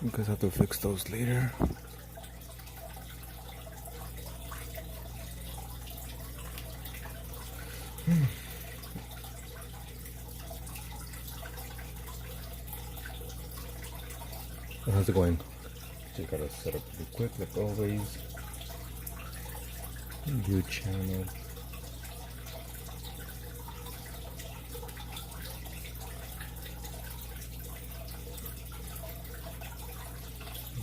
Because I have to fix those later. How's it going? Just gotta set up pretty quick, like always. View channel.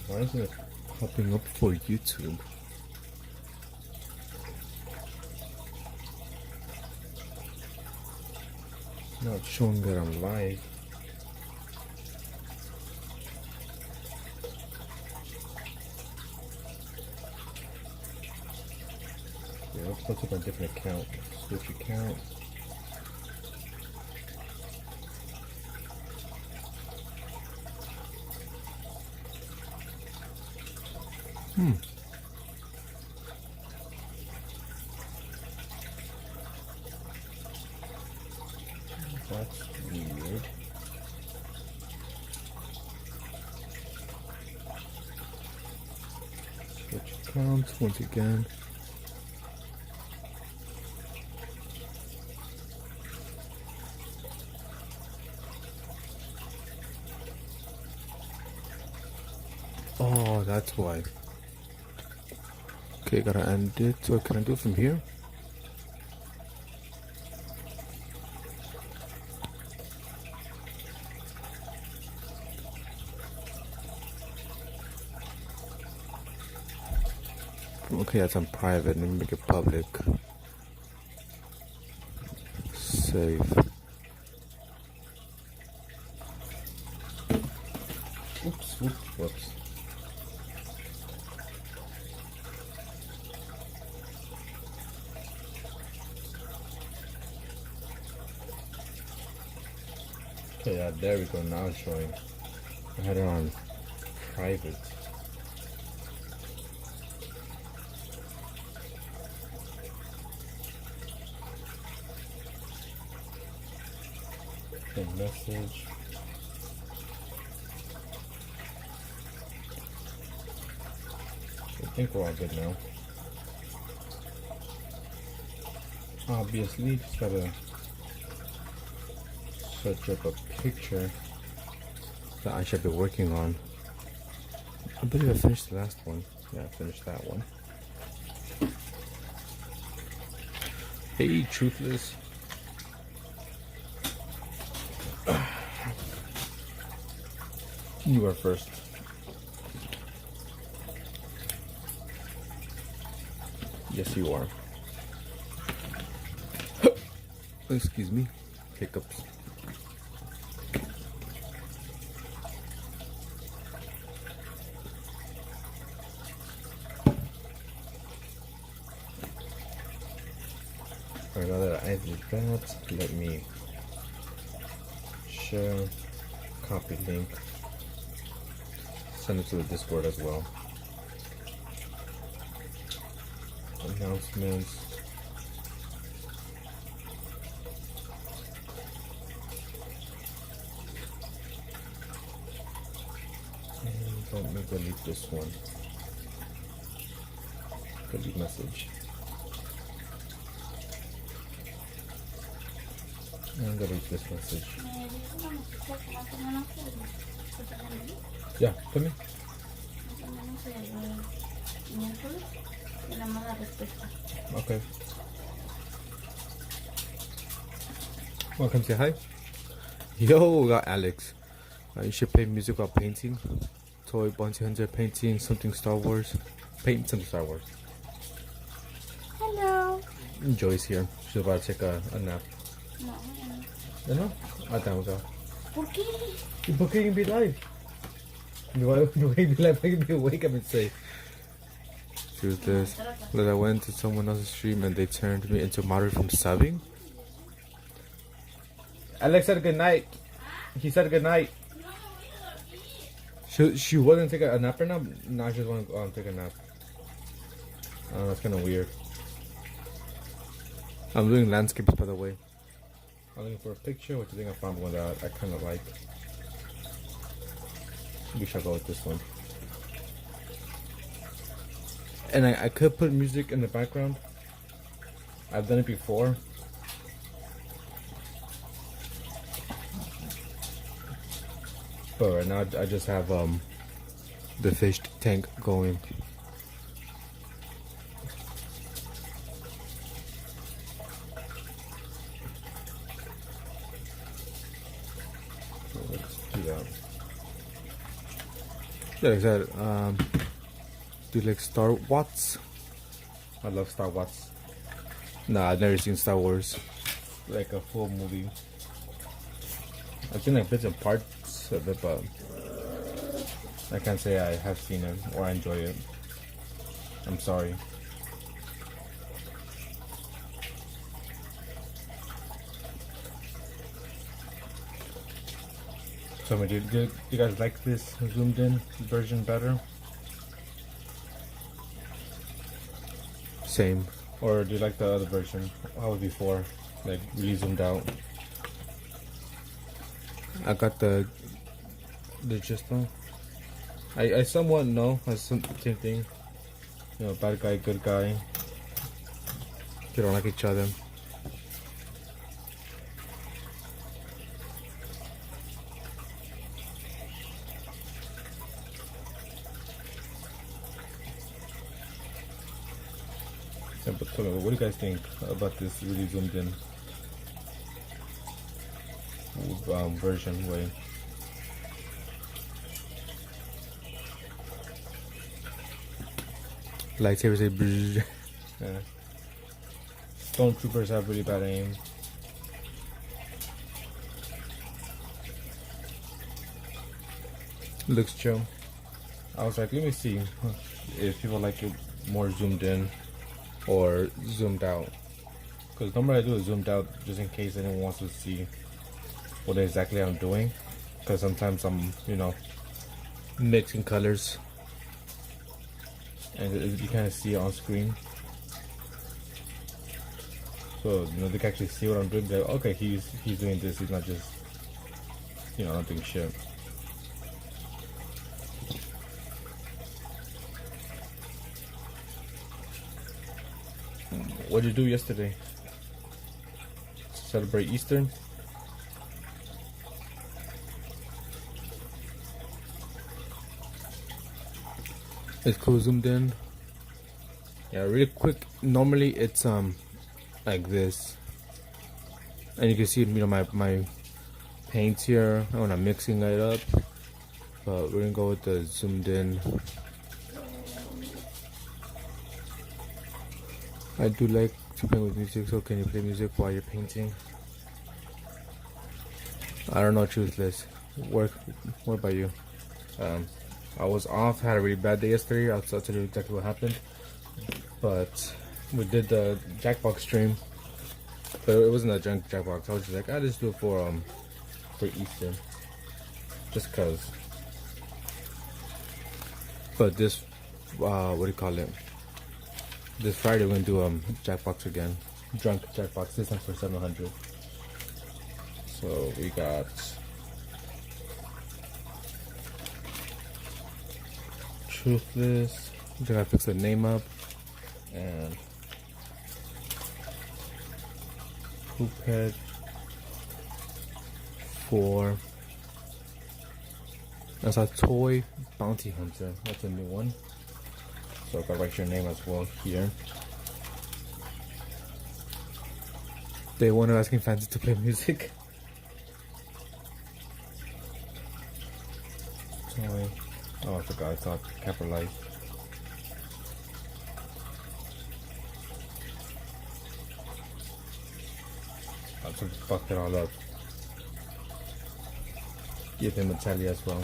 Why isn't it popping up for YouTube? Not showing that I'm live. Yeah, let's put up a different account. Switch account. That's weird. Switch accounts once again. Oh, that's why. Okay, gotta end it. So can I do it from here? Okay, that's on private. Let me make it public. Save. Oops, whoops, whoops. Okay, yeah, there we go. Now it's showing. I had it on private. Okay, message. I think we're all good now. Obviously, just gotta search up a picture that I should be working on. I believe I finished the last one. Yeah, I finished that one. Hey, Truthless. You are first. Yes, you are. Excuse me. Hiccups. Alright, now that I did that, let me share, copy link, send it to the Discord as well. Announcements. And don't make delete this one. Delete message. I'm gonna read this message. Yeah, come in. Okay. Well, come say hi. Yo, we got Alex. You should play music while painting. Toy Bounty Hunter painting something Star Wars. Paint something Star Wars. Hello. Joy's here. She's about to take a nap. No. No? Ah, tama ka. Okay. You're can be live. You can be live. You can be awake and say. Do this. That I went to someone else's stream and they turned me into moderate from subbing. Alex said good night. He said good night. She wasn't taking a nap right now. Now she just want to take a nap. That's kind of weird. I'm doing landscapes, by the way. I'm looking for a picture, which I think I found one that I kind of like. We shall go with this one. And I could put music in the background. I've done it before. But right now I just have the fish tank going. So let's do that. Yeah, like I said, do you like Star Wars? I love Star Wars. Nah, I've never seen Star Wars, like a full movie. I've seen like bits and parts of it, but I can't say I have seen it or I enjoy it. I'm sorry. So, do you guys like this zoomed in version better? Same. Or do you like the other version? How was before? Like really zoomed out. I got the gist though. I somewhat know as same thing. You know, bad guy, good guy. They don't like each other. Yeah, but tell me, what do you guys think about this really zoomed in version way? Lightsabers say bzzz. Yeah. Stormtroopers have really bad aim. Looks chill. I was like, let me see if people like it more zoomed in or zoomed out. Because normally I do it zoomed out just in case anyone wants to see what exactly I'm doing. Because sometimes I'm, you know, mixing colors. And you kind of see it on screen. So, you know, they can actually see what I'm doing. They're like, okay, he's doing this. He's not just, you know, not doing shit. What did you do yesterday? Celebrate Easter? It's cool zoomed in. Yeah, really quick. Normally it's like this, and you can see, you know, my paints here when I'm mixing it up. But we're gonna go with the zoomed in. I do like to play with music, so can you play music while you're painting? I don't know, Truthless. What about you? I was off, had a really bad day yesterday. I'll tell you exactly what happened. But we did the Jackbox stream, but it wasn't a Jackbox. I was just like, I'll just do it for Easter, just cause. But this, what do you call it? This Friday we're gonna do Jackbox again, drunk Jackbox. This time for 700. So we got Truthless. I gotta fix the name up, and Poophead 4. That's a toy bounty hunter. That's a new one. So I gotta write your name as well here. Day one of asking fans to play music. Toy. Oh, I forgot. I thought capitalized. I sort of fucked it all up. Give him a tally as well.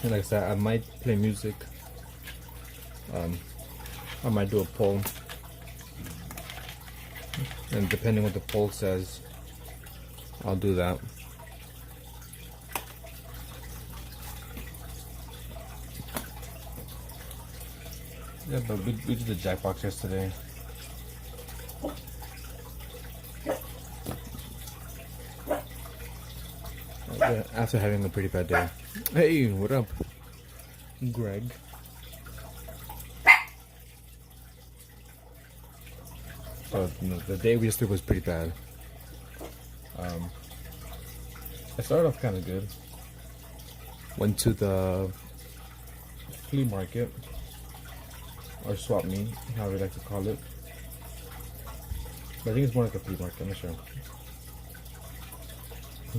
And like I said, I might play music. I might do a poll. And depending what the poll says, I'll do that. Yeah, but we did the Jackbox yesterday. after having a pretty bad day. Hey, what up, Greg? So the day we just did was pretty bad. I started off kind of good. Went to the flea market, or swap meet, however you like to call it. But I think it's more like a flea market, I'm not sure.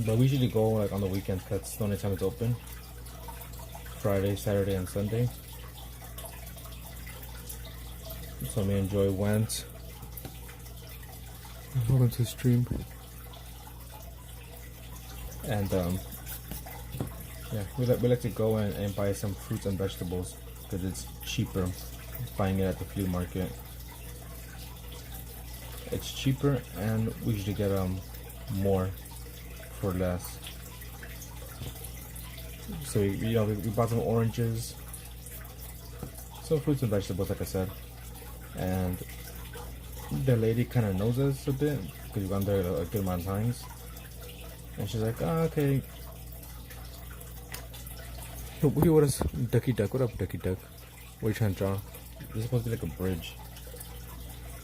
But we usually go like on the weekends because it's the only time it's open. Friday, Saturday, and Sunday. So me and Joy went. Welcome to the stream. And yeah, we like to go and buy some fruits and vegetables because it's cheaper buying it at the flea market. It's cheaper, and we usually get more for less. So we bought some oranges, some fruits and vegetables, like I said. And the lady kind of knows us a bit because we've gone there a good amount of times. And she's like, "Oh, okay." What is Ducky Duck? What up, Ducky Duck? What are you trying to draw? This is supposed to be like a bridge.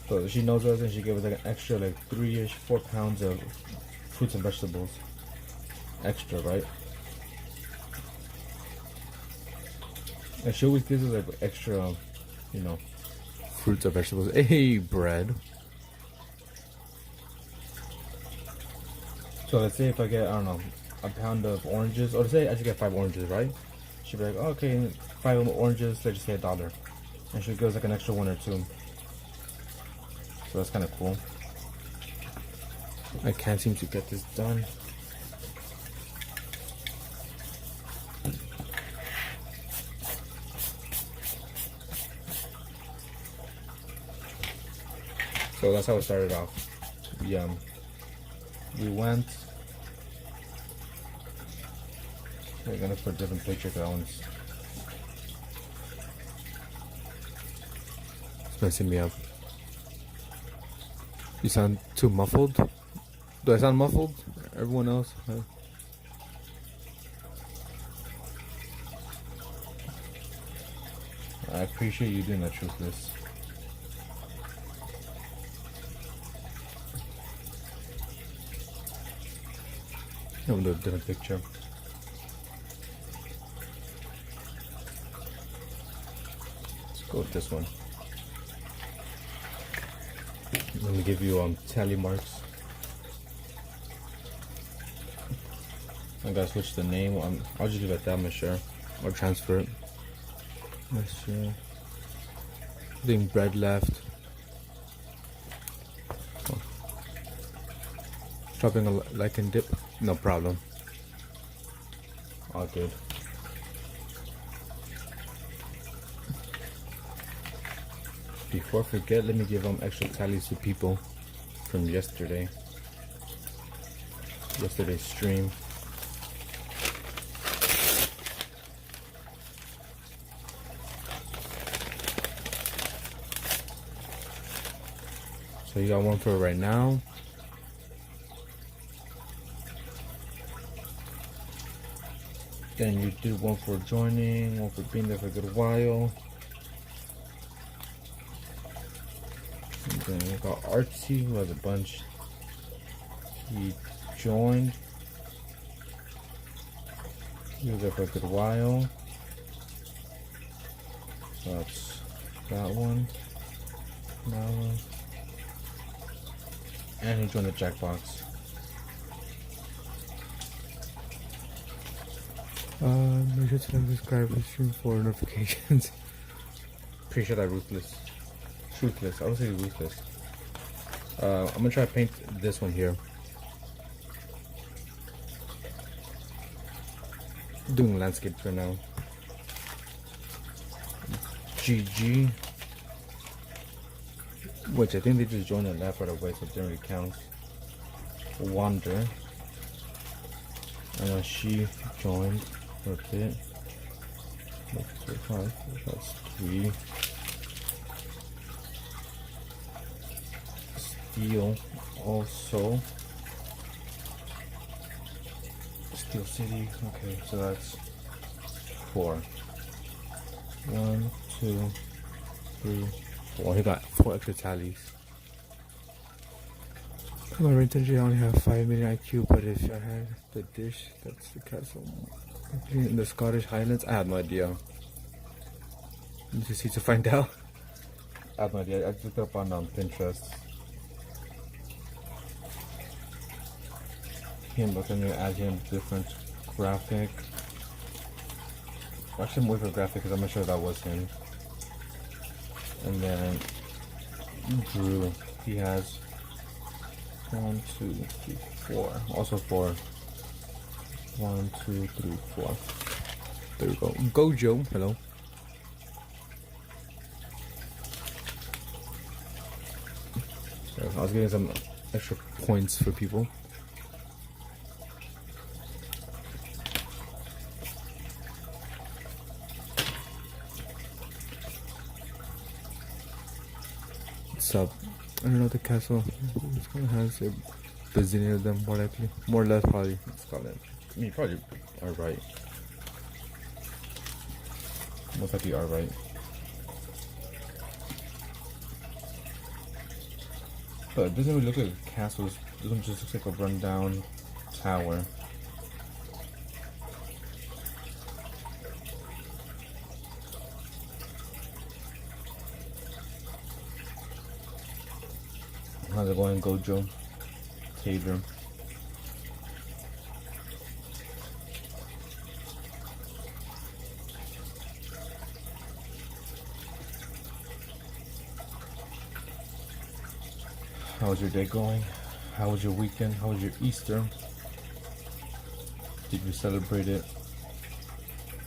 So she knows us, and she gave us like an extra, like 3-ish, 4 pounds of fruits and vegetables. Extra, right? And she always gives us like extra, fruits or vegetables. Hey, bread. So let's say if I get, I don't know, a pound of oranges, or let's say I just get 5 oranges, right? She'll be like, oh, okay, 5 oranges, let's just say $1. And she'll give us like an extra 1 or 2. So that's kind of cool. I can't seem to get this done. So that's how it started off. We went. We're gonna put a different picture because that one's messing me up. You sound too muffled. Do I sound muffled? Everyone else? I appreciate you doing that, Truthless. I'm gonna do a different picture. Let's go with this one. Let me give you tally marks. I gotta switch the name. I'll just leave it at that, I'm not sure. Or transfer it. Let's see. I think bread left. Oh. Dropping a like and dip. No problem. All good. Before I forget, let me give extra tallies to people from yesterday's stream. So you got one for right now. Then you did one for joining, one for being there for a good while. And then we got Artsy, who has a bunch. He joined. He was there for a good while. That's that one. That one. And he joined the Jackbox. Make sure to subscribe to stream for notifications. Pretty sure that Ruthless. Truthless. I would say Ruthless. I'm gonna try to paint this one here. Doing landscape for now. GG. Which I think they just joined the left right away, so it didn't really count. Wander. And then she joined for a bit. That's 3. Steel also. Steel City. Okay, so that's 4. 1, 2, 3, 4. He got 4 extra tallies. Come on, Rintenji, I only have 5 million IQ, but if I had the dish, that's the castle. In the Scottish Highlands? I have no idea. You just need to find out. I have no idea. I just looked up on Pinterest. Him, but then you add him different graphic. Actually, I'm waiting for graphic because I'm not sure that was him. And then Drew, he has 1, 2, 3, 4. Also 4. 1, 2, 3, 4. There we go. Gojo, hello. So I was getting some extra points for people. What's up? I don't know the castle. It's gonna have a bazillion of them, more likely. More or less, probably. Scotland. I mean, probably are right. Most likely are right. But it doesn't really look like a castle. It doesn't just look like a rundown tower. How's it going, Gojo? Taylor. How's your day going? How was your weekend? How was your Easter? Did you celebrate it?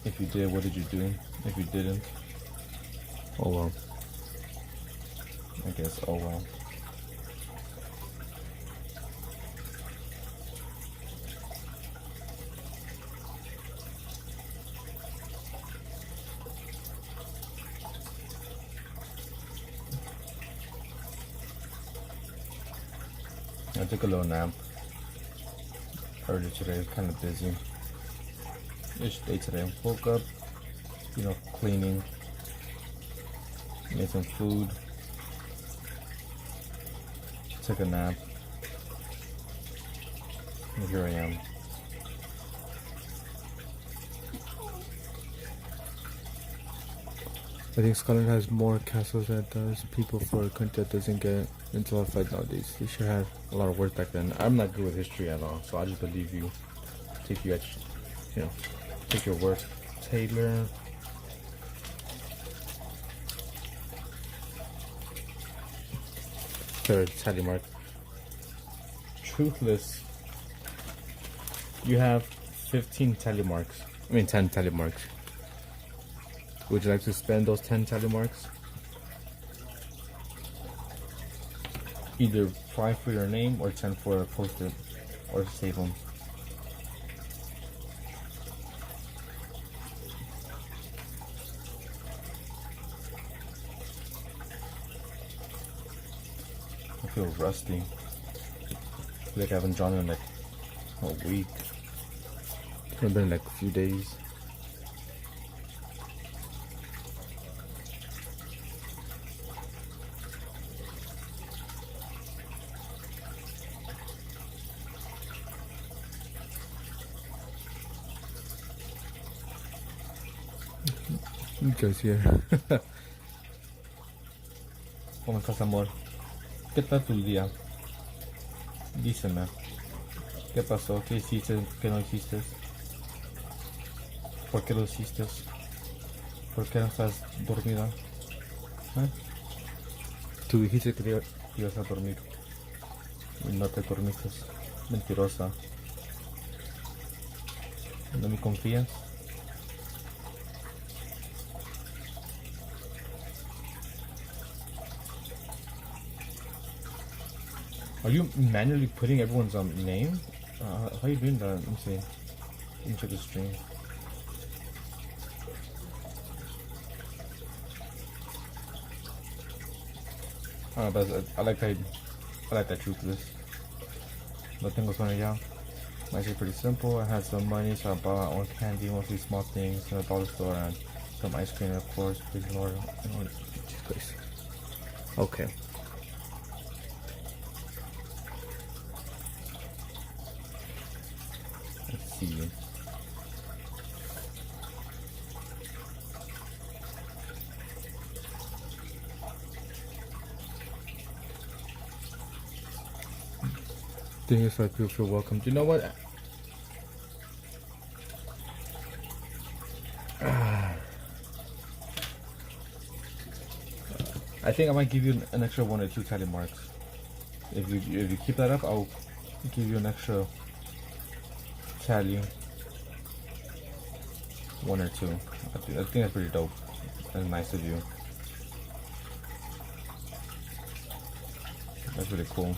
If you did, what did you do? If you didn't, oh well. I guess, oh well. I took a little nap earlier today, kind of busy. Ish day today. Woke up, cleaning, made some food, took a nap, and here I am. I think Scotland has more castles than it does people for a country that doesn't get into a lot of fight nowadays. They should have a lot of work back then. I'm not good with history at all, so I just believe you. Take you at, take your word. Taylor. Third tally mark. Truthless. You have 15 tally marks. I mean 10 tally marks. Would you like to spend those 10 tally marks? Either 5 for your name or 10 for a post-it or save them. I feel rusty. I feel like I haven't drawn in like a week. It's been like a few days. Goes here. ¿Cómo estás, amor? ¿Qué tal tu día? Díseme. ¿Qué pasó? ¿Qué hiciste? ¿Qué no hiciste? ¿Por qué lo hiciste? ¿Por qué no estás dormida? ¿Eh? Tú dijiste que ibas a dormir y no te dormiste. Mentirosa. ¿No me confías? Are you manually putting everyone's name? How are you doing that? Let me see. Let me check the stream. But I like that. I like that Truthless. Lo tengo suena ya. Mine's is pretty simple. I had some money, so I bought my own candy, mostly small things in a dollar store, and some ice cream, of course. Please, Lord. Please. Okay. Let's see. Things like people feel welcome. Do you know what? I think I might give you an extra 1 or 2 tally marks. If you keep that up, I'll give you an extra tally. 1 or 2. I think that's pretty dope. That's nice of you. That's really cool.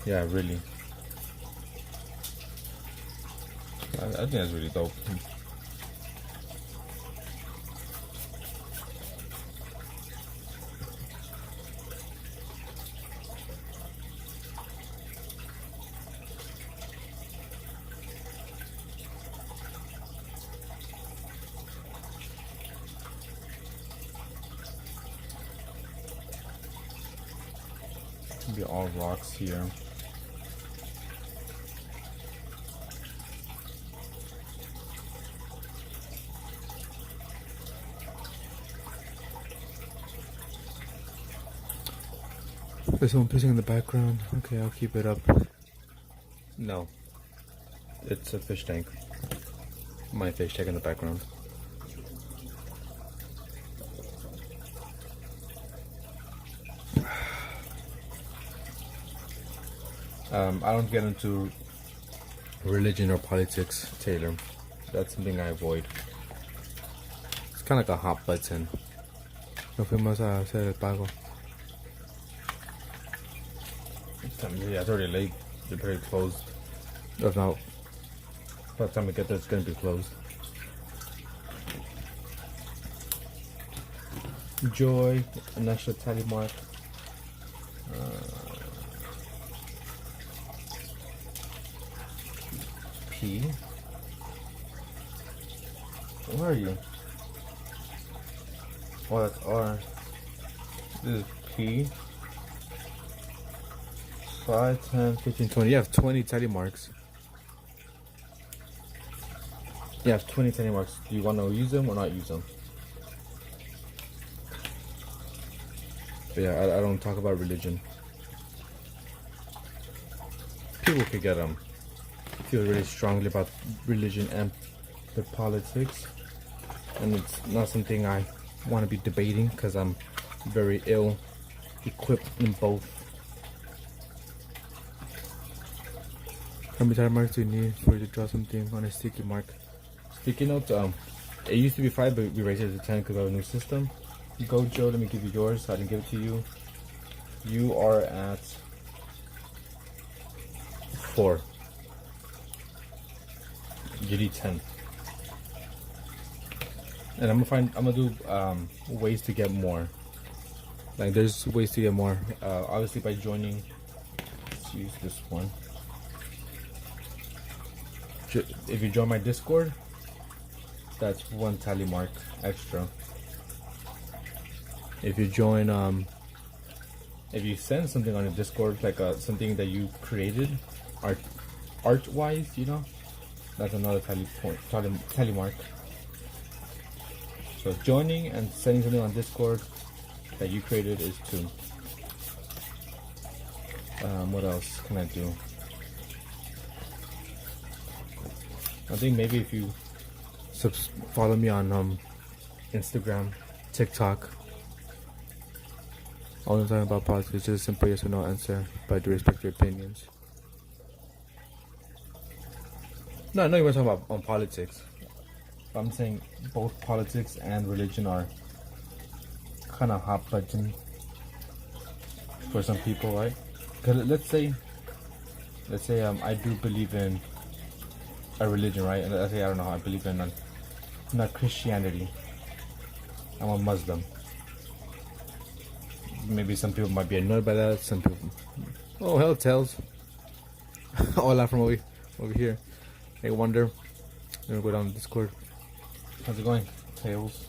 Yeah, really. I think that's really dope. Be all rocks here. There's someone pissing in the background. Okay, I'll keep it up. No. It's a fish tank. My fish tank in the background. I don't get into religion or politics, Taylor. That's something I avoid. It's kind of like a hot button. Nos fuimos a hacer el pago. Yeah, it's already late. They're pretty closed. If not, by the time we get there, it's gonna be closed. Joy, an extra tally mark. P. Where are you? Oh, that's R. This is P. 5, 10, 15, 20. You have 20 tally marks. You have 20 tally marks. Do you want to use them or not use them? But yeah, I don't talk about religion. People could get feel really strongly about religion and the politics, and it's not something I want to be debating because I'm very ill equipped in both. How many tally marks do you need for you to draw something on a sticky mark? Sticky notes, it used to be 5, but we raised it to 10 because of our new system. Go, Joe, let me give you yours. I didn't give it to you. You are at 4. You need 10. And I'm gonna do ways to get more. Like there's ways to get more. Obviously by joining. Let's use this one. If you join my Discord, that's 1 tally mark extra. If you join, if you send something on a Discord, like something that you created, art-wise, you know, that's another tally mark. So joining and sending something on Discord that you created is 2. What else can I do? I think maybe if you follow me on Instagram, TikTok. All I'm talking about politics is just a simple yes or no answer, but I do respect your opinions. No, I know you were talking about on politics. But I'm saying both politics and religion are kind of hot button for some people, right? Because let's say I do believe in a religion, right? And I say I don't know. I believe in not Christianity. I'm a Muslim. Maybe some people might be annoyed by that. Some people, oh hell, tells. Hola from over here. Hey, Wonder. Let me go down to Discord. How's it going, Tails?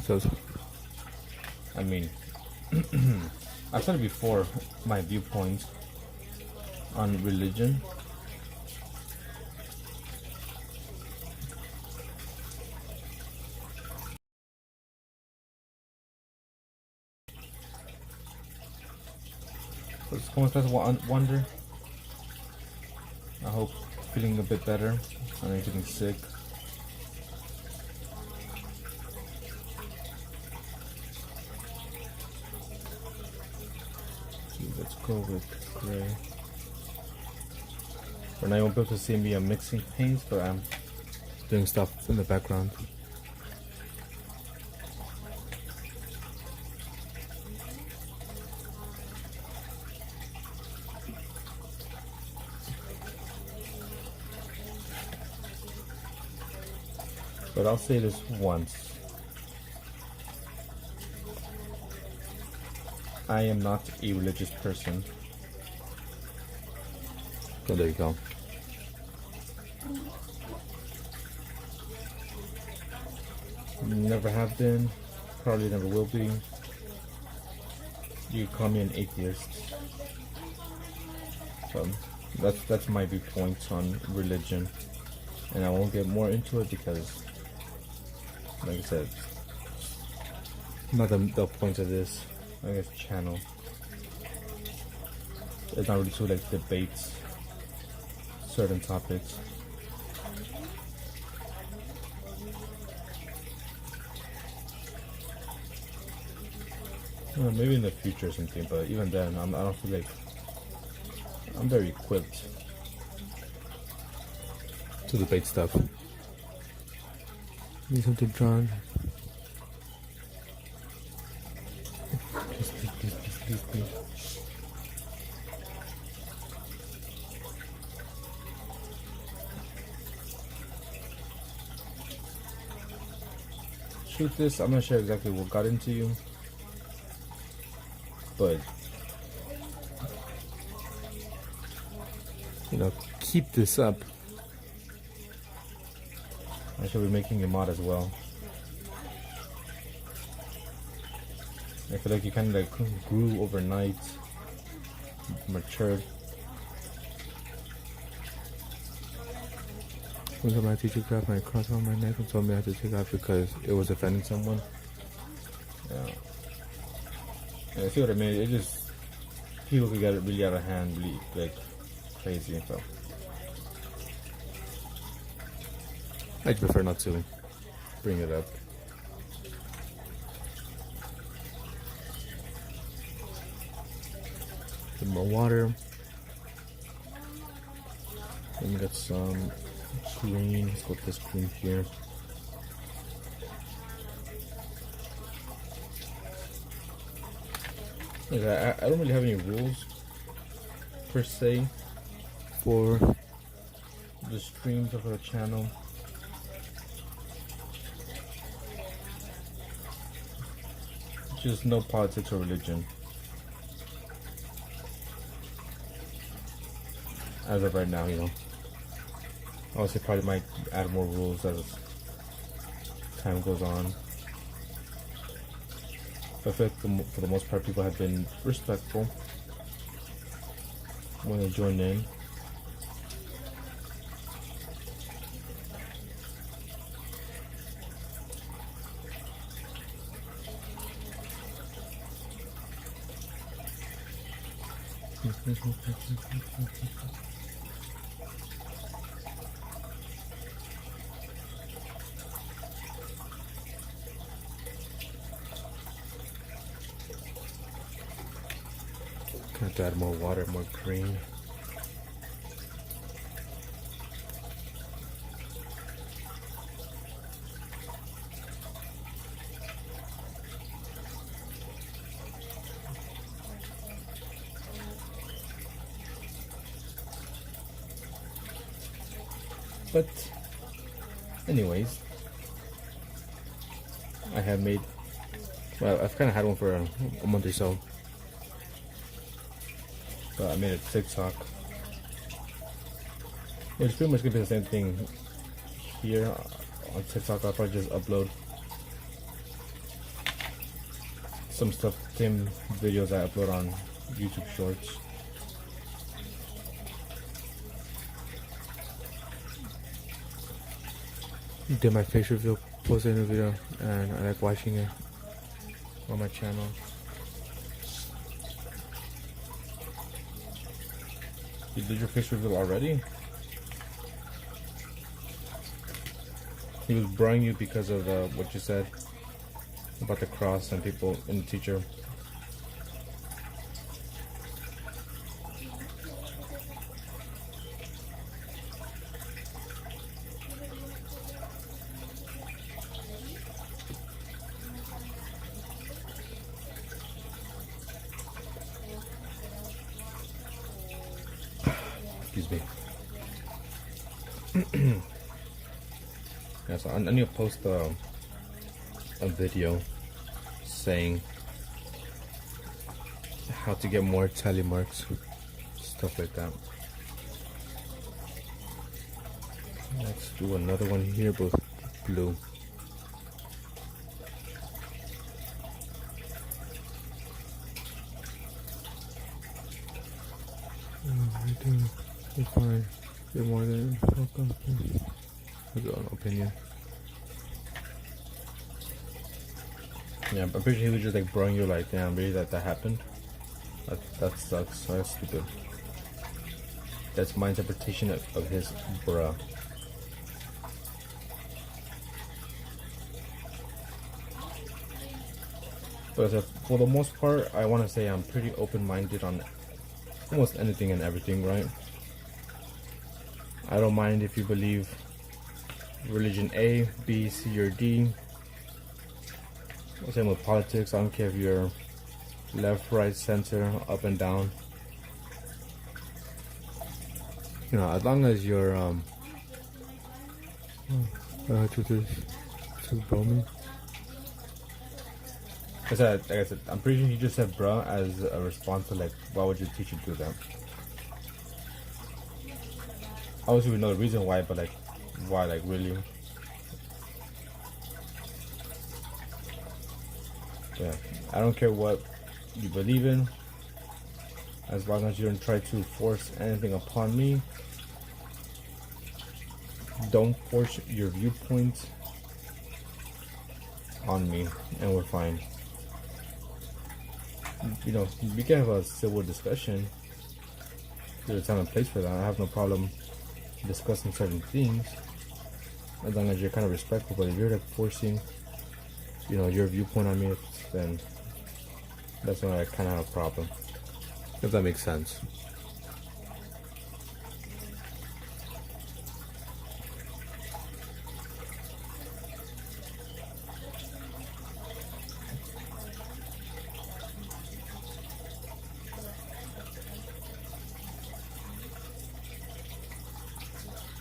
So, I mean, I've said it before. My viewpoint on religion. What's going on, Wonder? I hope feeling a bit better. I know you're getting sick. Let's go with gray. For now, you won't be able to see me. I'm mixing paints, but I'm doing stuff in the background. But I'll say this once. I am not a religious person. So there you go. Never have been, probably never will be. You call me an atheist. So that's my viewpoint on religion. And I won't get more into it because, like I said, not the point of this, I guess, channel. It's not really to like debate certain topics. Well, maybe in the future or something, but even then, I don't feel like I'm very equipped to debate stuff. Need something drawn. Please. Shoot this. I'm not sure exactly what got into you, but you know, keep this up. I should be making a mod as well. I feel like you kind of like grew overnight, matured. One time my teacher grabbed my cross on my neck and told me I had to take it off because it was offending someone. Yeah, see what I mean? It just, people could get it really out of hand, really like crazy and stuff. I prefer not to bring it up. Some more water. Then we got some green. Let's go with this green here. I don't really have any rules per se for the streams of our channel. Just no politics or religion. As of right now, you know. Obviously, probably might add more rules as time goes on. But I feel like for the most part, people have been respectful when they join in. Have to add more water, more green. But anyways, I have made, well, I've kind of had one for a month or so, but I made a TikTok. It's pretty much gonna be the same thing here on TikTok. I'll probably just upload some stuff, same videos I upload on YouTube Shorts. Did my face reveal, posted in a video, and I like watching it on my channel. You did your face reveal already? He was brawling you because of what you said about the cross and people and the teacher. Excuse me. Yeah, so I need to post a video saying how to get more tally marks, stuff like that. Let's do another one here, both blue. I think it's fine. Get more than welcome. I got an opinion. Yeah, I'm pretty sure he was just like brawling you like, damn, really that happened? That sucks. That's stupid. That's my interpretation of his bruh. But for the most part, I want to say I'm pretty open-minded on almost anything and everything, right? I don't mind if you believe religion A, B, C, or D. Same with politics. I don't care if you're left, right, center, up and down. You know, as long as you're to Bowman. Like I said, I'm pretty sure he just said bruh as a response to like, why would your teacher do that? Obviously we know the reason why, but like, why, like really? Yeah, I don't care what you believe in, as long as you don't try to force anything upon me. Don't force your viewpoint on me, and we're fine. You know, we can have a civil discussion. There's a time and place for that. I have no problem discussing certain things, as long as you're kind of respectful. But if you're like forcing, you know, your viewpoint on me, then that's when I kind of have a problem. If that makes sense.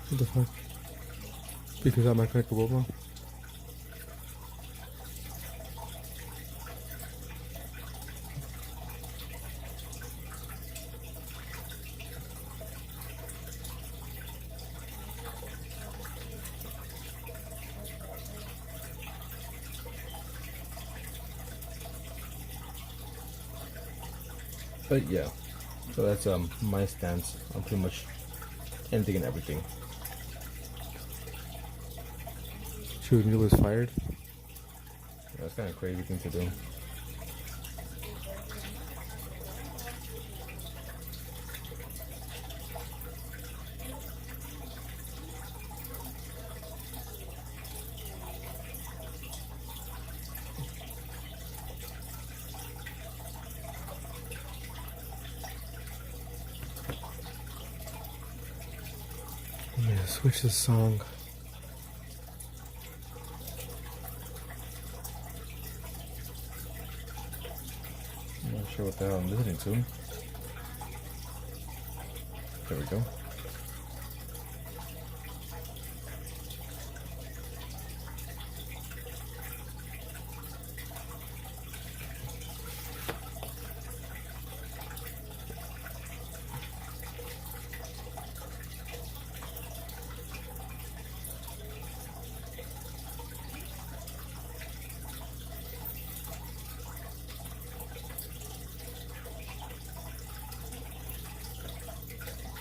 What the fuck? Because I'm not over. But yeah, so that's my stance on pretty much anything and everything. Shooting was fired. That's kind of crazy thing to do. I'm gonna switch the song. I'm not sure what the hell I'm listening to. There we go.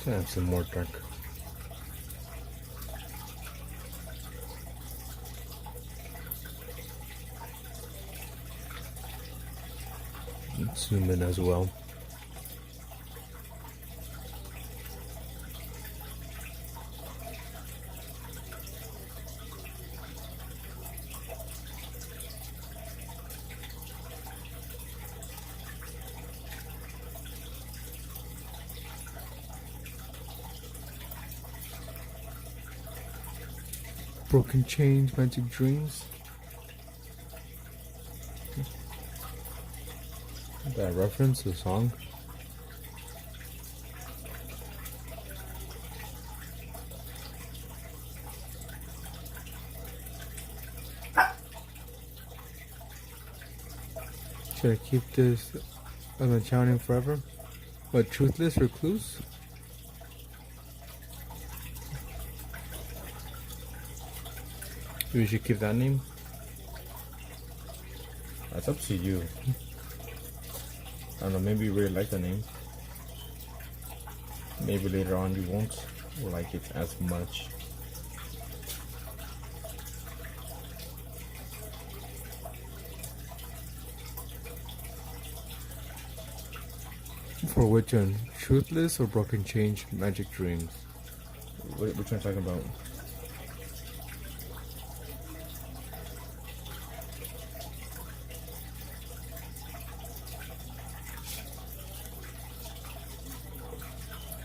And some more dark. Zoom in as well. Broken Chains, Magic Dreams. That reference the song. Should I keep this as a challenge forever? What, Truthless Recluse? We should keep that name. That's up to you. I don't know, maybe you really like the name. Maybe later on you won't like it as much. For which one? Truthless or Broken Change Magic Dreams? Which one are you talking about?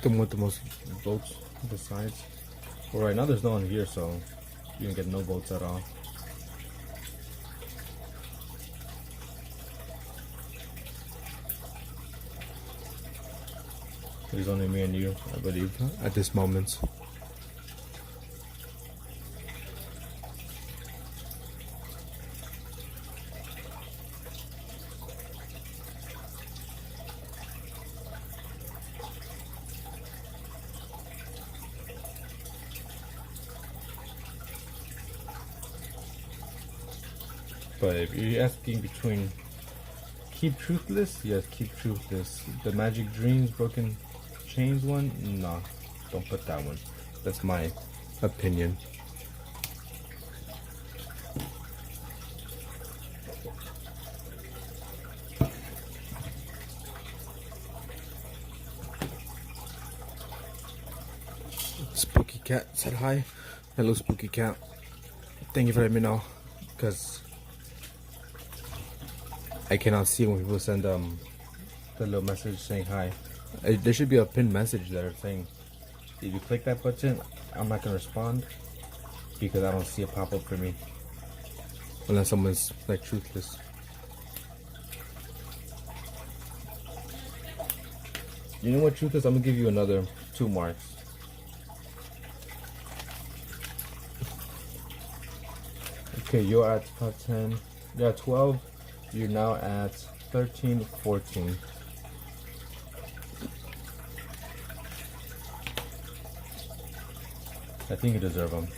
The one with the most votes besides. Well, right now there's no one here, so you can get no votes at all. There's only me and you, I believe, at this moment. But if you're asking between keep Truthless, yes, keep Truthless. The Magic Dreams, Broken Chains one, nah, don't put that one. That's my opinion. Spooky Cat said hi. Hello, Spooky Cat. Thank you for letting me know, because I cannot see when people send the little message saying hi. There should be a pinned message there saying, if you click that button, I'm not gonna respond because I don't see it pop up for me unless someone's like Truthless. You know what, Truthless? I'm gonna give you another 2 marks. Okay, you're at 10. You're at 12. You're now at 13, 14. I think you deserve them.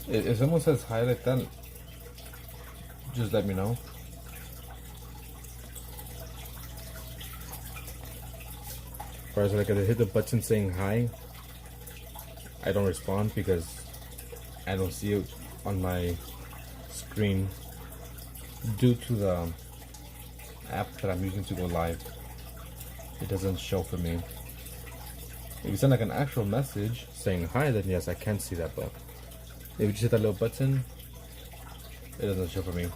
If someone says hi like that, just let me know. Whereas like if I hit the button saying hi, I don't respond because I don't see it on my screen due to the app that I'm using to go live. It doesn't show for me. If you send like an actual message saying hi, then yes, I can see that, but if you just hit that little button, it doesn't show for me.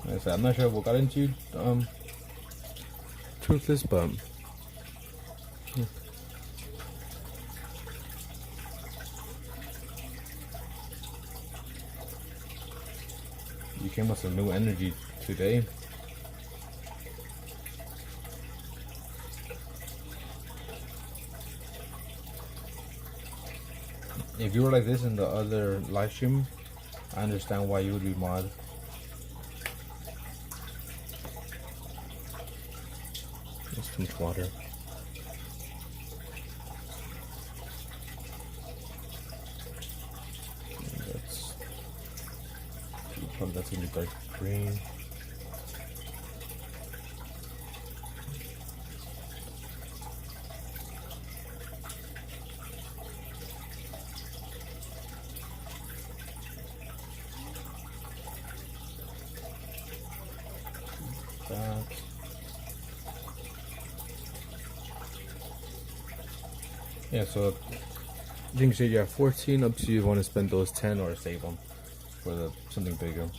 Like I said, I'm not sure what got into Truthless, but yeah. You came with some new energy today. If you were like this in the other live stream, I understand why you would be mod. There's too much water. That's gonna be dark green. That. Yeah, so I think you have 14 up to you if you want to spend those 10 or save them for something bigger.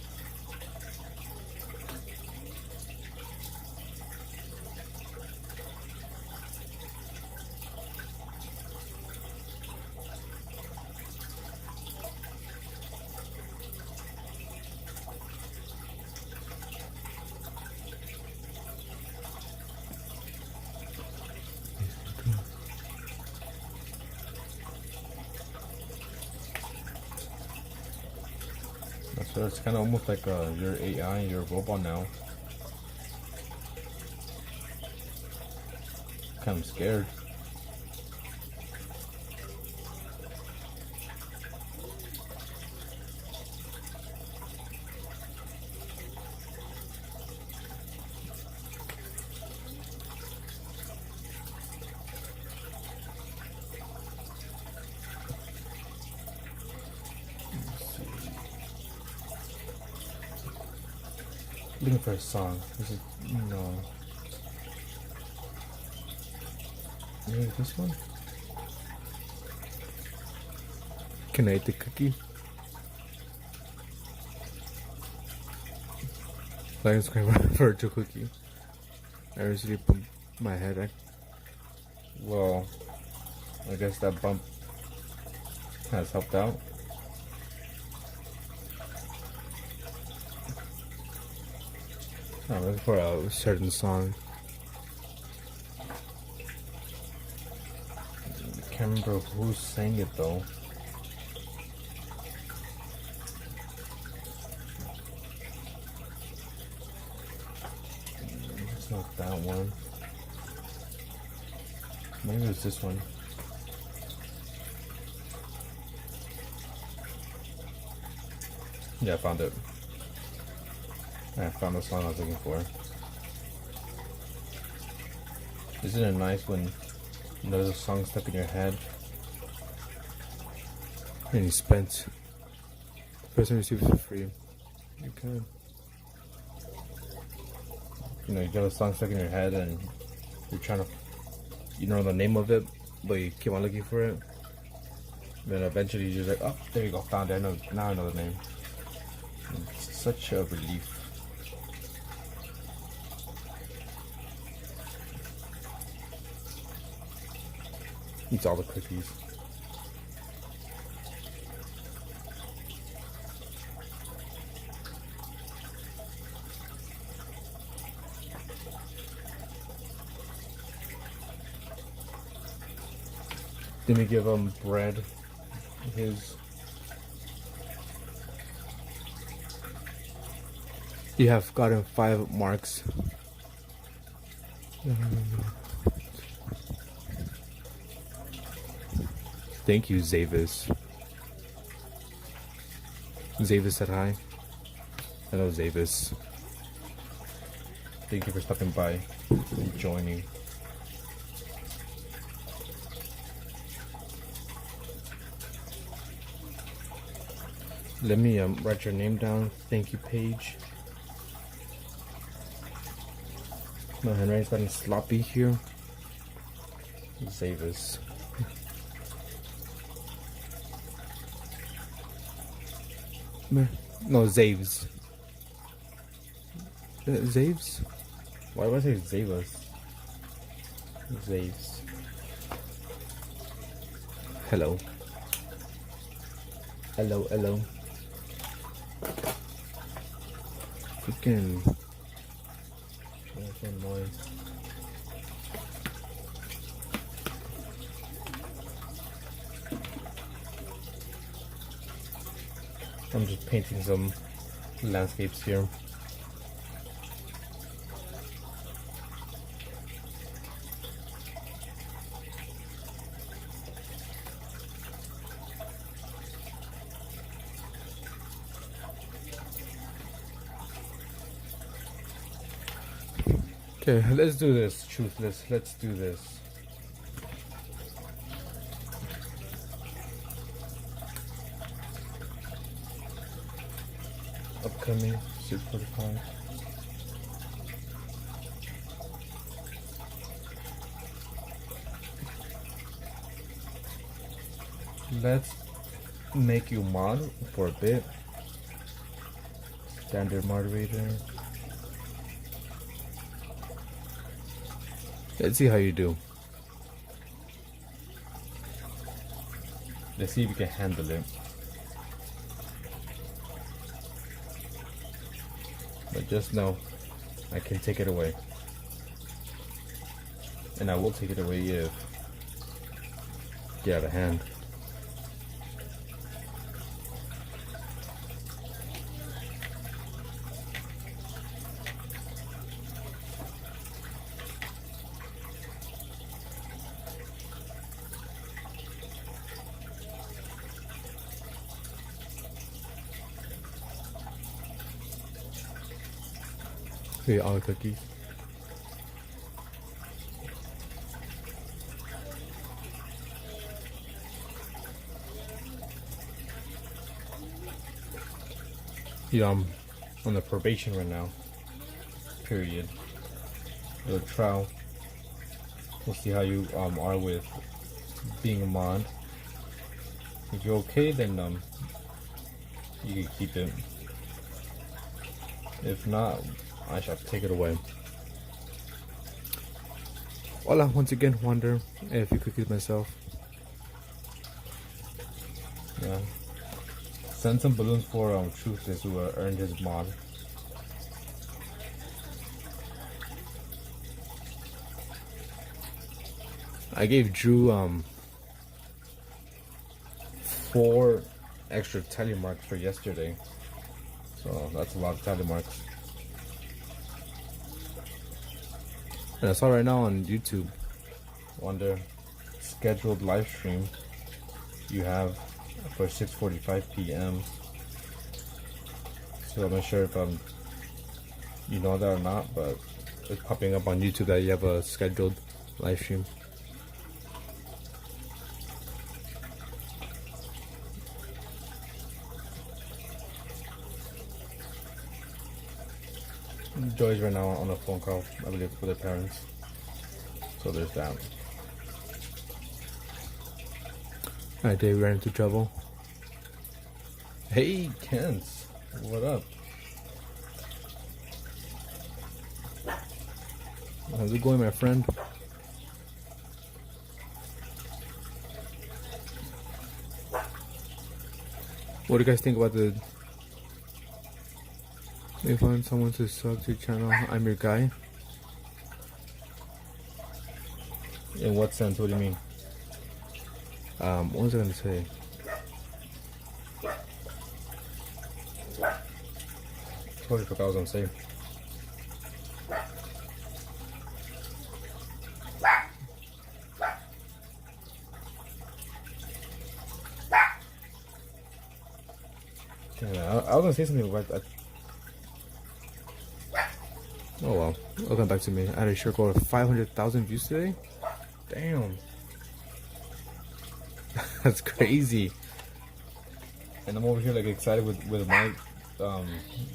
So it's kind of almost like your AI, your robot now. Kind of scared. Looking for a song. Is it no? Maybe this one. Can I eat the cookie? Like it's going for a virtual cookie. I recently bumped my head. Well, I guess that bump has helped out. I'm looking for a certain song. I can't remember who sang it though. It's not that one. Maybe it's this one. Yeah, I found it. I found the song I was looking for. Isn't it nice when there's a song stuck in your head and you spent the person receives it for free? You can. You know, you got a song stuck in your head and you're trying to, you know the name of it, but you keep on looking for it. Then eventually you're just like, oh, there you go, found it. I know now. I know the name. It's such a relief. Eats all the cookies. Then we give him bread. You have gotten 5 marks. Thank you, Zavis. Zavis said hi. Hello, Zavis. Thank you for stopping by and joining. Let me write your name down. Thank you, Paige. My handwriting's gotten sloppy here. Zavis. No, Zaves. Zaves? Why would I say Zavas? Zaves. Hello. Hello, hello. Freaking. That's so annoying. I'm just painting some landscapes here. Okay, let's do this, Truthless. Let's do this. Upcoming 6:45. Let's make you mod for a bit. Standard moderator. Let's see how you do. Let's see if you can handle it. But just know, I can take it away. And I will take it away if you get out of hand. Hey, all the cookies. Yeah, I'm on the probation right now. Period. Little trial. We'll see how you are with being a mod. If you're okay, then you can keep it. If not, I shall take it away. Hola, once again, wonder if you cookies myself. Yeah. Send some balloons for Truthless who earned his mod. I gave Drew 4 extra tally marks for yesterday. So that's a lot of tally marks. And I saw right now on YouTube, wonder scheduled live stream you have for 6:45 p.m. So I'm not sure if you know that or not, but it's popping up on YouTube that you have a scheduled live stream. Joy's right now on a phone call, I believe, with her parents. So there's that. Alright, Dave ran into trouble. Hey, Kent, what up? How's it going, my friend? What do you guys think about the... They find someone to sub to your channel, I'm your guy? In what sense? What do you mean? What was I gonna say? Totally forgot what I was gonna say. Yeah, I was gonna say something about that. Oh well, welcome back to me. I had a short goal of 500,000 views today. Damn. That's crazy. And I'm over here like excited with my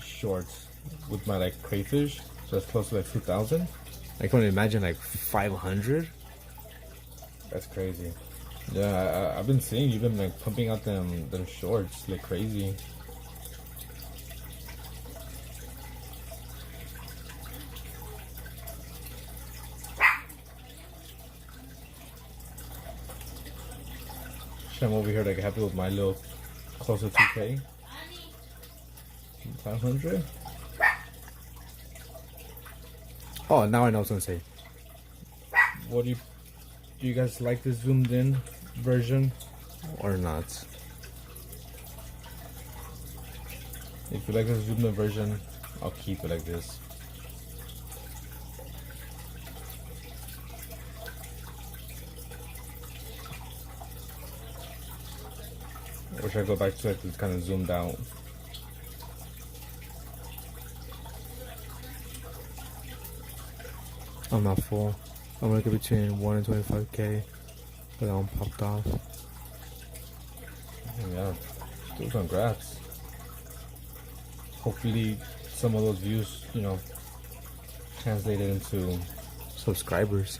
shorts with my like crayfish. So that's close to like 2,000. I can't imagine like 500. That's crazy. Yeah, I've been seeing you've been like pumping out them shorts like crazy. I'm over here like happy with my little close to 2K. 500. Oh, now I know what I was gonna say. What do you guys like the zoomed in version or not? If you like the zoomed in version, I'll keep it like this. Or should I go back to it? It's kind of zoomed out. I'm not full. I'm gonna get between 1 and 25K, but that one popped off. Yeah, dude, congrats. Hopefully some of those views, you know, translated into subscribers.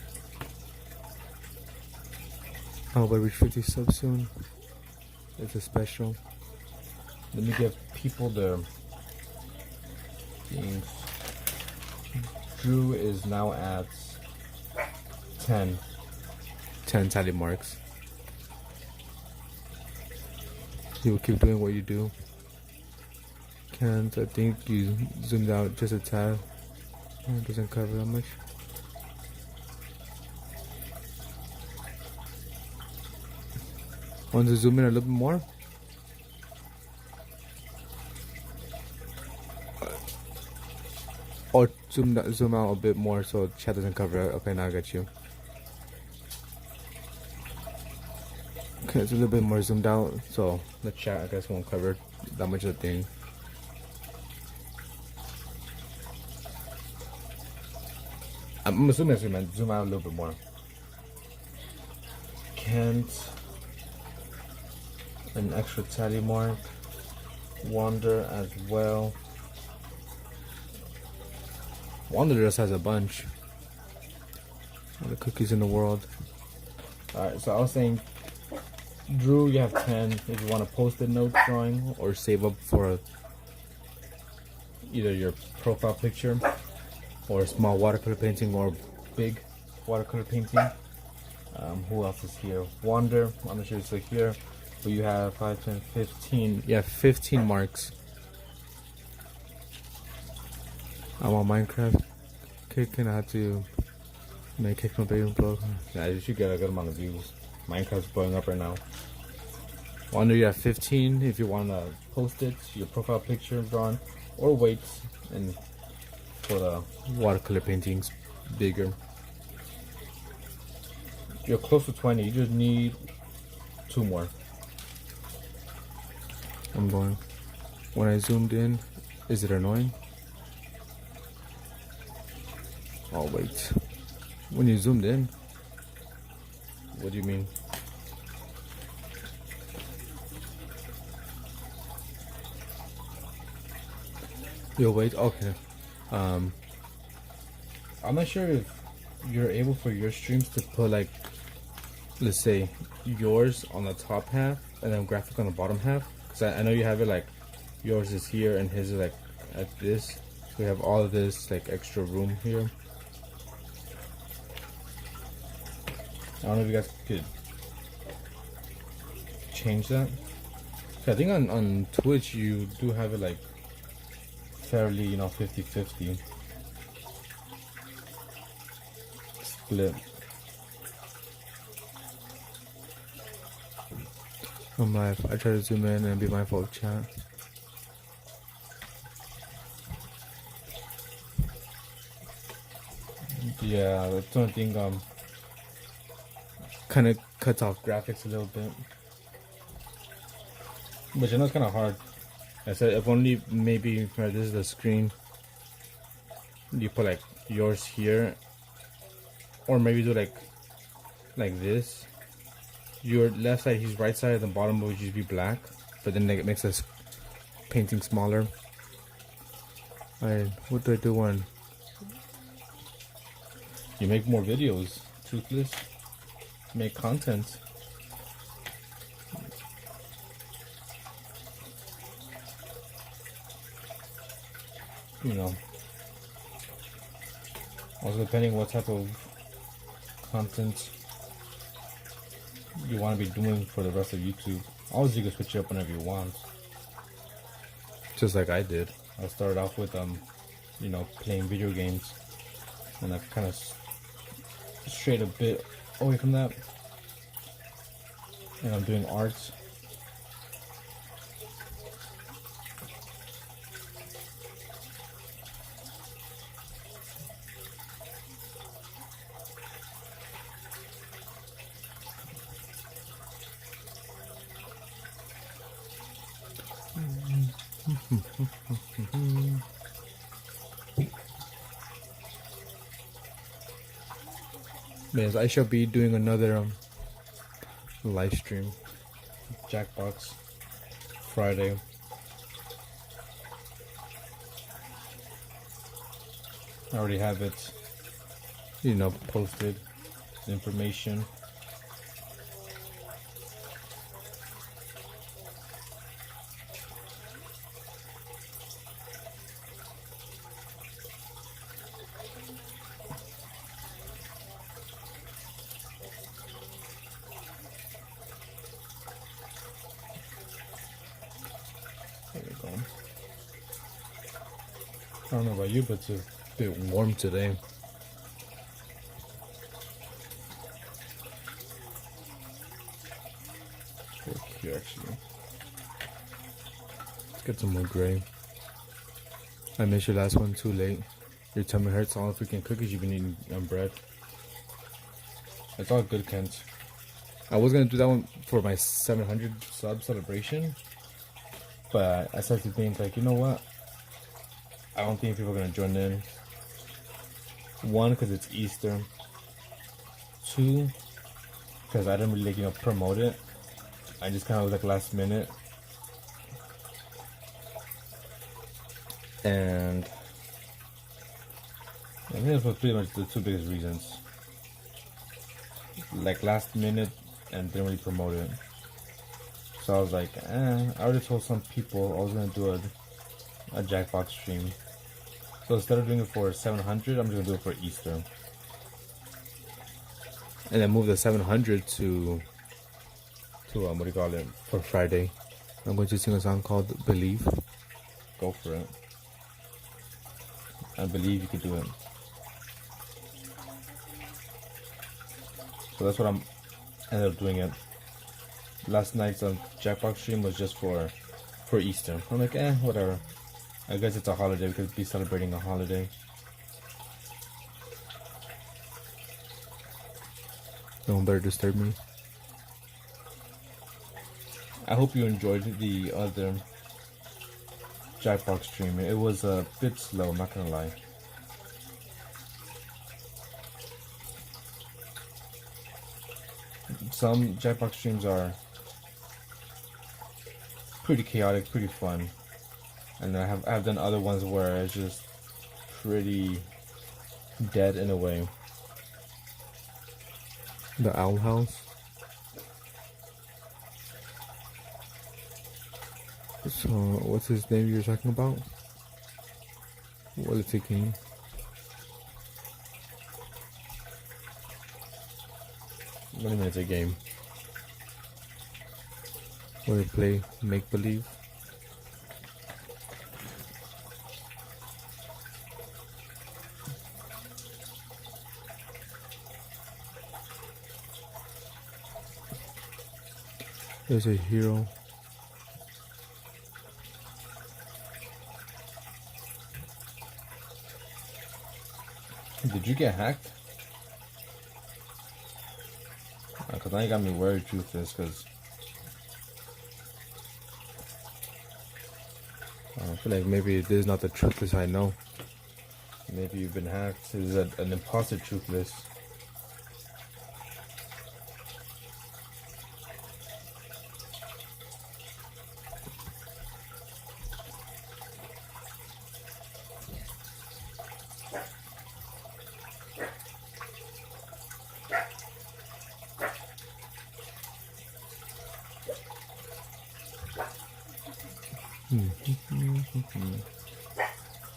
I hope I reach 50 subs soon. It's a special. Let me give people their things. Drew is now at 10 tally marks. You will keep doing what you do. Can't, I think you zoomed out just a tad. It doesn't cover that much. Want to zoom in a little bit more? Or zoom out a bit more so chat doesn't cover it. Okay, now I got you. Okay, it's a little bit more zoomed out, so the chat I guess won't cover that much of the thing. I'm assuming that's meant zoom out a little bit more. Can't. An extra tally mark. Wander as well. Wander just has a bunch. All the cookies in the world. Alright, so I was saying, Drew, you have 10 if you want to post a note drawing or save up for either your profile picture or a small watercolor painting or big watercolor painting. Who else is here? Wander, I'm not sure it's like here, but you have 5, 10, 15. Yeah, 15 marks. I'm on Minecraft kicking. I had to make kick my baby blog. Yeah, you should get a good amount of views. Minecraft's blowing up right now. Wonder you have 15 if you want to post it, your profile picture drawn, or wait and for the watercolor paintings bigger. You're close to 20. You just need 2 more. I'm going. When I zoomed in, is it annoying? Oh wait, when you zoomed in, what do you mean? Yo, wait, okay. I'm not sure if you're able for your streams to put like, let's say yours on the top half and then graphic on the bottom half. Cause I know you have it like yours is here and his is like at this. So we have all of this like extra room here. I don't know if you guys could change that. So I think on Twitch you do have it like fairly, you know, 50-50 split. I'm live. I try to zoom in and be mindful of chat. Yeah, that's the only thing kind of cuts off graphics a little bit. But you know it's kind of hard. I said if only maybe this is the screen. You put like yours here, or maybe do like this. Your left side, his right side, and the bottom would just be black. But then it makes this painting smaller. Alright, what do I do when you make more videos? Toothless. Make content. You know, also depending what type of content you want to be doing for the rest of YouTube. Always you can switch it up whenever you want. Just like I did. I started off with you know, playing video games, and I've kind of strayed a bit away from that, and I'm doing arts. Yes, I shall be doing another live stream. Jackbox Friday. I already have it, posted. Information. There we go. I don't know about you, but it's a bit warm today. Look here, actually. Let's get some more gray. I missed your last one too late. Your tummy hurts. All the freaking cookies you've been eating on bread. It's all good, Kent. I was gonna do that one for my 700 sub celebration, but I started to think, like, you know what? I don't think people are gonna join in. One, because it's Easter. Two, because I didn't really, promote it. I just kind of was like last minute. And I think those were pretty much the two biggest reasons. Like last minute and didn't really promote it. So I was like, I already told some people I was gonna do a Jackbox stream. So instead of doing it for 700, I'm just gonna do it for Easter. And then move the 700 to what do you call it, for Friday. I'm going to sing a song called Believe. Go for it. I believe you could do it. So that's what I'm ended up doing it. Last night's Jackbox stream was just for Easter. I'm like, whatever. I guess it's a holiday. We could be celebrating a holiday. No one better disturb me. I hope you enjoyed the other Jackbox stream. It was a bit slow, I'm not gonna lie. Some Jackbox streams are pretty chaotic, pretty fun. And I've done other ones where it's just pretty dead in a way. The Owl House. So, what's his name you're talking about? What is it, King? What do you mean it's a game? Where you play make-believe? There's a hero. Did you get hacked? Because now you got me worried, Truthless, because I feel like maybe this is not the Truthless I know. Maybe you've been hacked. This is an imposter Truthless.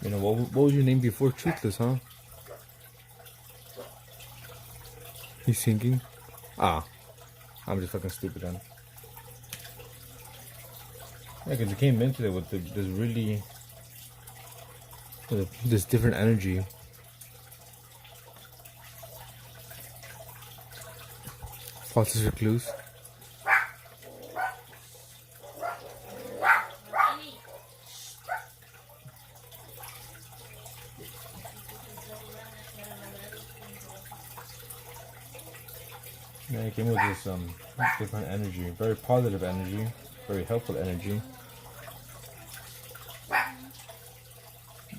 You know, what was your name before Truthless, huh? He's singing? Ah, I'm just fucking stupid then. Yeah, because you came into it with this really, this different energy. False recluse. Yeah, it came with this different energy, very positive energy, very helpful energy.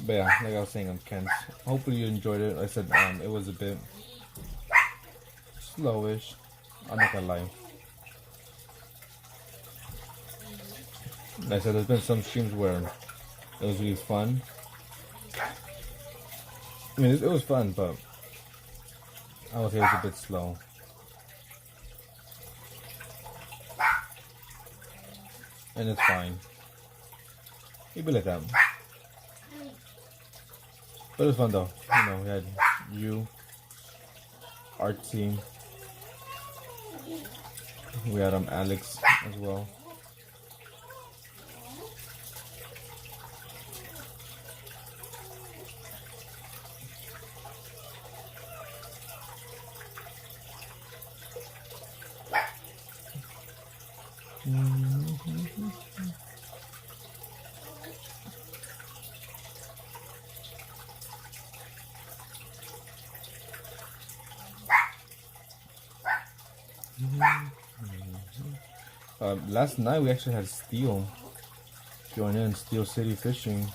But yeah, like I was saying on Kent's. Hopefully you enjoyed it. Like I said it was a bit slowish. I'm not gonna lie. Like I said, there's been some streams where it was really fun. I mean, it was fun, but I would say it was a bit slow. And it's fine. It'd be like that. But it was fun though. You know, we had you, Artsy. We had Alex as well. Last night we actually had Steel join in, Steel City Fishing.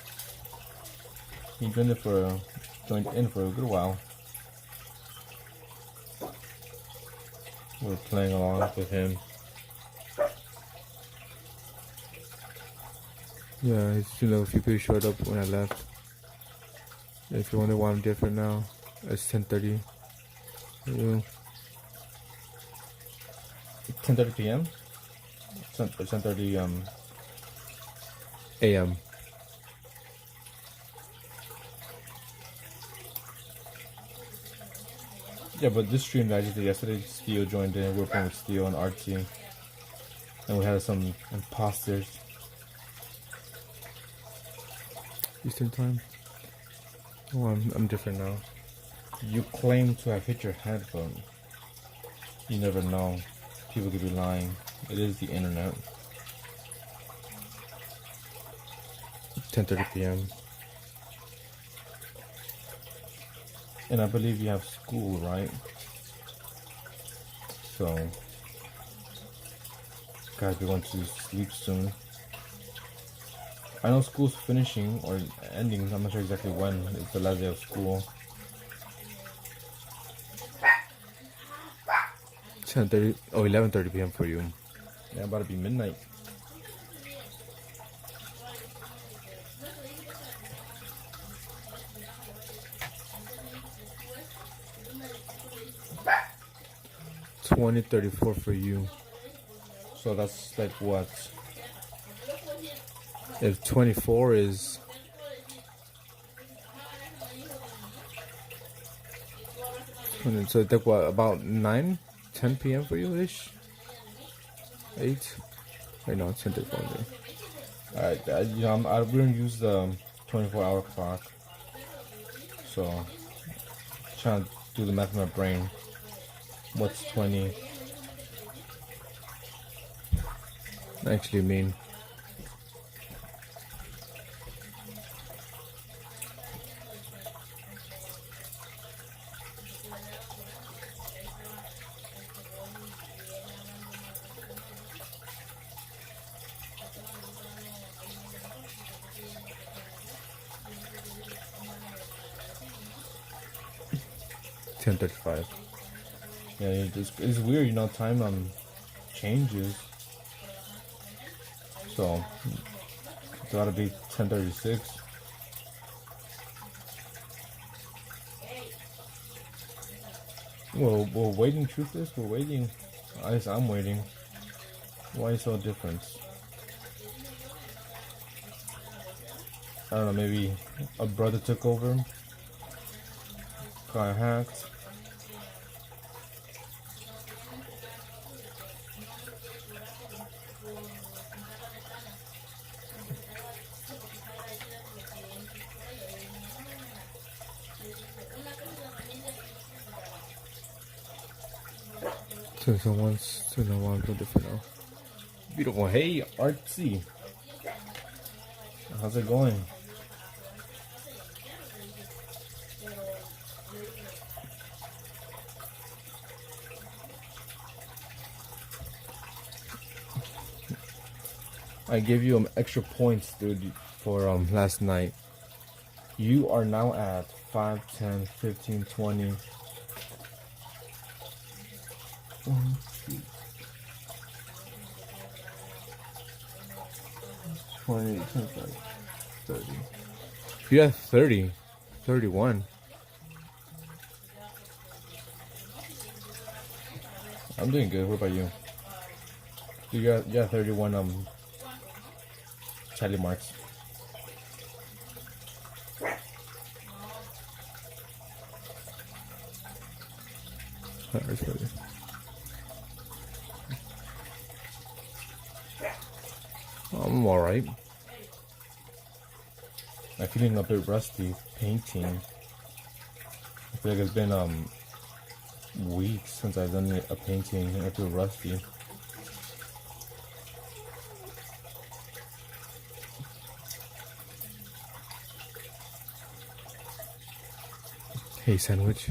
He joined in for a good while. We were playing along with him. Yeah, it's, you know, a few people showed up when I left. If you wonder why I'm different now, it's 10:30. Yeah. 10:30 p.m. 10:30 a.m. Yeah, but this stream that I just did yesterday, Steel joined in. We were playing with Steel and Artsy, and we had some imposters. Eastern time. Oh, I'm different now. You claim to have hit your head, but you never know. People could be lying. It is the internet. 10:30 p.m. And I believe you have school, right? So, guys, we want to sleep soon. I know school's finishing or ending. I'm not sure exactly when. It's the last day of school. 10:30 or 11:30 p.m. for you. Yeah, about to be midnight. $20.34 for you. So that's like what? If 24 is so it's like what, about 9-10 p.m. for you ish? 8? I know, it's 10:34. Alright, you know, I wouldn't use the 24-hour clock. So trying to do the math in my brain. What's 20 actually mean? $10.35. Yeah, it's weird, you know, time changes. So it's gotta be 10:36. Well, we're waiting, Truthless. We're waiting. At least I'm waiting. Why is so different? I don't know, maybe a brother took over. Got hacked. So someone's to know why I'm so different now. Beautiful. Hey, Artsy. How's it going? I gave you extra points, dude, for last night. You are now at 5, 10, 15, 20. 1, 2, 20, 25, 30. You have 30. 31. I'm doing good. What about you? You got 31 tally marks. I'm alright. I'm feeling a bit rusty painting. I feel like it's been weeks since I've done a painting. I feel rusty. Hey, sandwich.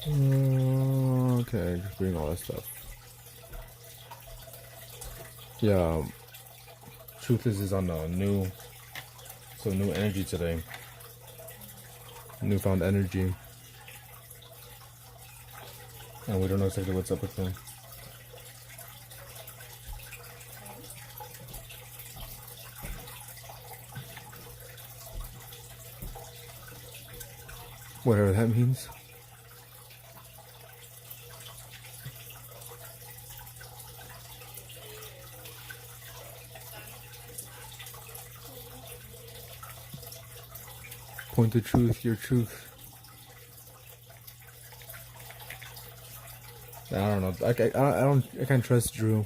Okay, just bring all that stuff. Yeah, truth is on a new energy today. Newfound energy. And we don't know exactly what's up with him. Whatever that means. Point the truth, your truth. I don't know. I can't trust Drew.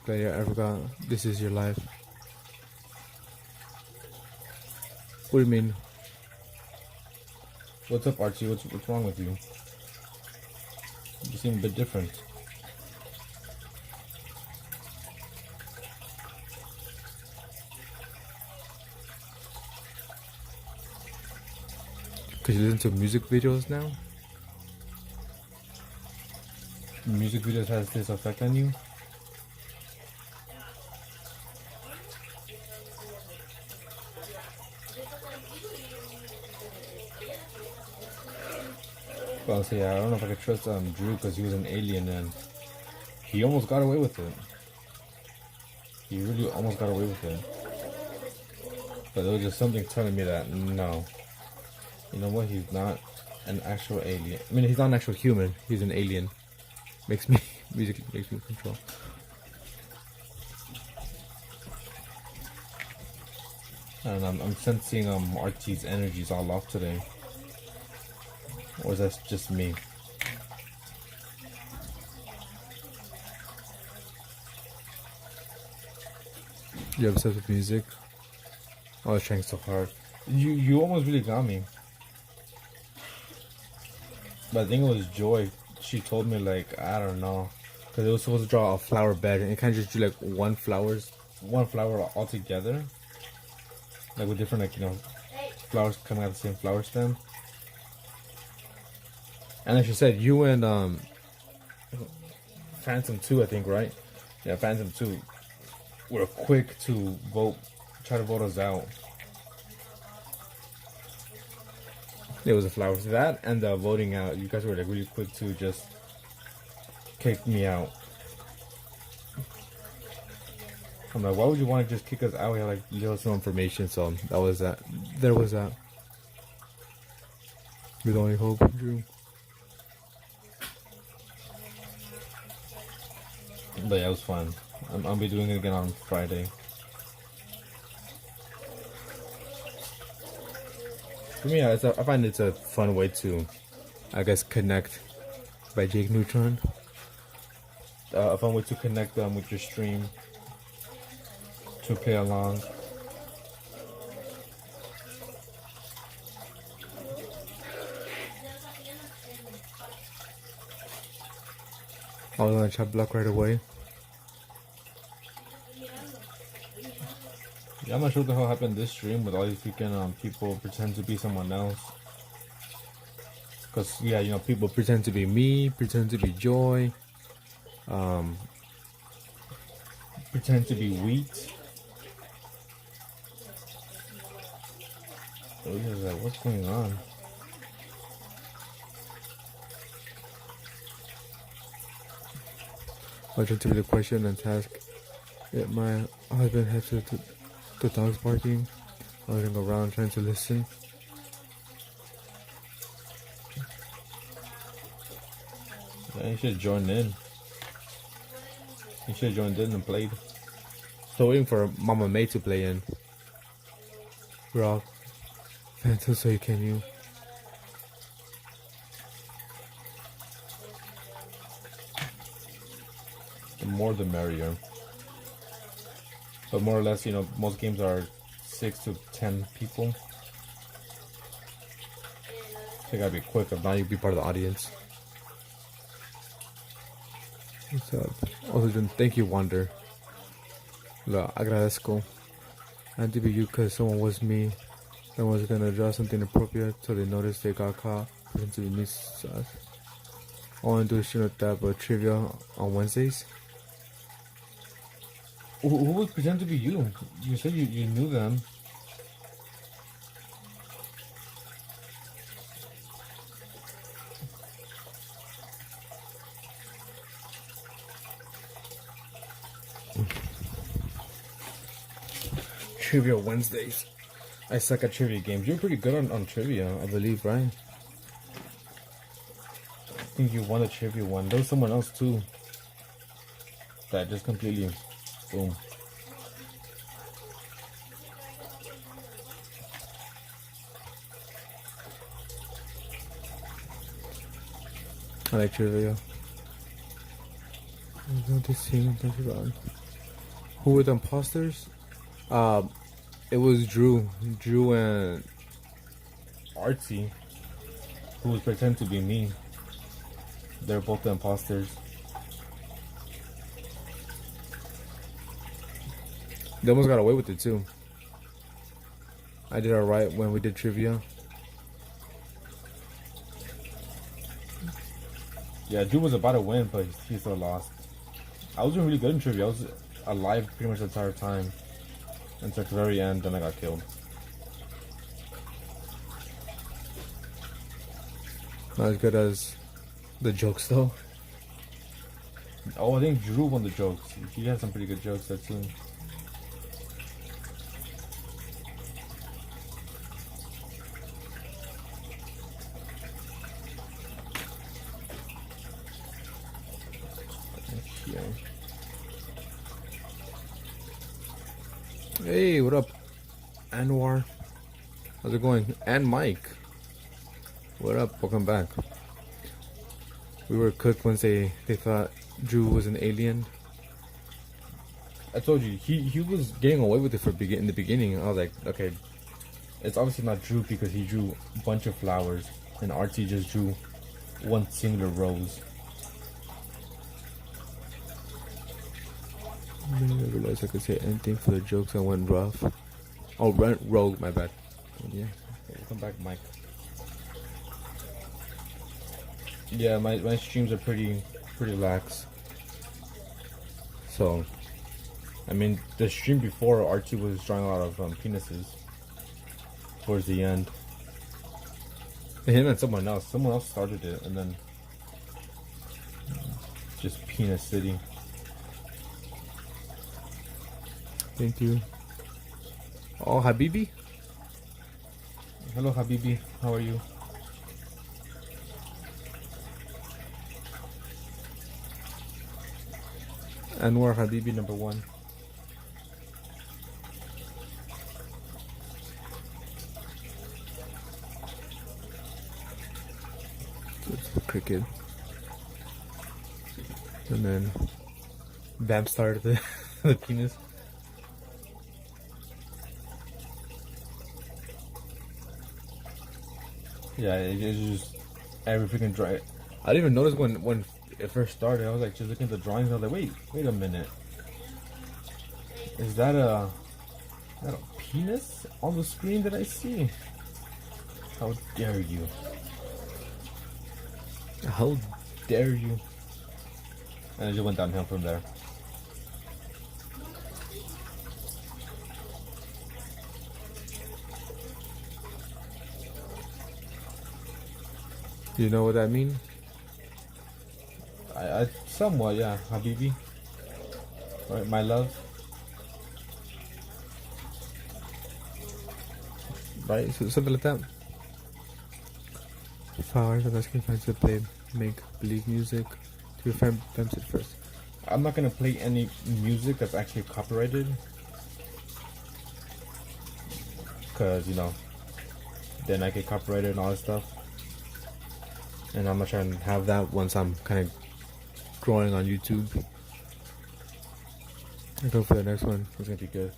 But yeah, I forgot. This is your life. What do you mean? What's up, Archie? What's wrong with you? You seem a bit different. Because you listen to music videos now? Music videos has this effect on you? Well, see, I don't know if I could trust Drew because he was an alien and he almost got away with it. He really almost got away with it. But there was just something telling me that no. You know what? He's not an actual alien. I mean, he's not an actual human. He's an alien. Music makes me control. And I'm sensing Archie's energies all off today. Or is that just me? You're obsessed with music? I was trying so hard. You almost really got me. But I think it was Joy. She told me, like, I don't know, because it was supposed to draw a flower bed and it can't just do like one flower all together, like with different, like, you know, flowers coming out of the same flower stem. And like she said, you and Phantom 2, I think, right? Yeah, Phantom 2 were quick to try to vote us out. It was the flowers. That and the voting out. You guys were like really quick to just kick me out. I'm like, why would you want to just kick us out? We had like little information, so that was that. There was that. You're the only hope, Drew. But yeah, it was fun. I'll be doing it again on Friday. For me, I find it's a fun way to, I guess, connect by Jake Neutron. A fun way to connect with your stream, to play along. I was on a chat block right away. Yeah, I'm not sure what the hell happened this stream with all these freaking people pretend to be someone else. Cause yeah, you know, people pretend to be me, pretend to be Joy, pretend to be Wheat. So it's just like, what's going on? I tried to read the question and task. Yeah, my husband had the dogs barking. I was going around trying to listen. Yeah, you should have joined in. You should have joined in and played. Still waiting for Mama May to play in. Rock. Phantom, so you can you. The more the merrier. But more or less, you know, most games are 6 to 10 people. So you gotta be quick, if not you'll be part of the audience. What's up? Also, thank you, Wonder. Lo agradezco. I had to be you because someone was me. Someone was gonna draw something appropriate, so they noticed they got caught. Pretend to be me. All I want to do is shoot at that, but trivia on Wednesdays. Who would pretend to be you? You said you knew them. Trivia Wednesdays. I suck at trivia games. You're pretty good on trivia, I believe, right? I think you won the trivia one. There was someone else too that just completely boom. I like trivia. Who were the imposters? It was Drew and Artsy, who was pretending to be me. They're both the imposters. They almost got away with it too. I did alright when we did trivia. Yeah, Drew was about to win, but he still lost. I was doing really good in trivia. I was alive pretty much the entire time. Until the very end, then I got killed. Not as good as the jokes though. Oh, I think Drew won the jokes. He had some pretty good jokes there too. Hey, what up, Anwar? How's it going? And Mike, what up? Welcome back. We were cooked once they thought Drew was an alien. I told you he was getting away with it in the beginning. I was like, okay, it's obviously not Drew because he drew a bunch of flowers, and Artsy just drew one singular rose. I didn't realize I could say anything for the jokes. I went rough. Oh, rogue, my bad. Yeah, welcome back, Mike. Yeah, my streams are pretty lax. So, I mean, the stream before, Archie was drawing a lot of penises towards the end. Him and someone else started it, and then just penis city. Thank you. Oh, Habibi. Hello, Habibi. How are you? Anwar Habibi number 1. It's the cricket. And then Bam started the penis. Yeah, it's just every freaking drawing. I didn't even notice when it first started. I was like just looking at the drawings. I was like, wait a minute. Is that a Not a penis on the screen that I see. How dare you? How dare you? And it just went downhill from there. You know what that means? I somewhat, yeah, Habibi. Right, my love. Right, so something like that. 5 hours of asking fans to play make believe music to find them at first. I'm not gonna play any music that's actually copyrighted, cause you know, then I get copyrighted and all that stuff. And I'm not trying to have that once I'm kind of growing on YouTube. I go for the next one. It's gonna be good.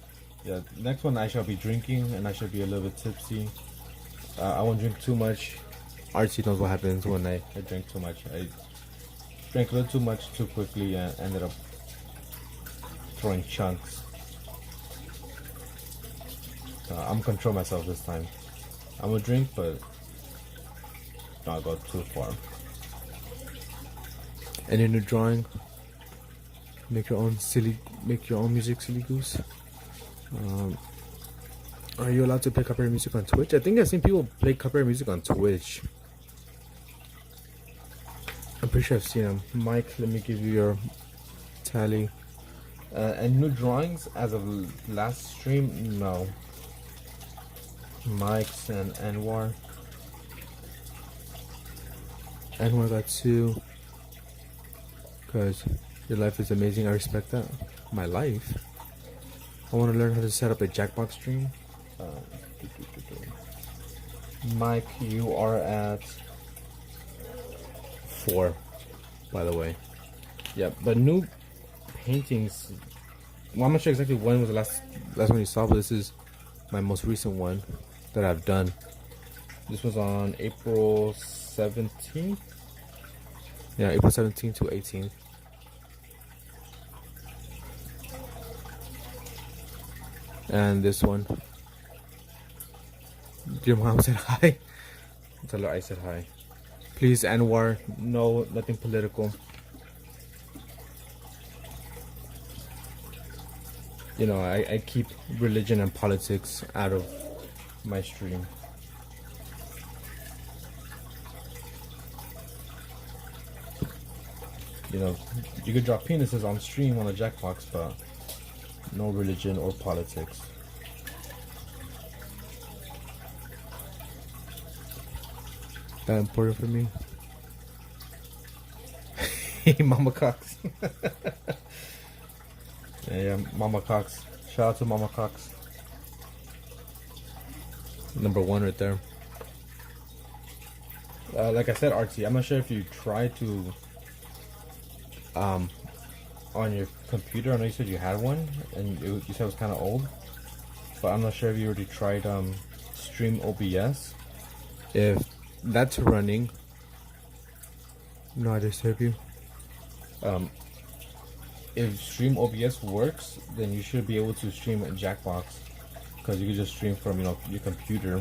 Yeah, next one I shall be drinking and I shall be a little bit tipsy. I won't drink too much. Archie knows what happens when I drink too much. I drank a little too much too quickly and ended up throwing chunks. I'm gonna control myself this time. I'm gonna drink, but not go too far. And in the drawing, make your own music, silly goose. Are you allowed to play copyright music on Twitch? I think I've seen people play copyright music on Twitch. I'm pretty sure I've seen them. Mike, let me give you your tally. And new drawings as of last stream? No. Mike's and Anwar. Anwar got 2. Because your life is amazing. I respect that. My life? I want to learn how to set up a Jackbox stream. Mike, you are at 4, by the way. Yeah, but new paintings. Well, I'm not sure exactly when was the last one you saw, but this is my most recent one that I've done. This was on April 17th. Yeah, April 17th to 18th. And this one. Your mom said hi. Tell her I said hi. Please, Anwar, no, nothing political. You know, I keep religion and politics out of my stream. You know, you could draw penises on stream on the Jackbox, but no religion or politics. That important for me? Mama Cox. Yeah, Mama Cox. Shout out to Mama Cox. Number 1 right there. Like I said, RT, I'm not sure if you tried to on your computer. I know you said you had one and you said it was kind of old, but I'm not sure if you already tried Stream OBS. If that's running, no, I disturb you. If Stream OBS works, then you should be able to stream at Jackbox, because you can just stream from your computer,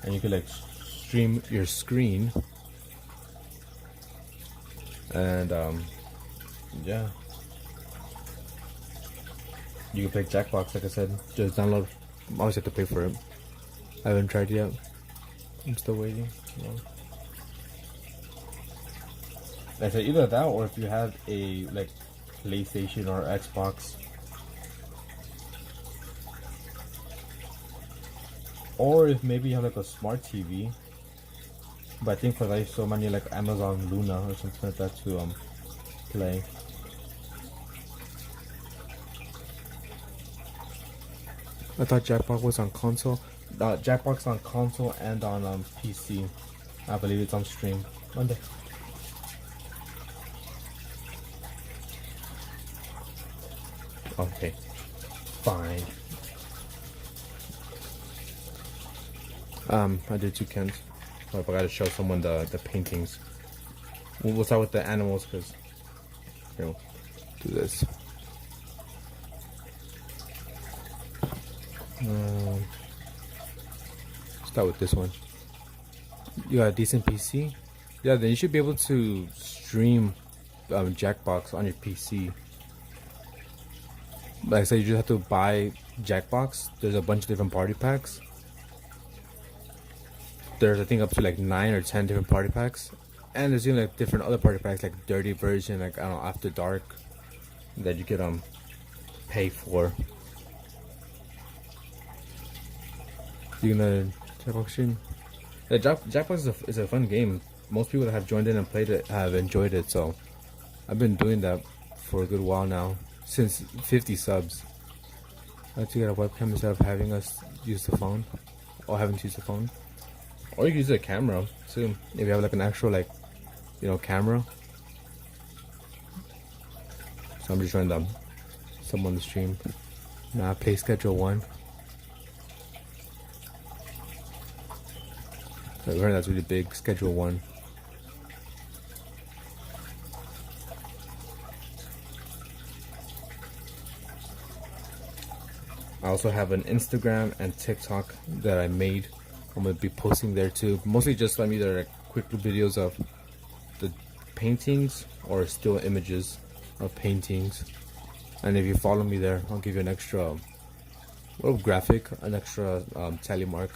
and you can like stream your screen, and yeah, you can play Jackbox. Like I said, just download. I always have to pay for it. I haven't tried yet. I'm still waiting. Yeah. Like I said, either that or if you have a like PlayStation or Xbox, or if maybe you have like a smart TV. But I think for like so many like Amazon Luna or something like that to play. I thought Jackbox was on console. Jackbox on console and on PC. I believe it's on stream Monday. Okay, fine. I did 2 cans. I forgot to show someone the paintings. We'll start with the animals, because you know, do this. Um, Start with this one. You got a decent PC? Yeah, then you should be able to stream Jackbox on your PC. Like I said, you just have to buy Jackbox. There's a bunch of different party packs. There's I think up to like 9 or 10 different party packs, and there's even like different other party packs like dirty version, like I don't know, after dark, that you could pay for. You gonna Jackbox stream? Yeah, Jackbox is a fun game. Most people that have joined in and played it have enjoyed it, so I've been doing that for a good while now, since 50 subs. I like to get a webcam instead of having us use the phone, or having to use the phone. Or you can use a camera too, if you have like an actual camera. So I'm just showing them someone to stream. Now I play schedule 1. So I heard that's really big, schedule 1. I also have an Instagram and TikTok that I made. I'm gonna be posting there too. Mostly just either like quick videos of the paintings or still images of paintings. And if you follow me there, I'll give you an extra little graphic, an extra tally mark.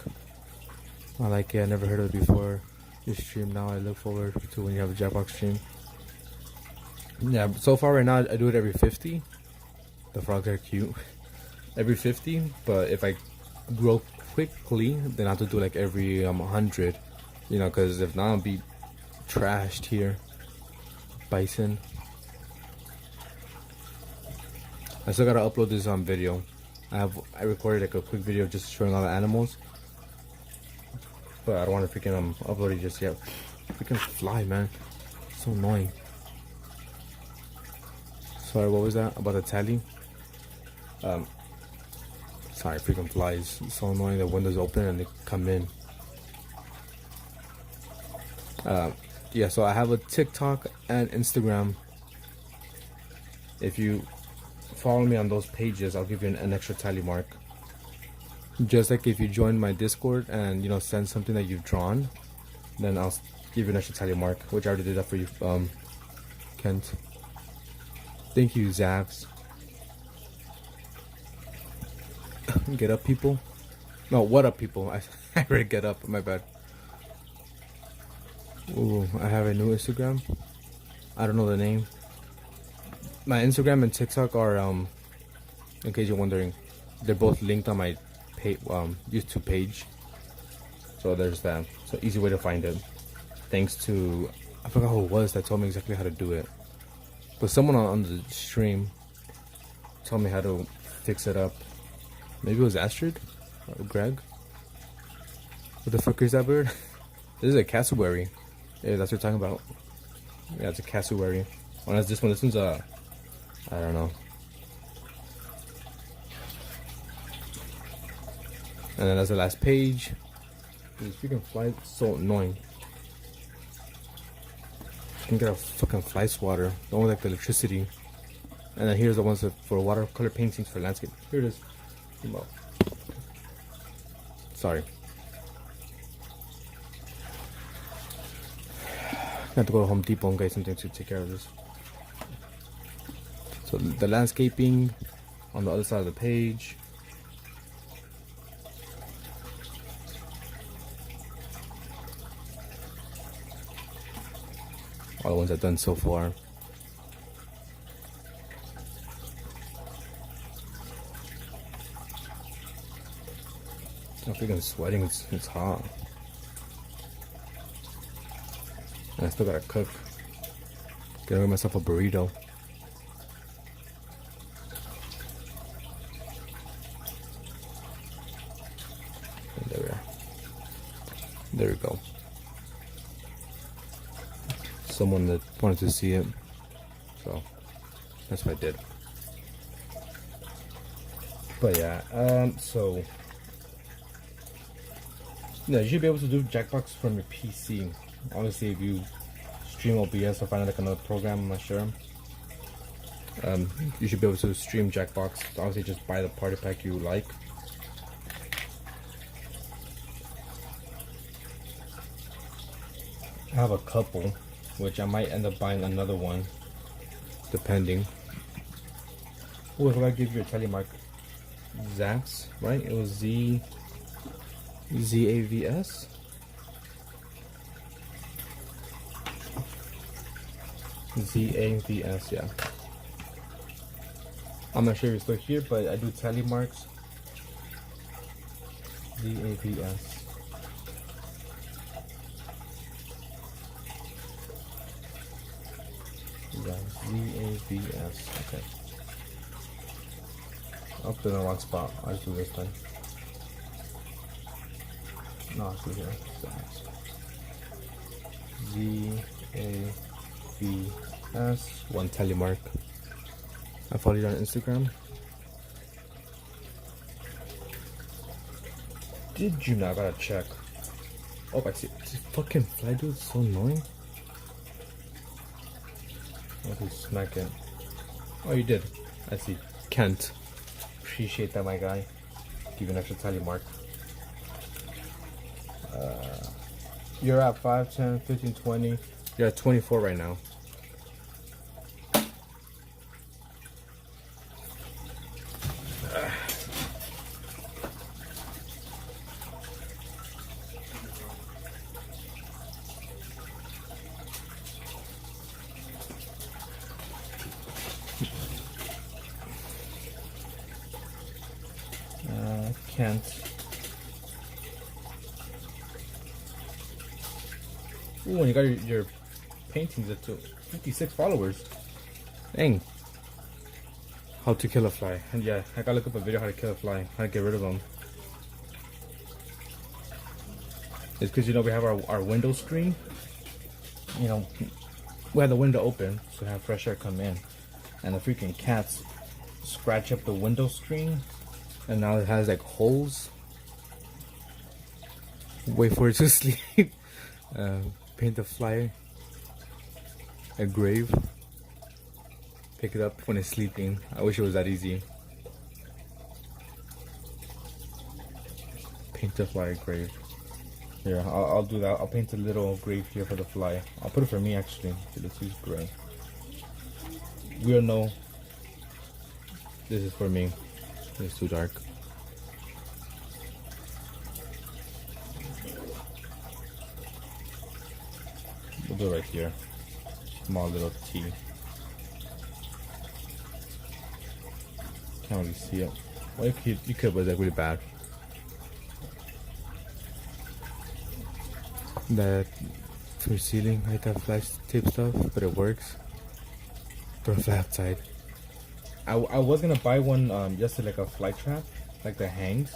I like it. I never heard of it before. Your stream now. I look forward to when you have a Jackbox stream. Yeah, so far right now I do it every 50. The frogs are cute. Every 50, but if I grow quickly, then I have to do like every 100, because if not I'll be trashed here. Bison. I still gotta upload this video. I recorded like a quick video just showing all the animals, but I don't want to freaking upload it just yet. Freaking fly, man, so annoying. Sorry, what was that about the tally? Sorry, freaking flies. It's so annoying. The windows open and they come in. Yeah, so I have a TikTok and Instagram. If you follow me on those pages, I'll give you an extra tally mark. Just like if you join my Discord and send something that you've drawn, then I'll give you an extra tally mark, which I already did that for you, Kent. Thank you, Zavs. Get up, people. No, what up, people? I already get up. My bad. Ooh, I have a new Instagram. I don't know the name. My Instagram and TikTok are in case you're wondering, they're both linked on my YouTube page. So there's that. So easy way to find it. Thanks to, I forgot who it was that told me exactly how to do it. But someone on the stream told me how to fix it up. Maybe it was Astrid or Greg. What the fuck is that bird? This is a cassowary. Yeah, that's what we're talking about. Yeah, it's a cassowary. Oh, that's this one. This one's a, I don't know. And then that's the last page. This freaking fly is so annoying. You can get a fucking fly swatter. The one with like the electricity. And then here's the ones for watercolor paintings for landscape. Here it is. Well, sorry. I have to go to Home Depot and get something to take care of this. So the landscaping on the other side of the page. All the ones I've done so far. I'm freaking sweating, it's hot. And I still gotta cook. Gotta make myself a burrito. And there we are. There we go. Someone that wanted to see it, so that's what I did. But yeah, so yeah, you should be able to do Jackbox from your PC. Obviously, if you stream OBS or find like another program, I'm not sure. You should be able to stream Jackbox. Obviously, just buy the party pack you like. I have a couple, which I might end up buying another one, depending. Oh, if I give you a telemark, Zax, right? It was ZAVS. ZAVS, yeah. I'm not sure if it's still here, but I do telemarks. ZAVS. Yeah, ZAVS. Okay. I'll put it in the wrong spot. I'll just do this then. No, I'll do here. ZAVS. One telemark. I follow you on Instagram. Did you not? Gotta check. Oh, I see. This fucking fly, dude, is so annoying. I'll just smack it. Oh, you did. I see. Kent. Appreciate that, my guy. Give you an extra tally mark. You're at 5, 10, 15, 20. You're at 24 right now. Kent. Ooh, and you got your paintings at 56 followers. Dang. How to kill a fly. And yeah, I gotta look up a video how to kill a fly, how to get rid of them. It's because, you know, we have our window screen. You know, we have the window open so have fresh air come in. And the freaking cats scratch up the window screen. And now it has like holes. Wait for it to sleep. Paint the fly a grave. Pick it up when it's sleeping. I wish it was that easy. Paint the fly a grave. Here, I'll do that. I'll paint a little grave here for the fly. I'll put it for me actually. Let's use gray. We all know this is for me. It's too dark. We'll do it right here. Small little T. Can't really see it. Well, you could, but it's like really bad. That for ceiling, I got flash tape stuff, but it works. For a fly outside. I was gonna buy one just like a fly trap, like the hangs.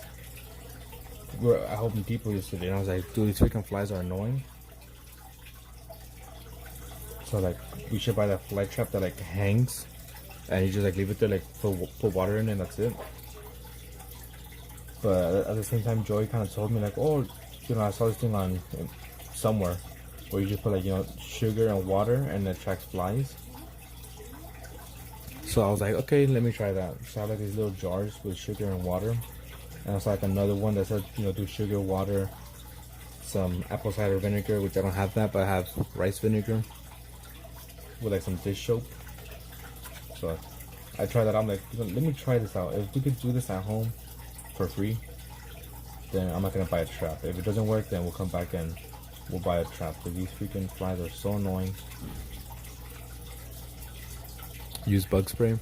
We were helping people yesterday, and I was like, dude, these freaking flies are annoying. So like, we should buy that fly trap that like hangs, and you just like leave it there, like put water in, and that's it. But at the same time, Joey kind of told me like, oh, you know, I saw this thing on somewhere where you just put like, you know, sugar and water and it attracts flies. So I was like, okay, let me try that. So I have like these little jars with sugar and water. And it's like another one that said, you know, do sugar, water, some apple cider vinegar, which I don't have that, but I have rice vinegar with like some dish soap. So I tried that. I'm like, let me try this out. If we could do this at home for free, then I'm not gonna buy a trap. If it doesn't work, then we'll come back and we'll buy a trap. Because these freaking flies are so annoying. Use bug spray.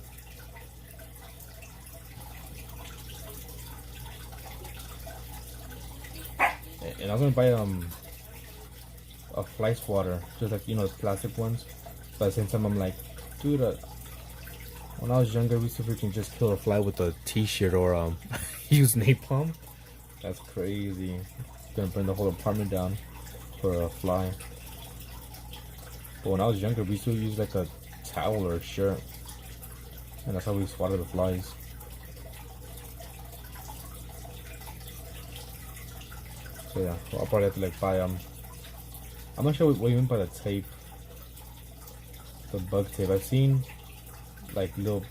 And I was gonna buy a fly swatter, just like, you know, the plastic ones. But at the same time, I'm like, dude, when I was younger, we used to freaking just kill a fly with a t-shirt or use napalm. That's crazy. Gonna burn the whole apartment down for a fly. But when I was younger, we used to use like a towel or a shirt, and that's how we swatted the flies. So yeah, well, I'll probably have to like buy I'm not sure what you mean by the tape, the bug tape. I've seen like the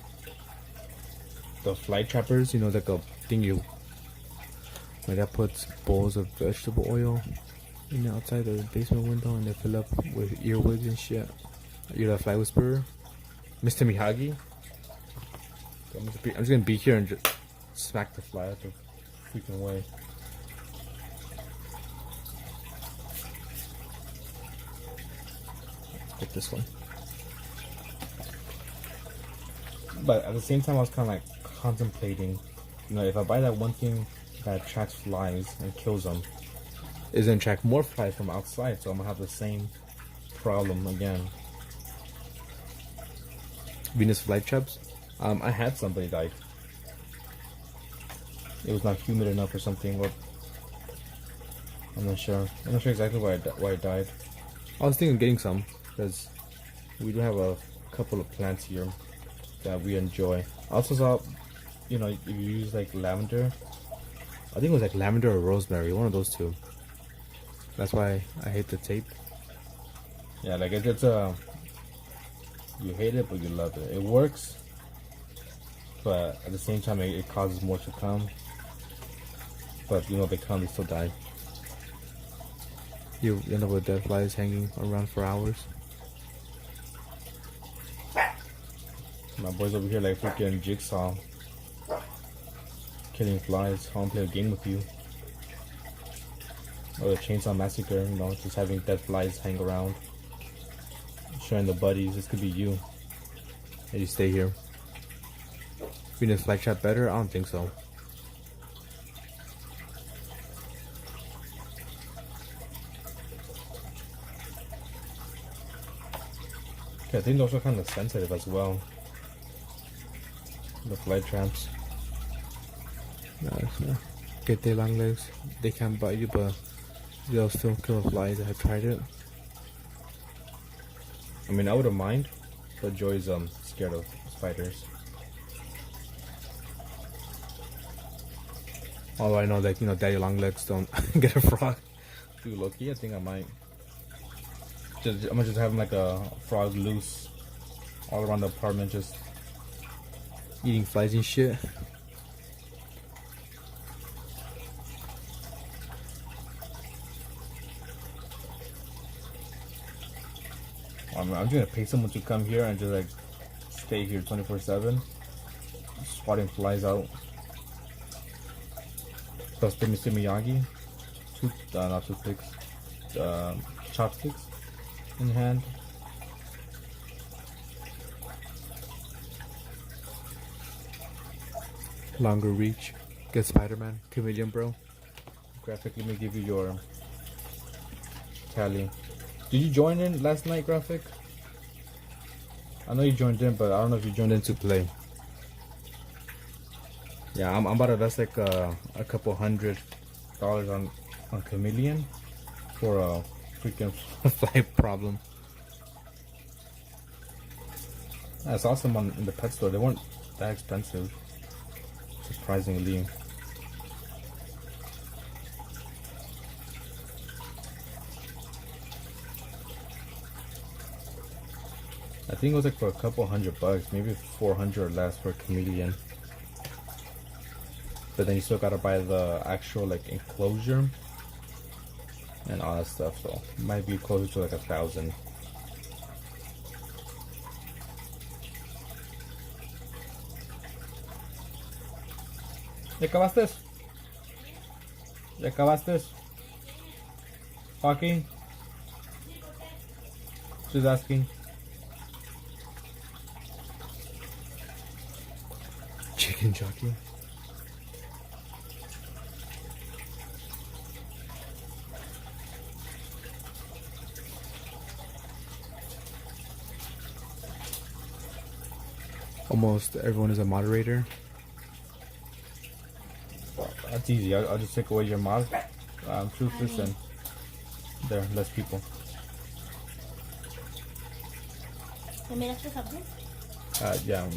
fly trappers, you know, like a thing you like that puts bowls of vegetable oil outside the basement window, and they fill up with earwigs and shit. You're the fly whisperer, Mr. Miyagi. I'm just gonna be here and just smack the fly out the freaking way. Get this one. But at the same time, I was kind of like contemplating, if I buy that one thing that attracts flies and kills them, it's gonna attract more flies from outside, so I'm gonna have the same problem again. Venus flytraps. I had somebody died. It was not humid enough or something. What? I'm not sure. I'm not sure exactly why it died. I was thinking of getting some because we do have a couple of plants here that we enjoy. I also saw, if you use like lavender, I think it was like lavender or rosemary, one of those two. That's why I hate the tape. Yeah, like it's you hate it but you love it. It works, but at the same time it causes more to come. But they come, they still die. You end up with dead flies hanging around for hours. My boys over here like freaking Jigsaw, killing flies. I want to play a game with you. Or the Chainsaw Massacre, just having dead flies hang around. Showing the buddies, this could be you. And you stay here. Venus flytrap better? I don't think so. Okay, I think those are kind of sensitive as well. The fly traps. Get their long legs. They can't bite you, but they'll still kill flies. I have tried it. I mean, I wouldn't mind, but Joy's scared of spiders. Although I know that daddy long legs don't get a frog. Dude, low-key, I think I might. I'm gonna just have like a frog loose all around the apartment, just eating flies and shit. I'm just gonna pay someone to come here and just like stay here 24/7, swatting flies out. Plus the Mr. Miyagi, not toothpicks, chopsticks in hand. Longer reach. Get Spider-Man, Chameleon Bro. Graphic, let me give you your tally. Did you join in last night, Graphic? I know you joined in, but I don't know if you joined in to play. Yeah, I'm about to invest like a couple $100 on Chameleon for a freaking fly problem. I saw some in the pet store. They weren't that expensive, surprisingly. I think it was like for a couple $100, maybe 400 or less for a Chameleon. But then you still gotta buy the actual like enclosure and all that stuff, so it might be closer to like 1,000. ¿Ya acabaste? ¿Ya acabaste? Talking? Just asking. Chicken jockey. Almost everyone is a moderator. That's easy. I'll just take away your mod. Truth, listen. There, less people. Yeah.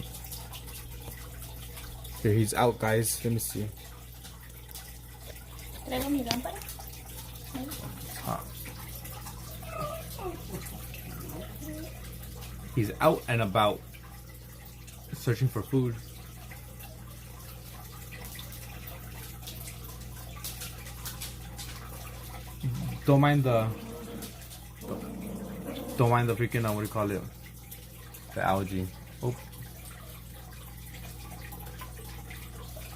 Here, he's out, guys. Let me see. He's out and about, searching for food. Don't mind the freaking what do you call it? The algae. Oh.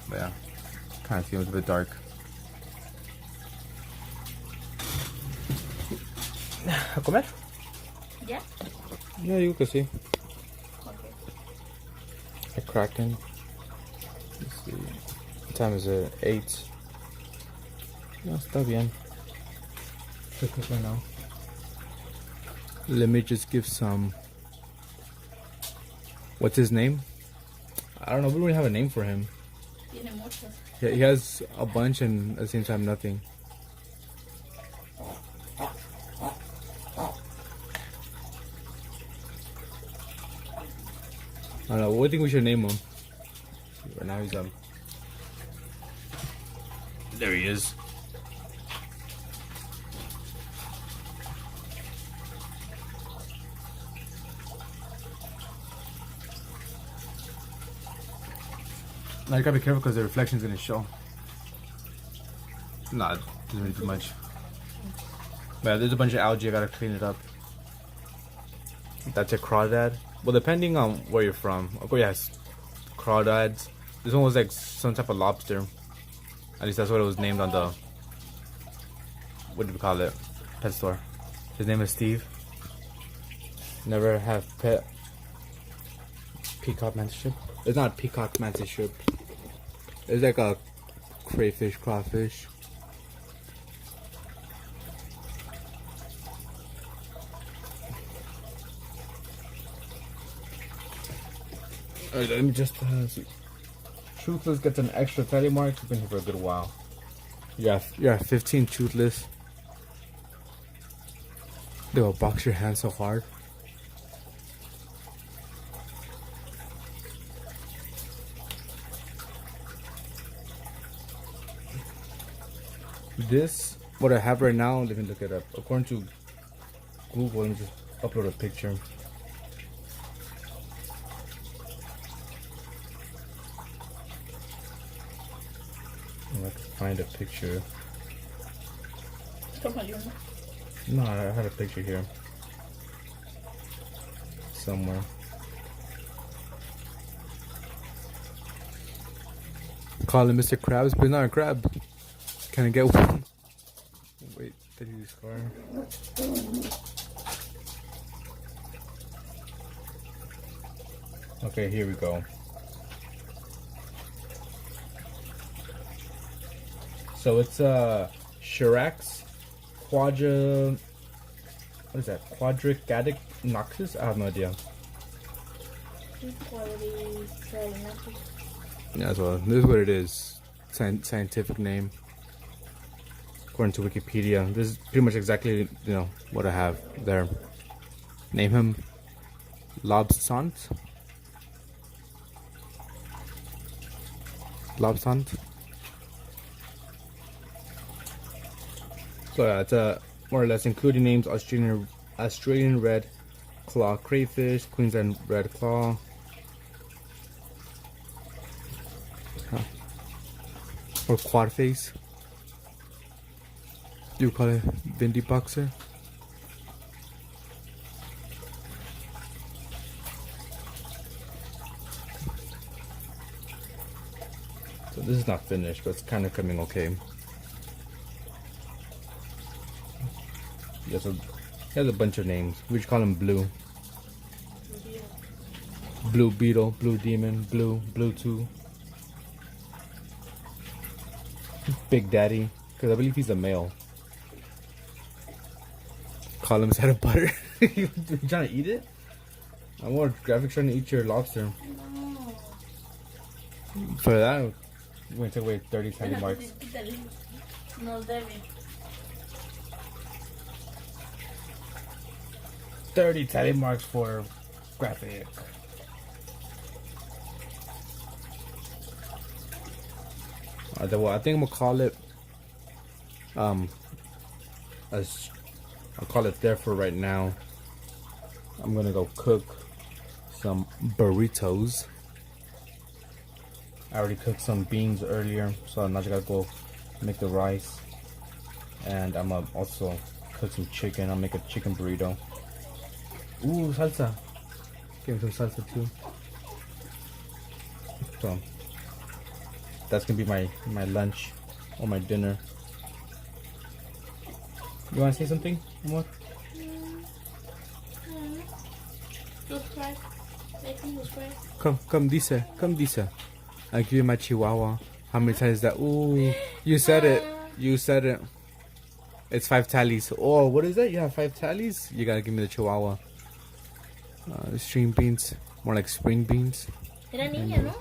But yeah, kind of feels a bit dark. ¿A comer? Yeah. Yeah, you can see. Okay. A kraken. Let's see. What time is it? 8. No, está bien. Right now. Let me just give some. What's his name? I don't know. We don't really have a name for him. Tiene muchos. Yeah, he has a bunch and at the same time nothing. I don't know. What do you think we should name him? Right now he's there he is. Now you gotta be careful because the reflection's gonna show. Nah, it doesn't really do much. But there's a bunch of algae, I gotta clean it up. That's a crawdad. Well, depending on where you're from. Oh yes, crawdads. This one was like some type of lobster. At least that's what it was named on the, what do we call it? Pet store. His name is Steve. Never have pet peacock mantis shrimp. It's not peacock mantis shrimp. It's like a crayfish, crawfish. Alright, let me just see. Truthless gets an extra tally mark. You've been here for a good while. You're at 15 Truthless. They will box your hand so hard. This, what I have right now, let me look it up. According to Google, let me just upload a picture. I can find a picture. No, I had a picture here. Somewhere. Call him Mr. Krabs, but not a crab. Can I get one? Wait, did he scar? Okay, here we go. So it's Chirax Quadra. What is that? Quadrigatic Noxus? I have no idea. Yeah, well, this is what it is. Scientific name. According to Wikipedia, this is pretty much exactly what I have there. Name him Lobsant. Lobsant. So yeah, it's more or less including names: Australian red claw crayfish, Queensland red claw, or quad face. You call it Bindi boxer. So this is not finished, but it's kind of coming okay. He has a bunch of names. We should call him Blue. Blue Beetle, Blue Demon, Blue 2. Big Daddy, because I believe he's a male. Call him instead of butter. You trying to eat it? I'm more graphic trying to eat your lobster. No. For that, we're going to take away 30 tally marks. No debe. 30 tally marks for graphic. Well, I think I'm gonna call it I'll call it there for right now. I'm gonna go cook some burritos. I already cooked some beans earlier, so I'm not gonna go make the rice. And I'm gonna also cook some chicken. I'll make a chicken burrito. Ooh, salsa. Give me some salsa too. So that's gonna be my lunch or my dinner. You wanna say something, amor? Subscribe. Like and subscribe. Come, dice. I give you my chihuahua. How many times is that? Ooh, you said it. You said it. It's 5 tallies. Oh, what is that? You have 5 tallies? You gotta give me the chihuahua. String beans. More like spring beans. Era niña, ¿no?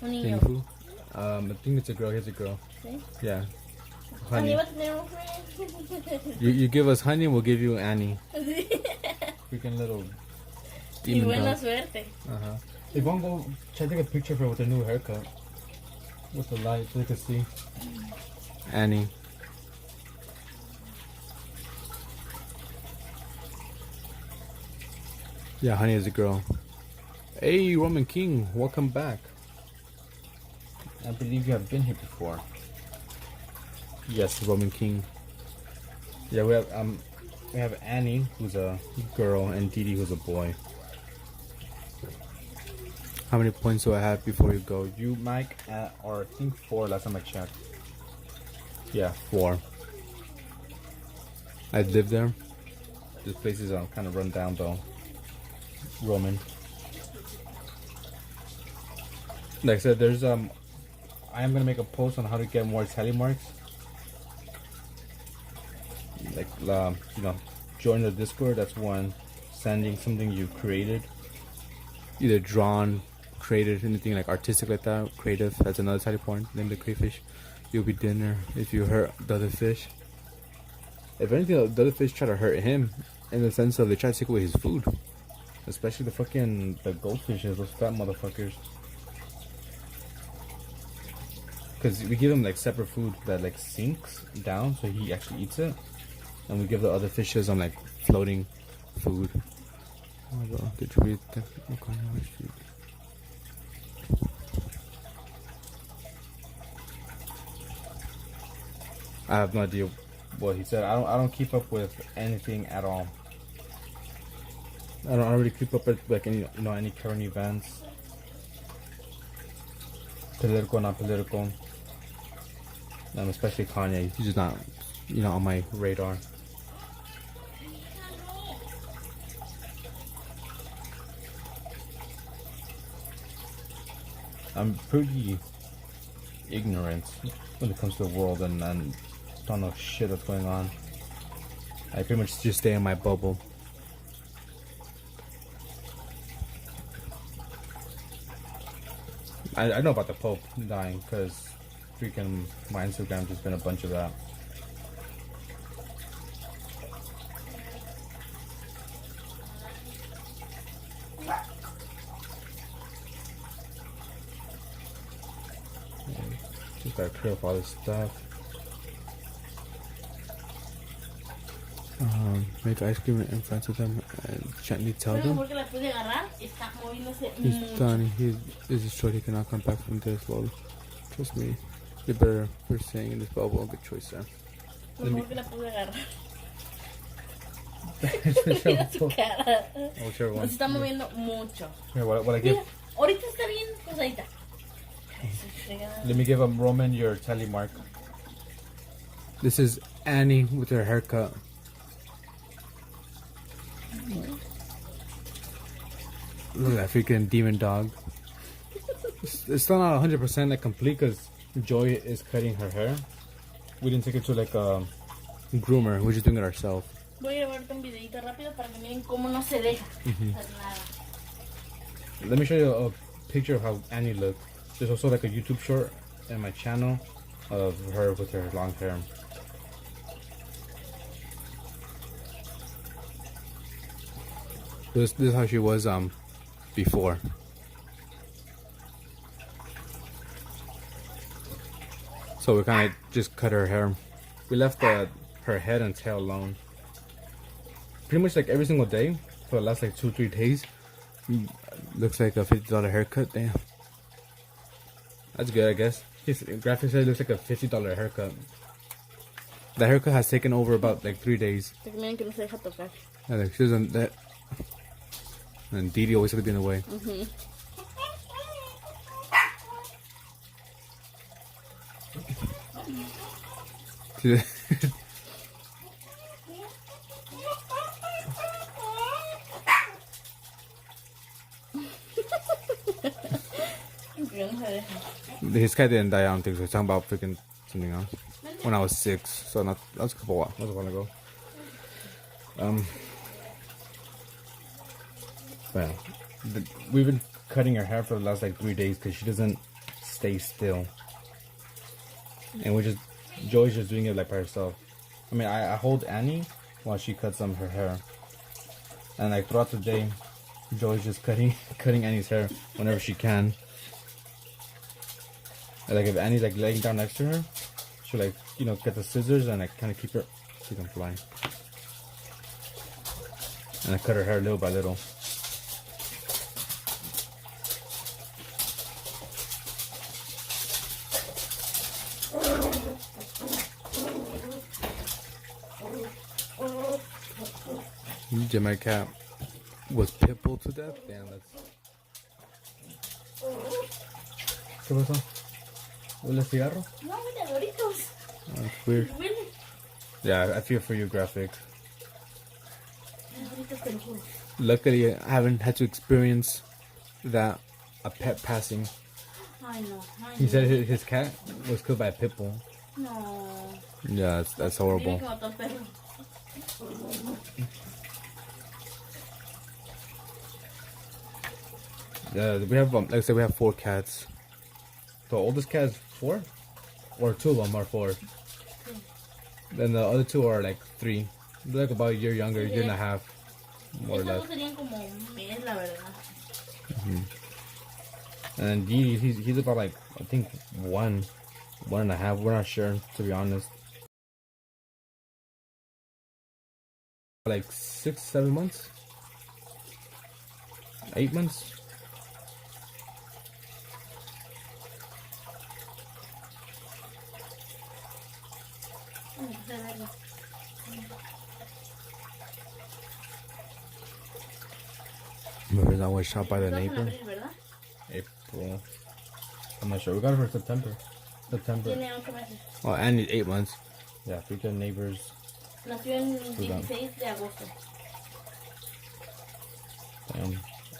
Un niño. I think it's a girl. Here's a girl. ¿Sí? Yeah. Honey Honey. va a tener un friend. You give us Honey, we'll give you Annie. Freaking little Y demon buena dog. suerte. Uh-huh. If you want to go, try to take a picture of her with her new haircut. With the light, so you can see. Annie. Yeah, Honey is a girl. Hey, Roman King, welcome back. I believe you have been here before. Yes, Roman King. Yeah, we have Annie, who's a girl, and Didi, who's a boy. How many points do I have before you go? You, Mike, or I think 4 last time I checked. Yeah, 4. I live there. This place is kind of run down though. Roman. Like I said, there's I am gonna make a post on how to get more tally marks. Like you know, join the Discord. That's one. Sending something you created, either drawn, created, anything like artistic like that, creative. That's another tally point. Name the crayfish. You'll be dinner if you hurt the other fish. If anything, the other fish try to hurt him, in the sense of they try to take away his food. Especially the goldfishes, those fat motherfuckers. Because we give him like separate food that like sinks down, so he actually eats it. And we give the other fishes like floating food. I have no idea what he said. I don't keep up with anything at all. I don't really keep up with like any current events. Political, not political. Especially Kanye. He's just not on my radar. I'm pretty ignorant when it comes to the world and don't know shit that's going on. I pretty much just stay in my bubble. I know about the Pope dying because freaking my Instagram just been a bunch of that. Just gotta clear up all this stuff. Make ice cream in front of them and gently tell them he's done. He is destroyed. He cannot come back from this world. Trust me. You better for staying in this bubble. Good choice, sir. Nos está moviendo mucho. Here, what I give? Ahorita está bien posadita. Let me give a Roman your tally mark. This is Annie with her haircut. Look at that freaking demon dog. It's still not 100% like complete because Joy is cutting her hair. We didn't take it to like a groomer. We're just doing it ourselves. Voy a grabarte un videito rápido para que miren cómo no se deja hacer nada. Let me show you a picture of how Annie looked. There's also like a YouTube short in my channel of her with her long hair. This is how she was before. So we kind of just cut her hair. We left her head and tail alone. Pretty much like every single day for the last like 2-3 days. Looks like a $50 haircut. Damn. That's good, I guess. His graphic said it looks like a $50 haircut. The haircut has taken over about like 3 days. Porque miren que no se deja tocar. Yeah, like, she doesn't. That. And Didi always gonna be in the way. Porque no se deja. His cat didn't die. I don't think so. He's talking about freaking something else. When I was 6, so not that was a couple that was a while ago. Well, we've been cutting her hair for the last like 3 days because she doesn't stay still, and Joey's just doing it like by herself. I mean, I hold Annie while she cuts her hair, and like throughout the day, Joey's just cutting Annie's hair whenever she can. And, like if Annie's like laying down next to her, she'll like get the scissors and like kind of keep her. She can fly, and I cut her hair little by little. My cat was pitbull to death. Damn, that's. ¿Qué pasó? ¿Huele cigarro? No, huele a Doritos. That's weird. Huele. Yeah, I feel for you, Graphic. Doritos, te lo juro. Luckily, I haven't had to experience that a pet passing. Ay, no. He said his cat was killed by a pitbull. No. Yeah, that's horrible. Dime que mató al perro. We have like I said, we have 4 cats. The oldest cat is 4, or 2 of them are 4. Then the other 2 are like 3. They're like about a year younger, year and a half, more or less. Estos serían como un mes, la verdad. And then Dee, he's about like I think 1.5. We're not sure, to be honest. Like 6, 7 months, 8 months. Remember that was shot by the neighbor? April. I'm not sure. We got it for September. Tiene 8 meses. Oh, and 8 months. Yeah, freaking neighbors. Nació en 16 de agosto.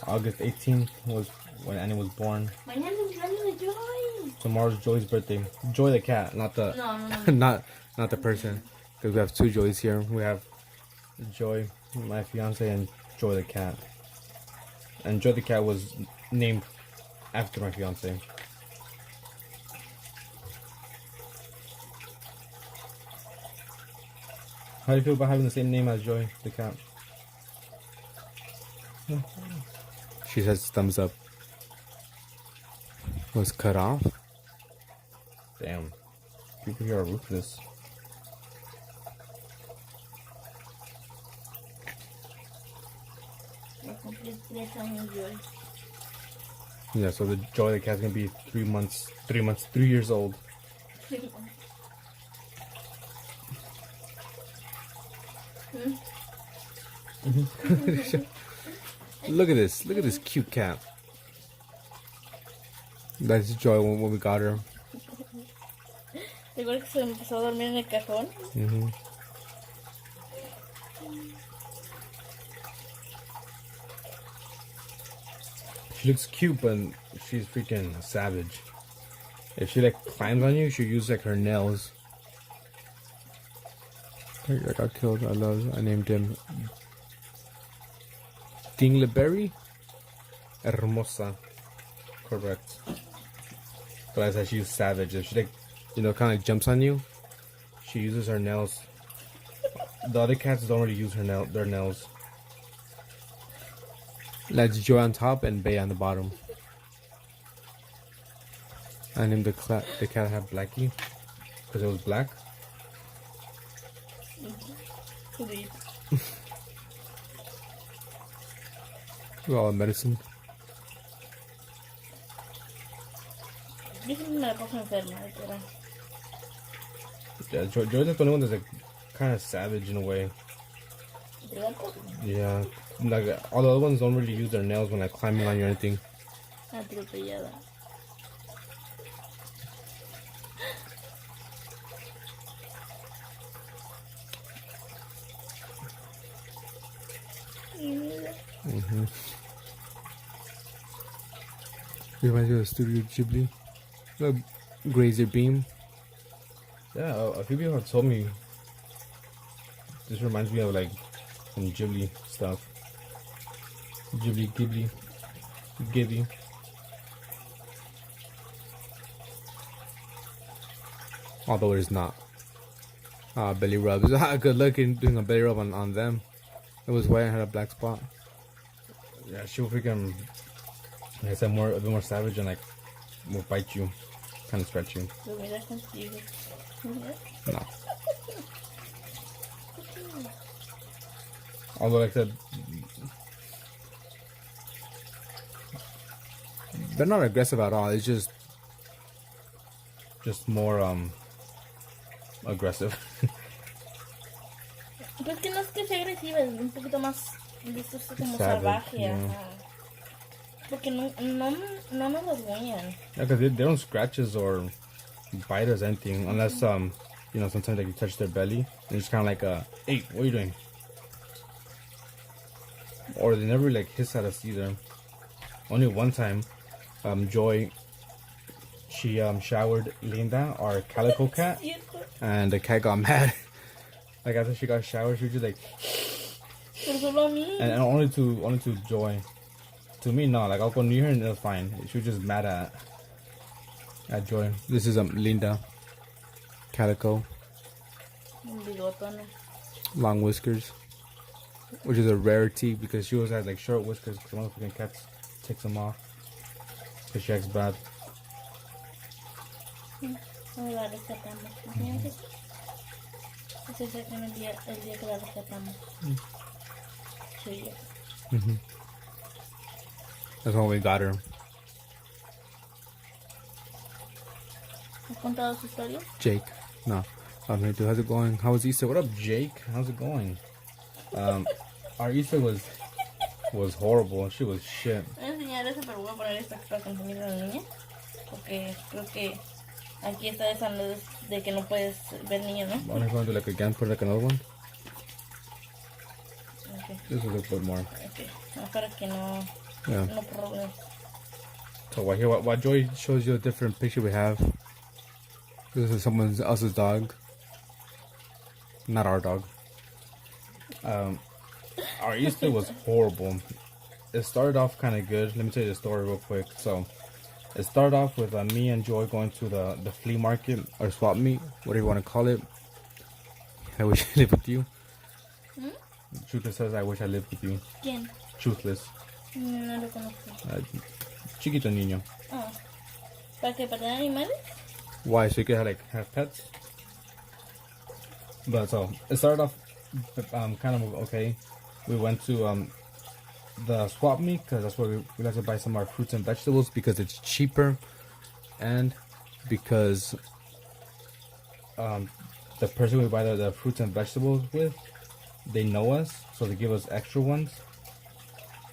August 18th was when Annie was born. Mañana es el cumpleaños de Joy. Tomorrow's Joy's birthday. Joy the cat, not the No. not the person. Because we have 2 Joys here. We have Joy, my fiance, and Joy the cat. And Joy the cat was named after my fiance. How do you feel about having the same name as Joy the cat? She says thumbs up. Was cut off? Damn. People here are ruthless. Yeah, so the Joy the cat's gonna be 3 years old. Look at this cute cat. That's Joy when we got her. Igual que se empezó a dormir en el cajón. She looks cute, but she's freaking savage. If she like climbs on you, she'll use like her nails. I got killed. I named him Dingleberry Hermosa. Correct. But I said she's savage. If she like, kind of like jumps on you, she uses her nails. The other cats don't really use their nails. That's Joy on top and Bay on the bottom. I named the cat have Blackie because it was black. All medicine. Yeah, Joy's like the only one that's like kind of savage in a way. Yeah, like all the other ones don't really use their nails when like climbing on you or anything. Atropellada. Mm-hmm. Reminds you of Studio Ghibli. The Grazer Beam. Yeah, a few people have told me this reminds me of like some Ghibli stuff. Ghibli. Although it's not. Belly rubs. Good luck in doing a belly rub on them. It was white and had a black spot. Yeah, she will freaking, like I said, a bit more savage and like will bite you, kind of scratch you. No. Although, like I said, they're not aggressive at all. It's just more aggressive. Pues que no es que sea agresiva, es un poquito más de esto es como Savage, salvaje, yeah. ajá. Porque no nos rasguñan. Yeah, because they don't scratches or bite us anything unless you know, sometimes like you touch their belly and it's kind of like hey, what are you doing? Or they never like hiss at us either. Only one time, Joy, she showered Linda, our calico cat, and the cat got mad. Like after she got showered, she was just like, and only to Joy. To me, no. Like I'll go near her and it's fine. She was just mad at Joy. This is Linda, calico, long whiskers, which is a rarity because she always has like short whiskers. Because one of the cats takes them off because she acts bad. Ese es el día que la rescatamos. Mm-hmm. That's when we got her. ¿Has contado su historia? Jake. No. I'm here too. How's it going? How was Easter? What up, Jake? How's it going? Our Easter was horrible. She was shit. Voy a enseñar eso, pero voy a poner esto para consumir a la niña. Porque creo que aquí está esa de que no puedes ver niños, ¿no? I'm going to do like again, put like another one. Okay. This will look a bit more. Okay. No, para que no... Yeah. No problemas. So while Joy shows you a different picture we have. This is someone else's dog. Not our dog. Our Easter was horrible. It started off kind of good. Let me tell you the story real quick. So, it started off with me and Joy going to the flea market or swap meet, whatever you want to call it. I wish I lived with you. Truthless says, I wish I lived with you. ¿Quién? Truthless. No lo conozco. Chiquito niño. Oh. ¿Para qué? ¿Para tener animales? Why? So you could have pets? But so, it started off kind of okay. We went to the swap meet because that's where we like to buy some of our fruits and vegetables because it's cheaper and because the person we buy the fruits and vegetables with, they know us, so they give us extra ones.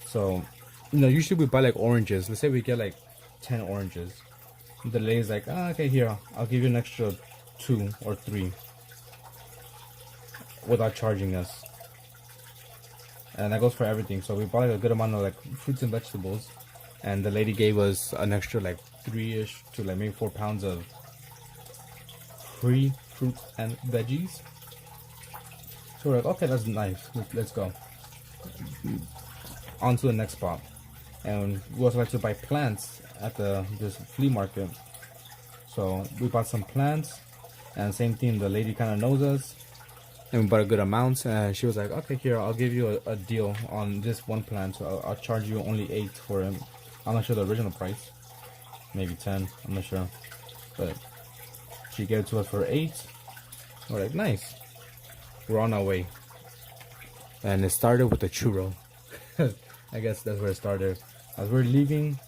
So, you know, usually we buy like oranges. Let's say we get like 10 oranges. The lady's like, okay, here, I'll give you an extra 2 or 3 without charging us. And that goes for everything. So we bought like a good amount of like fruits and vegetables, and the lady gave us an extra like 3-ish to like maybe 4 pounds of free fruits and veggies. So we're like, okay, that's nice. Let's go on to the next spot. And we also like to buy plants at this flea market. So we bought some plants, and same thing. The lady kind of knows us, and we bought a good amount. And she was like, "Okay, here, I'll give you a deal on this one plant. So I'll charge you only 8 for it. I'm not sure the original price, maybe 10. I'm not sure, but she gave it to us for 8. We're like, nice. We're on our way, and it started with a churro. I guess that's where it started. As we're leaving,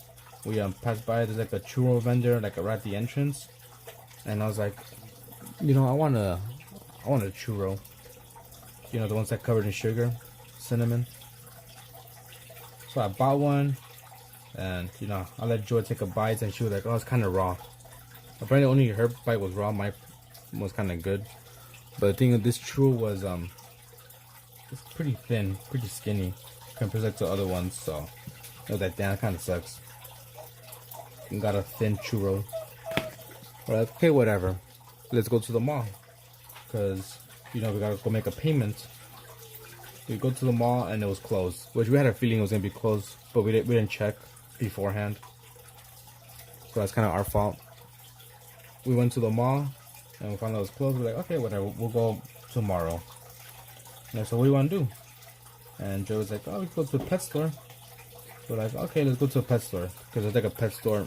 we passed by, there's like a churro vendor like right at the entrance, and I was like, You know, I want a churro. You know, the ones that covered in sugar, cinnamon. So I bought one, and you know, I let Joy take a bite, and she was like, "Oh, it's kind of raw." Apparently, only her bite was raw. Mine was kind of good. But the thing of this churro was it's pretty thin, pretty skinny compared to other ones. So I was like, "Damn, that kind of sucks." And got a thin churro. We're like, okay, whatever. Let's go to the mall, cause you know we gotta go make a payment. We go to the mall and it was closed, which we had a feeling it was gonna be closed, but we didn't check beforehand. So that's kind of our fault. We went to the mall and we found out it was closed. We're like, okay, whatever, we'll go tomorrow. And so what do you want to do? And Joe was like, oh, we can go to the pet store. We're like, okay, let's go to a pet store, because there's like a pet store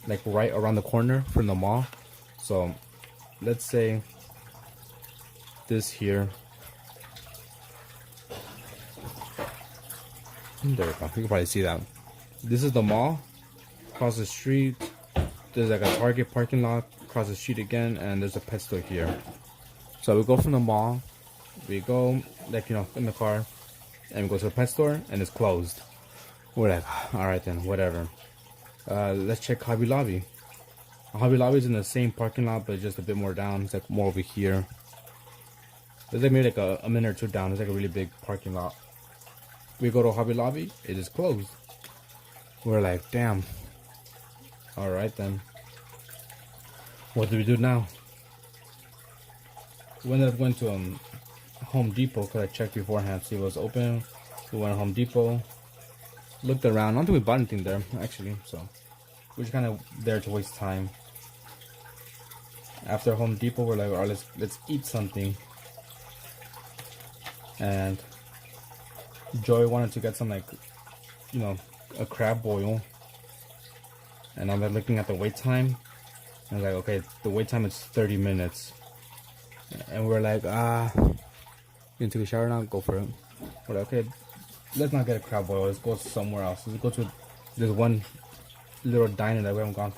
like right around the corner from the mall. So let's say this here. There we go. You can probably see that. This is the mall. Across the street, there's like a Target parking lot. Across the street again, and there's a pet store here. So we go from the mall. We go, like, you know, in the car, and we go to the pet store, and it's closed. We're like, all right then, whatever. Let's check Hobby Lobby. Hobby Lobby is in the same parking lot, but just a bit more down. It's like more over here. It's like maybe like a minute or two down. It's like a really big parking lot. We go to Hobby Lobby, it is closed. We're like, damn. All right then. What do we do now? We ended up going to Home Depot, because I checked beforehand, see if it was open. We went to Home Depot, looked around. I don't think we bought anything there, actually, so we're just kind of there to waste time. After Home Depot, we're like, all right, let's eat something. And Joy wanted to get some, like, you know, a crab boil. And I'm like looking at the wait time. And I was like, okay, the wait time is 30 minutes. And we're like, you can take a shower now? Go for it. We're like, okay, let's not get a crab boil. Let's go somewhere else. Let's go to this one little diner that we haven't gone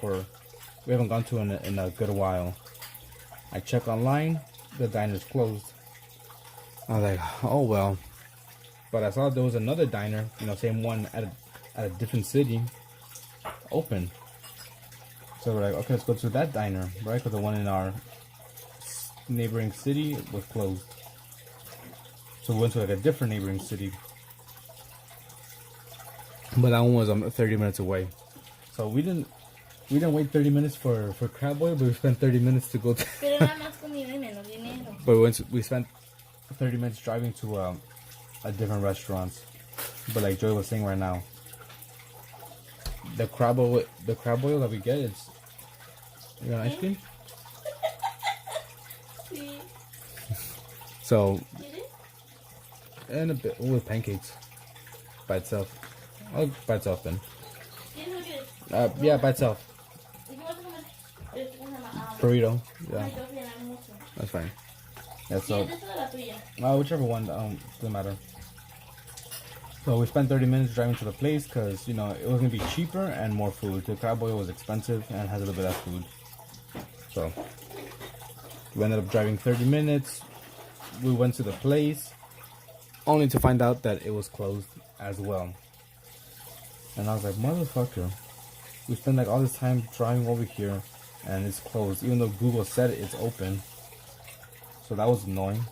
to in a good while. I check online, the diner's closed. I was like, oh well. But I saw there was another diner, you know, same one at a different city, open. So we're like, okay, let's go to that diner, right? Because the one in our neighboring city was closed. So we went to like a different neighboring city. But that one was 30 minutes away. So we didn't wait 30 minutes for crab boil, but we spent 30 minutes to go to but we spent 30 minutes driving to a different restaurant. But like Joy was saying right now, the crab boil that we get, it's, you want ice cream? So, and a bit with pancakes by itself. Oh, by itself then. Yeah, by itself. Burrito. Yeah, that's fine. Yeah, so whichever one, doesn't matter. So we spent 30 minutes driving to the place because, you know, it was gonna be cheaper and more food. The crab boil was expensive and has a little bit of food. So we ended up driving 30 minutes. We went to the place, only to find out that it was closed as well. And I was like, motherfucker, we spent like all this time driving over here and it's closed, even though Google said it's open. So that was annoying.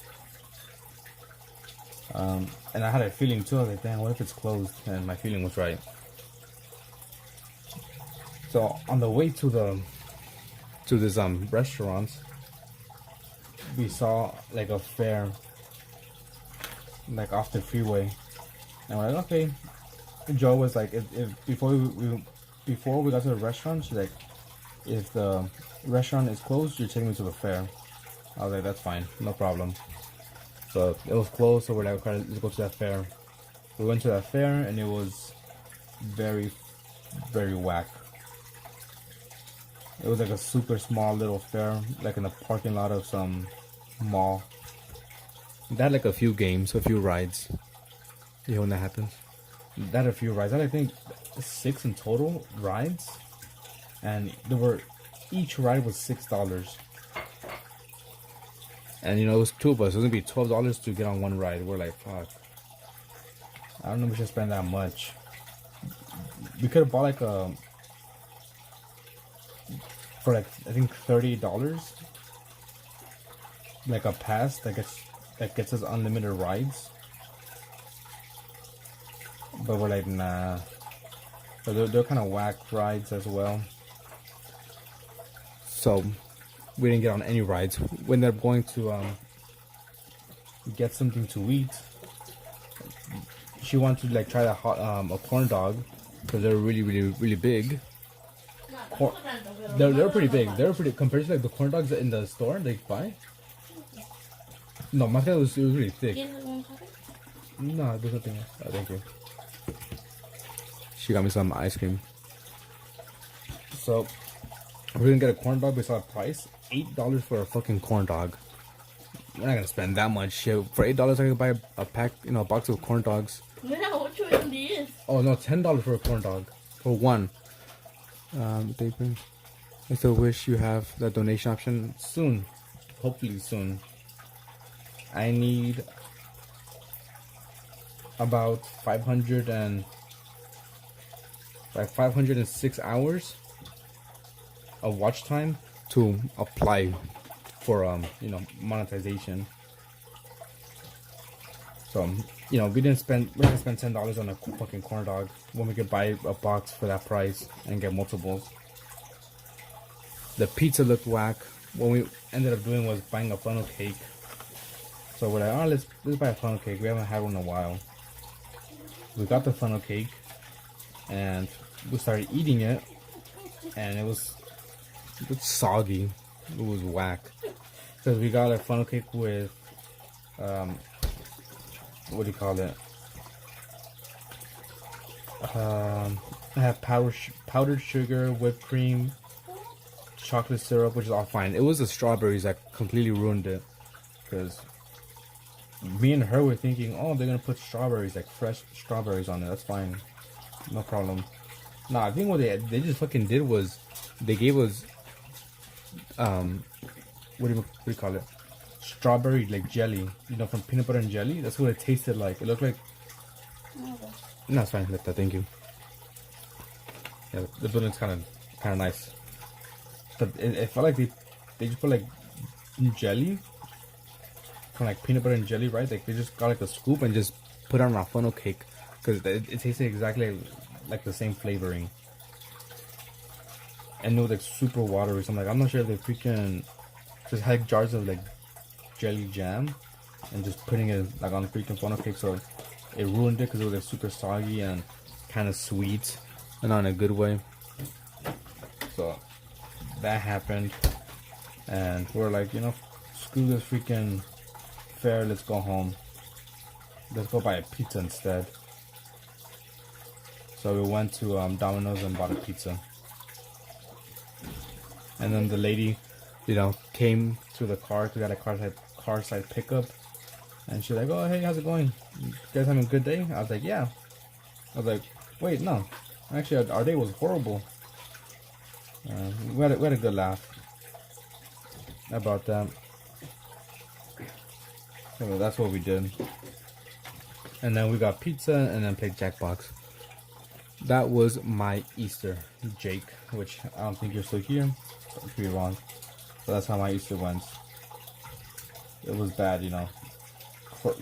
And I had a feeling too. I was like, damn, what if it's closed? And my feeling was right. So on the way to this restaurant, we saw like a fair, like off the freeway, and we're like, okay. Joe was like, if before we got to the restaurant, she's like, if the restaurant is closed, you're taking me to the fair. I was like, that's fine, no problem. So it was closed, so we're like, okay, let's go to that fair. We went to that fair, and it was very, very whack. It was like a super small little fair, like in the parking lot of some mall. They had like a few games, a few rides. You know when that happens? They had a few rides. I had, I think 6 in total rides, and each ride was $6. And it was two of us. It was gonna be $12 to get on one ride. We're like, fuck. I don't know if we should spend that much. We could have bought like a for like I think $30, like a pass that gets us unlimited rides. But we're like, nah. But they're kind of whack rides as well. So we didn't get on any rides. We ended up going to get something to eat. She wanted to like try a corn dog because they're really big. They're pretty big. They're pretty compared to like the corn dogs in the store they buy. No, my it was really thick. No, there's nothing else. Oh, thank you. She got me some ice cream. So we're gonna get a corn dog. We saw a price $8 for a fucking corn dog. We're not gonna spend that much shit. For $8 I can buy a pack, a box of corn dogs. Oh no, $10 for a corn dog. For one. I still wish you have the donation option soon. Hopefully soon. I need about 506 hours of watch time to apply for monetization. So we're not gonna spend $10 on a fucking corn dog when we could buy a box for that price and get multiples. The pizza looked whack. What we ended up doing was buying a funnel cake. So we're like, oh, let's buy a funnel cake. We haven't had one in a while. We got the funnel cake and we started eating it, and it was soggy. It was whack. So we got a funnel cake with what do you call it? I have powdered sugar, whipped cream, chocolate syrup, which is all fine. It was the strawberries that completely ruined it, because me and her were thinking, oh, they're gonna put strawberries, like fresh strawberries on it. That's fine, no problem. Nah, I think what they just fucking did was they gave us what do you call it? Strawberry like jelly, from peanut butter and jelly. That's what it tasted like. It looked like. No, it's fine. Like that. Thank you. Yeah, the building's kind of nice, but it felt like they just put like jelly from like peanut butter and jelly, right? Like they just got like a scoop and just put it on a funnel cake, because it tasted exactly like the same flavoring, and it was like super watery. So I'm like, I'm not sure if they freaking just had jars of like jelly jam and just putting it like on the freaking funnel cake, so it ruined it because it was like super soggy and kind of sweet, and not in a good way. So that happened, and we're like, screw this freaking fair, let's go home. Let's go buy a pizza instead. So we went to Domino's and bought a pizza. And then the lady, came to the car, because we had a car side pickup. And she's like, oh, hey, how's it going? You guys having a good day? I was like, yeah. I was like, wait, no. Actually, our day was horrible. We had a good laugh about that. So that's what we did. And then we got pizza and then played Jackbox. That was my Easter, Jake, which I don't think you're still here. I could be wrong. So that's how my Easter went. It was bad, For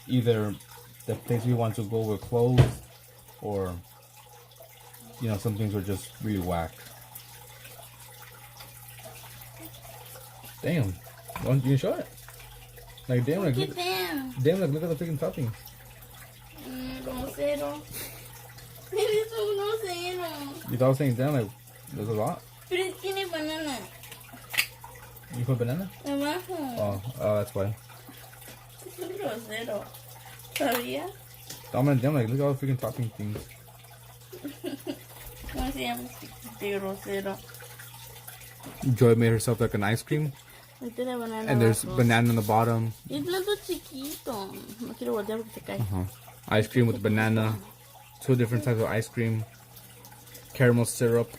either the place we want to go were closed, or some things were just really whack. Damn, why don't you show it? Like damn, like look at the freaking toppings. Grosero. Eres un grosero. You thought I was saying damn, like there's a lot. Pero tiene banana. You put banana? Abajo. Oh, that's why. Es un grosero. ¿Sabías? Damn, like look at all the freaking topping things. ¿Cómo se llama este grosero? Joy made herself like an ice cream. And there's banana on the bottom. Es plato chiquito. No quiero voltear porque se cae. Ice cream with banana. 2 different types of ice cream. Caramel syrup.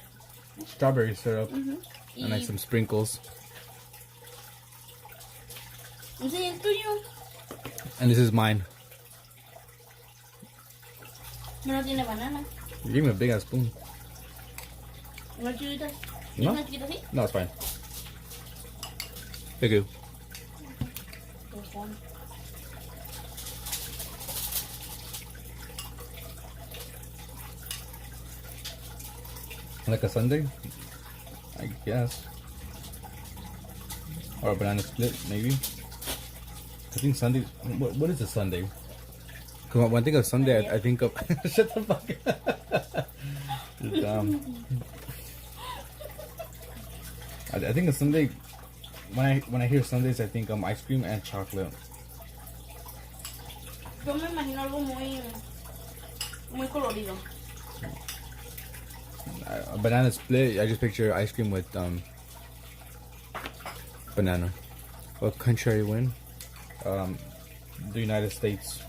Strawberry syrup. And like some sprinkles. Enseña el tuyo. And this is mine. No tiene banana. You gave me a big ass spoon. ¿No chiquitas? No. ¿Una chiquita así? No, it's fine. Thank you. Like a sundae? I guess. Or a banana split, maybe. I think sundae. What is a sundae? Come on, when I think of sundae, I think of. Shut the fuck up. You're dumb. I think a sundae. When I hear sundaes, I think ice cream and chocolate. Yo me imagino algo muy colorido. A banana split. I just picture ice cream with banana. What country are you in? The United States.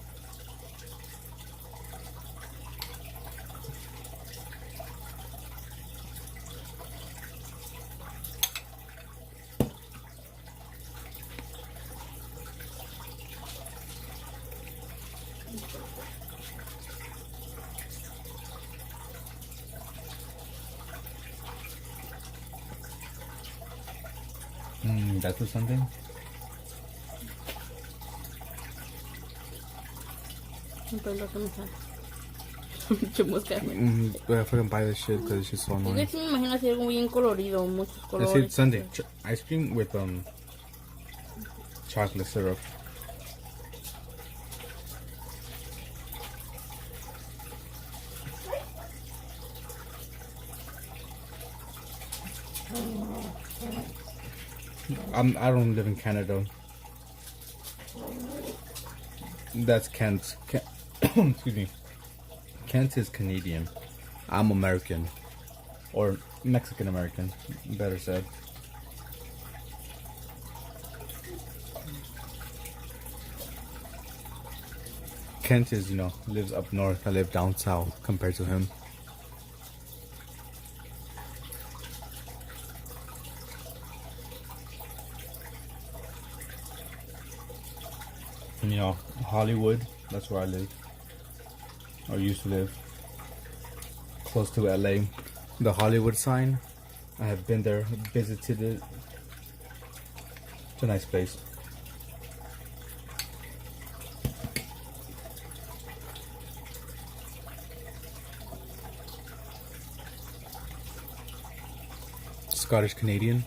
That's for something. Entonces lo que me sale. Mucho mosca. I fucking buy this shit because it's just so Es annoying. que sí me imagino así algo bien colorido, muchos Let's colores. see it's sundae. Ice cream with chocolate syrup. I don't live in Canada. That's Kent. Excuse me. Kent is Canadian. I'm American. Or Mexican American, better said. Kent is, lives up north. I live down south compared to him. And, Hollywood, that's where I live. Or used to live. Close to LA. The Hollywood sign, I have been there, visited it. It's a nice place. Scottish Canadian.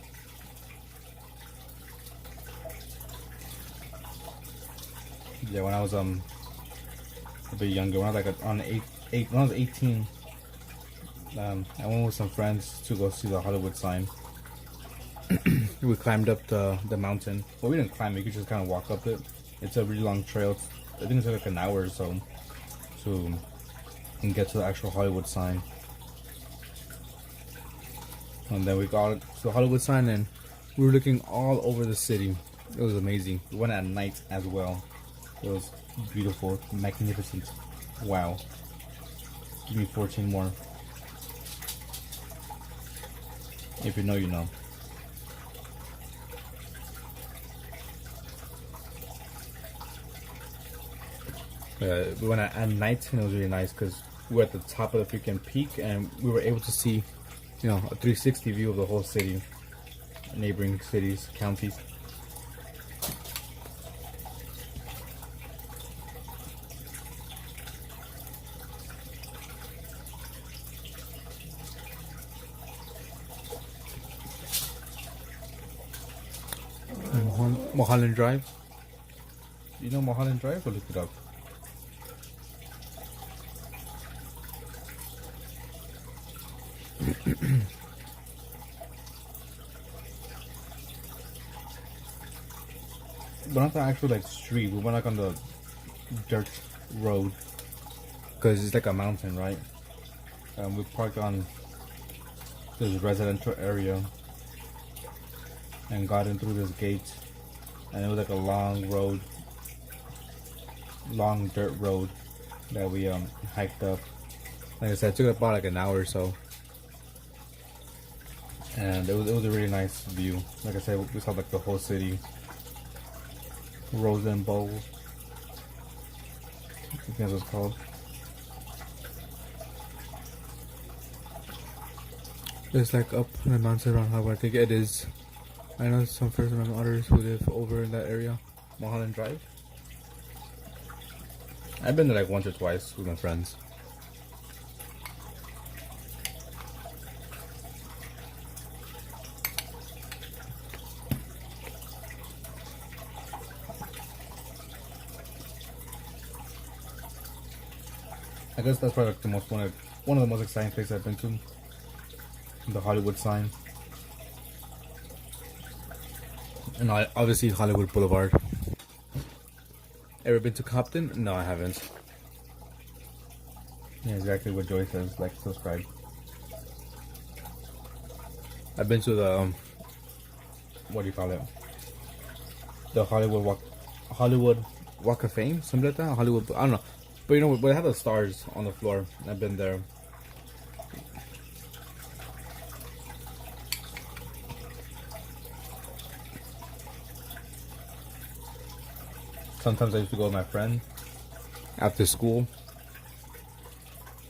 Yeah, when I was a bit younger, when I was like when I was 18, I went with some friends to go see the Hollywood sign. We climbed up the mountain. Well, we didn't climb it; you could just kind of walk up it. It's a really long trail. I think it's like an hour or so to get to the actual Hollywood sign. And then we got to the Hollywood sign, and we were looking all over the city. It was amazing. We went at night as well. It was beautiful, magnificent. Wow. Give me 14 more. If you know, you know. We went at night, and it was really nice because we were at the top of the freaking peak, and we were able to see, a 360 view of the whole city, neighboring cities, counties. Mulholland Drive. You know Mulholland Drive? Or look it up. But not the actual street. We went on the dirt road because it's like a mountain, right? We parked on this residential area and got in through this gate, and it was like a long road, long dirt road that we hiked up. Like I said, it took about like an hour or so, and it was a really nice view. Like I said, we saw like the whole city. Rose and Bowl. I think that's what it's called. It's like up in the mountain around how I think it is. I know some friends and others who live over in that area, Mulholland Drive. I've been there like once or twice with my friends. I guess that's probably like the most one of the most exciting places I've been to. The Hollywood sign. And obviously Hollywood Boulevard. Ever been to Compton? No, I haven't. Yeah, exactly what Joy says. Like, subscribe. I've been to the what do you call it? The Hollywood Walk of Fame, something like that. Hollywood, I don't know, but you know, but they have the stars on the floor. I've been there. Sometimes I used to go with my friend after school.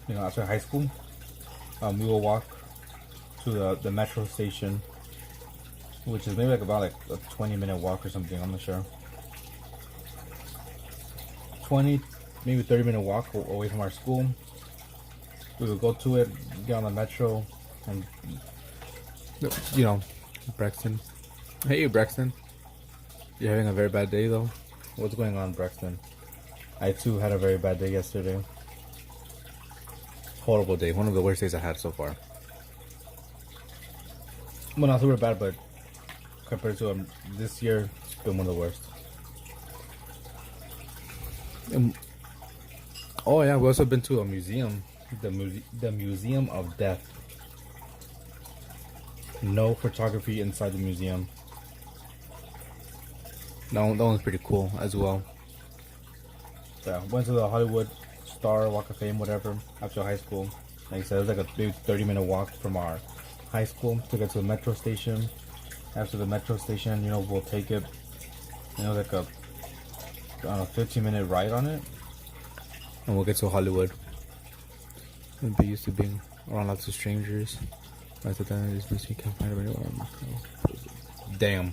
You know, after high school, we will walk to the metro station, which is maybe like about like a 20-minute walk or something. I'm not sure. 20, maybe 30-minute walk away from our school. We would go to it, get on the metro, and you know, Braxton. Hey, Braxton. You're having a very bad day though. What's going on, Braxton? I too had a very bad day yesterday. Horrible day. One of the worst days I had so far. Well, not super bad, but compared to this year, it's been one of the worst. Oh yeah, we also been to a museum, the Museum of Death. No photography inside the museum. That one's pretty cool as well. Yeah, went to the Hollywood Star Walk of Fame, whatever, after high school. Like I said, it was like a big 30-minute walk from our high school to get to the metro station. After the metro station, you know, we'll take it, you know, like a 15-minute ride on it, and we'll get to Hollywood. And be used to being around lots of strangers. I thought that is this you can't find anyone. Damn.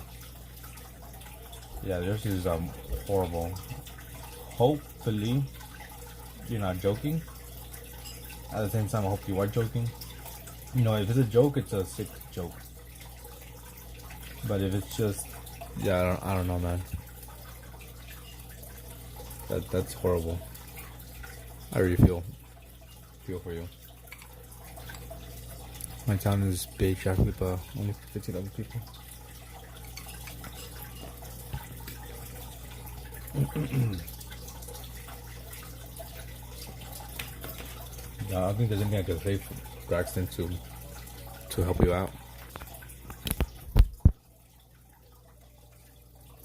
Yeah, this is horrible. Hopefully, you're not joking. At the same time, I hope you are joking. You know, if it's a joke, it's a sick joke. But if it's just, yeah, I don't know, man. That's horrible. I really feel for you. My town is big, traffic, but only 15,000 people. Yeah, I think there's anything I can say for Braxton to help you out.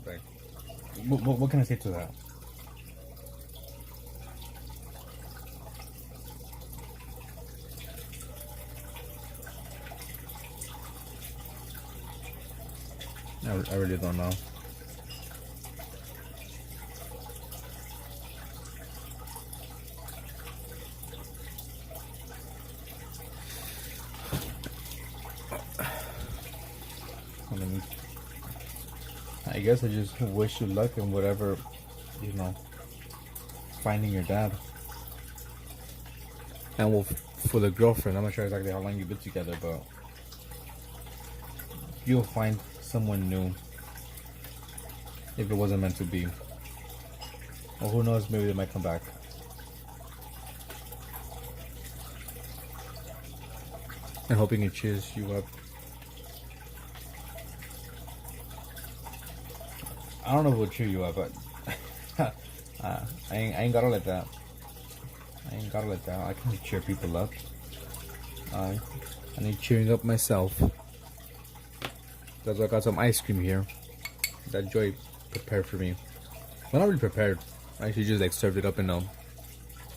Like, what can I say to that? I really don't know. I guess I just wish you luck in whatever, you know, finding your dad. And well, for the girlfriend, I'm not sure exactly how long you've been together, but you'll find someone new if it wasn't meant to be. Or who knows, maybe they might come back. And hoping it cheers you up. I don't know if it will cheer you up, but I ain't gotta let that. I ain't gotta let that. I can't cheer people up. I need cheering up myself. That's why I got some ice cream here that Joy prepared for me. Well, not really prepared. I actually just like served it up in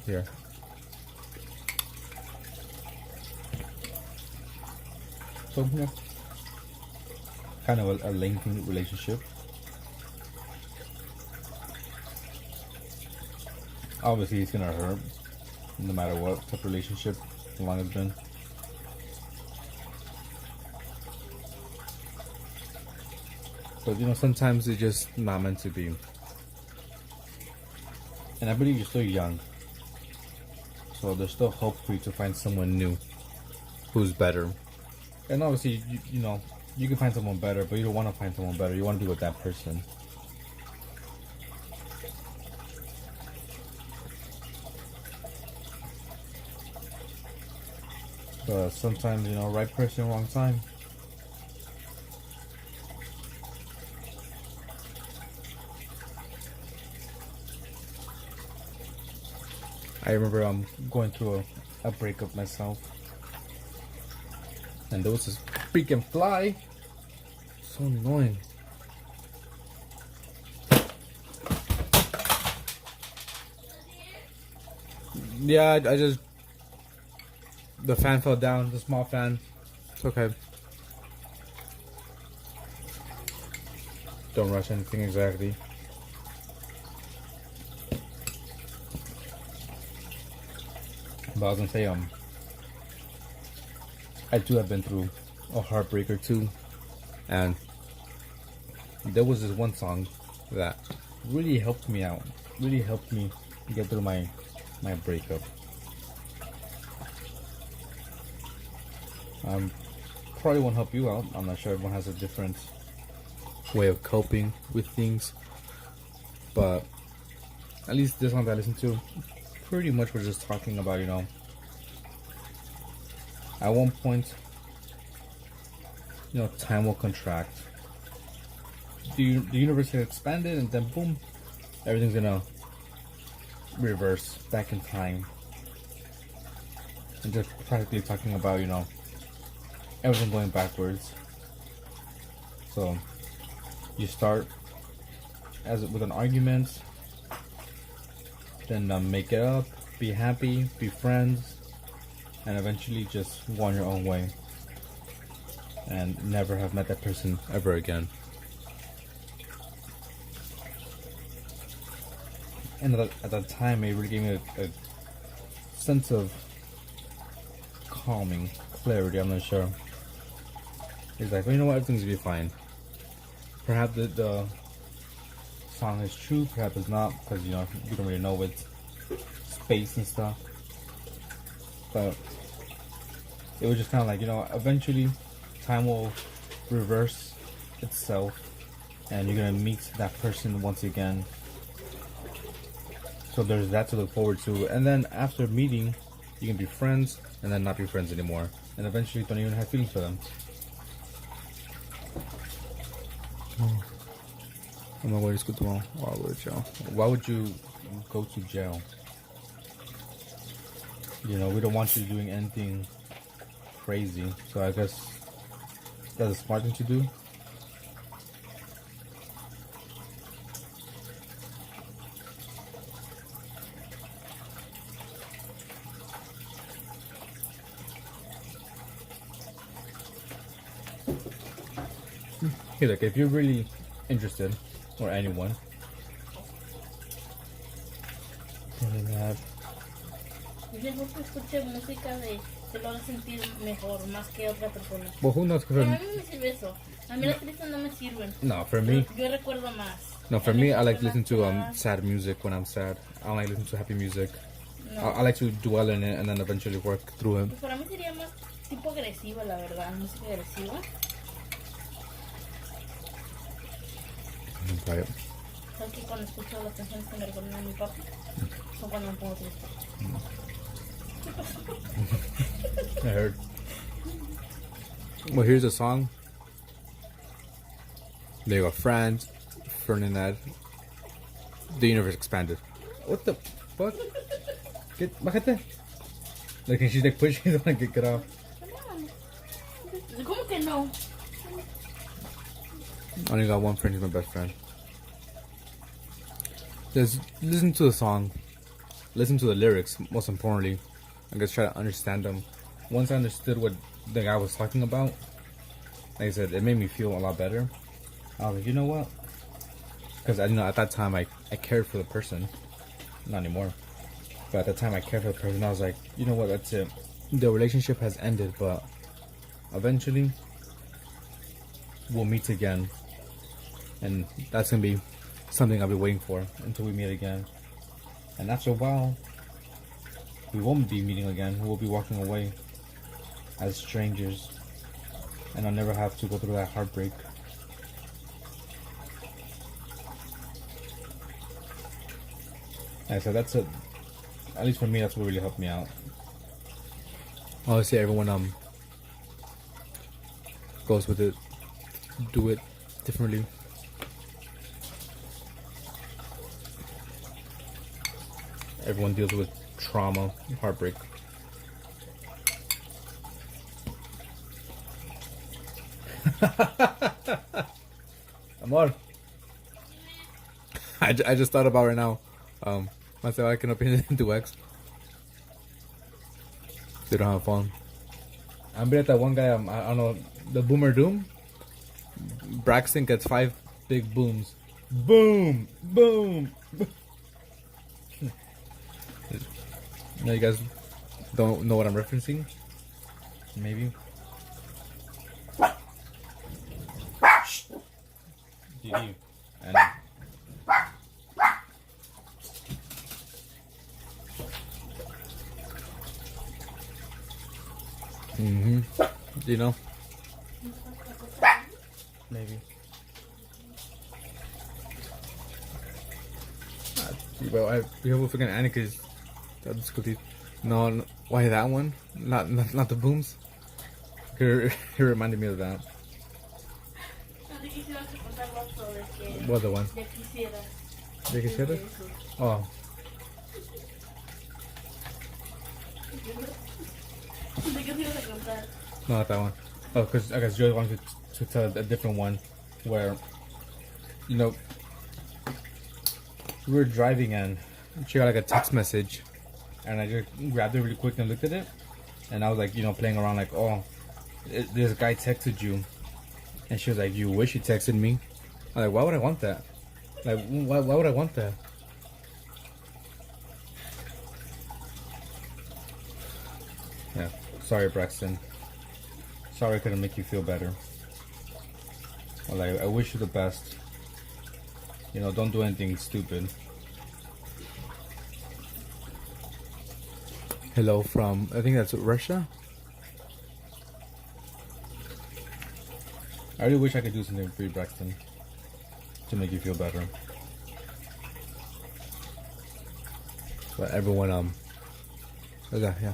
here. So yeah, kind of a lengthy relationship. Obviously, it's gonna hurt, no matter what type of relationship, how long it's been. But you know, sometimes it's just not meant to be. And I believe you're still young, so there's still hope for you to find someone new who's better. And obviously, you know, you can find someone better, but you don't want to find someone better. You want to be with that person. But sometimes, you know, right person, wrong time. I remember going through a breakup myself, and there was this freaking fly. So annoying. Yeah, I just, the fan fell down, the small fan. It's okay. Don't rush anything exactly. But I was gonna say, I too have been through a heartbreaker too, and there was this one song that really helped me out, really helped me get through my breakup. Probably won't help you out. I'm not sure, everyone has a different way of coping with things, but at least this one that I listened to pretty much was just talking about, you know, at one point, you know, time will contract, the universe gets expanded, and then boom, everything's gonna reverse back in time. And just practically talking about, you know, everything going backwards. So you start with an argument, then make it up, be happy, be friends, and eventually just go on your own way and never have met that person ever again. And at that time, it really gave me a sense of calming, clarity. I'm not sure. It's like, well, you know what, everything's gonna be fine. Perhaps the song is true, perhaps it's not, because, you know, you don't really know with space and stuff. But it was just kind of like, you know, eventually time will reverse itself, and you're gonna meet that person once again. So there's that to look forward to. And then after meeting, you can be friends, and then not be friends anymore, and eventually don't even have feelings for them. I'm not going to school tomorrow. Why would you go to jail? You know, we don't want you doing anything crazy, so I guess that's a smart thing to do. Hey, look, if you're really interested, or anyone, Es mejor que escuche música que lo haga sentir mejor, más que otra persona. well, who knows? Pero a mí no me sirve eso. A mí las tristes no me sirven. No, for me, Yo recuerdo más. no, for me, I like to listen to sad music when I'm sad. I don't like listening to happy music. No. I like to dwell in it and then eventually work through it. Pues para mí sería más tipo agresiva, la verdad, música agresiva. Right. ¿Sabes que cuando escucho las canciones que me recuerdan a mi papi? Son cuando me pongo triste. I heard. Well, here's a song. There you go, Franz Ferdinand. The universe expanded. What the fuck? Bájate. Like, and she's like pushing it, like, get off. ¿Cómo que no? I only got one friend, he's my best friend. Just listen to the song. Listen to the lyrics, most importantly. I guess try to understand them. Once I understood what the guy was talking about, like I said, it made me feel a lot better. I was like, you know what? Because I, you know, at that time I cared for the person. Not anymore. But at the time, I cared for the person. I was like, you know what? That's it. The relationship has ended, but eventually, we'll meet again, and that's gonna be something I'll be waiting for until we meet again. And after a while, we won't be meeting again. We'll be walking away as strangers, and I'll never have to go through that heartbreak. And so that's it. At least for me, that's what really helped me out. Obviously, everyone goes with it, do it differently. Everyone deals with trauma, heartbreak. Amor, I just thought about right now. Myself, I can open into X. They don't have phone. I'm at that one guy. I don't know, the Boomer Doom. Braxton gets 5 big booms. Boom, boom. No, you guys don't know what I'm referencing? Maybe. GG. I know. Do you know? Maybe. Well, we have a freaking anecdotes. That's good. No, why that one? Not the booms. It reminded me of that. What the one? ¿De quisiera? Oh. No, not that one. Oh, because I guess Joy wanted to tell a different one where, you know, we were driving and she got like a text message, and I just grabbed it really quick and looked at it, and I was like, you know, playing around like, oh, this guy texted you, and she was like, you wish he texted me. I'm like, why would I want that? Like, why would I want that? Yeah, sorry, Braxton. Sorry I couldn't make you feel better. Like, I wish you the best. You know, don't do anything stupid. Hello from, I think that's Russia. I really wish I could do something for you, Braxton, to make you feel better. But everyone, yeah.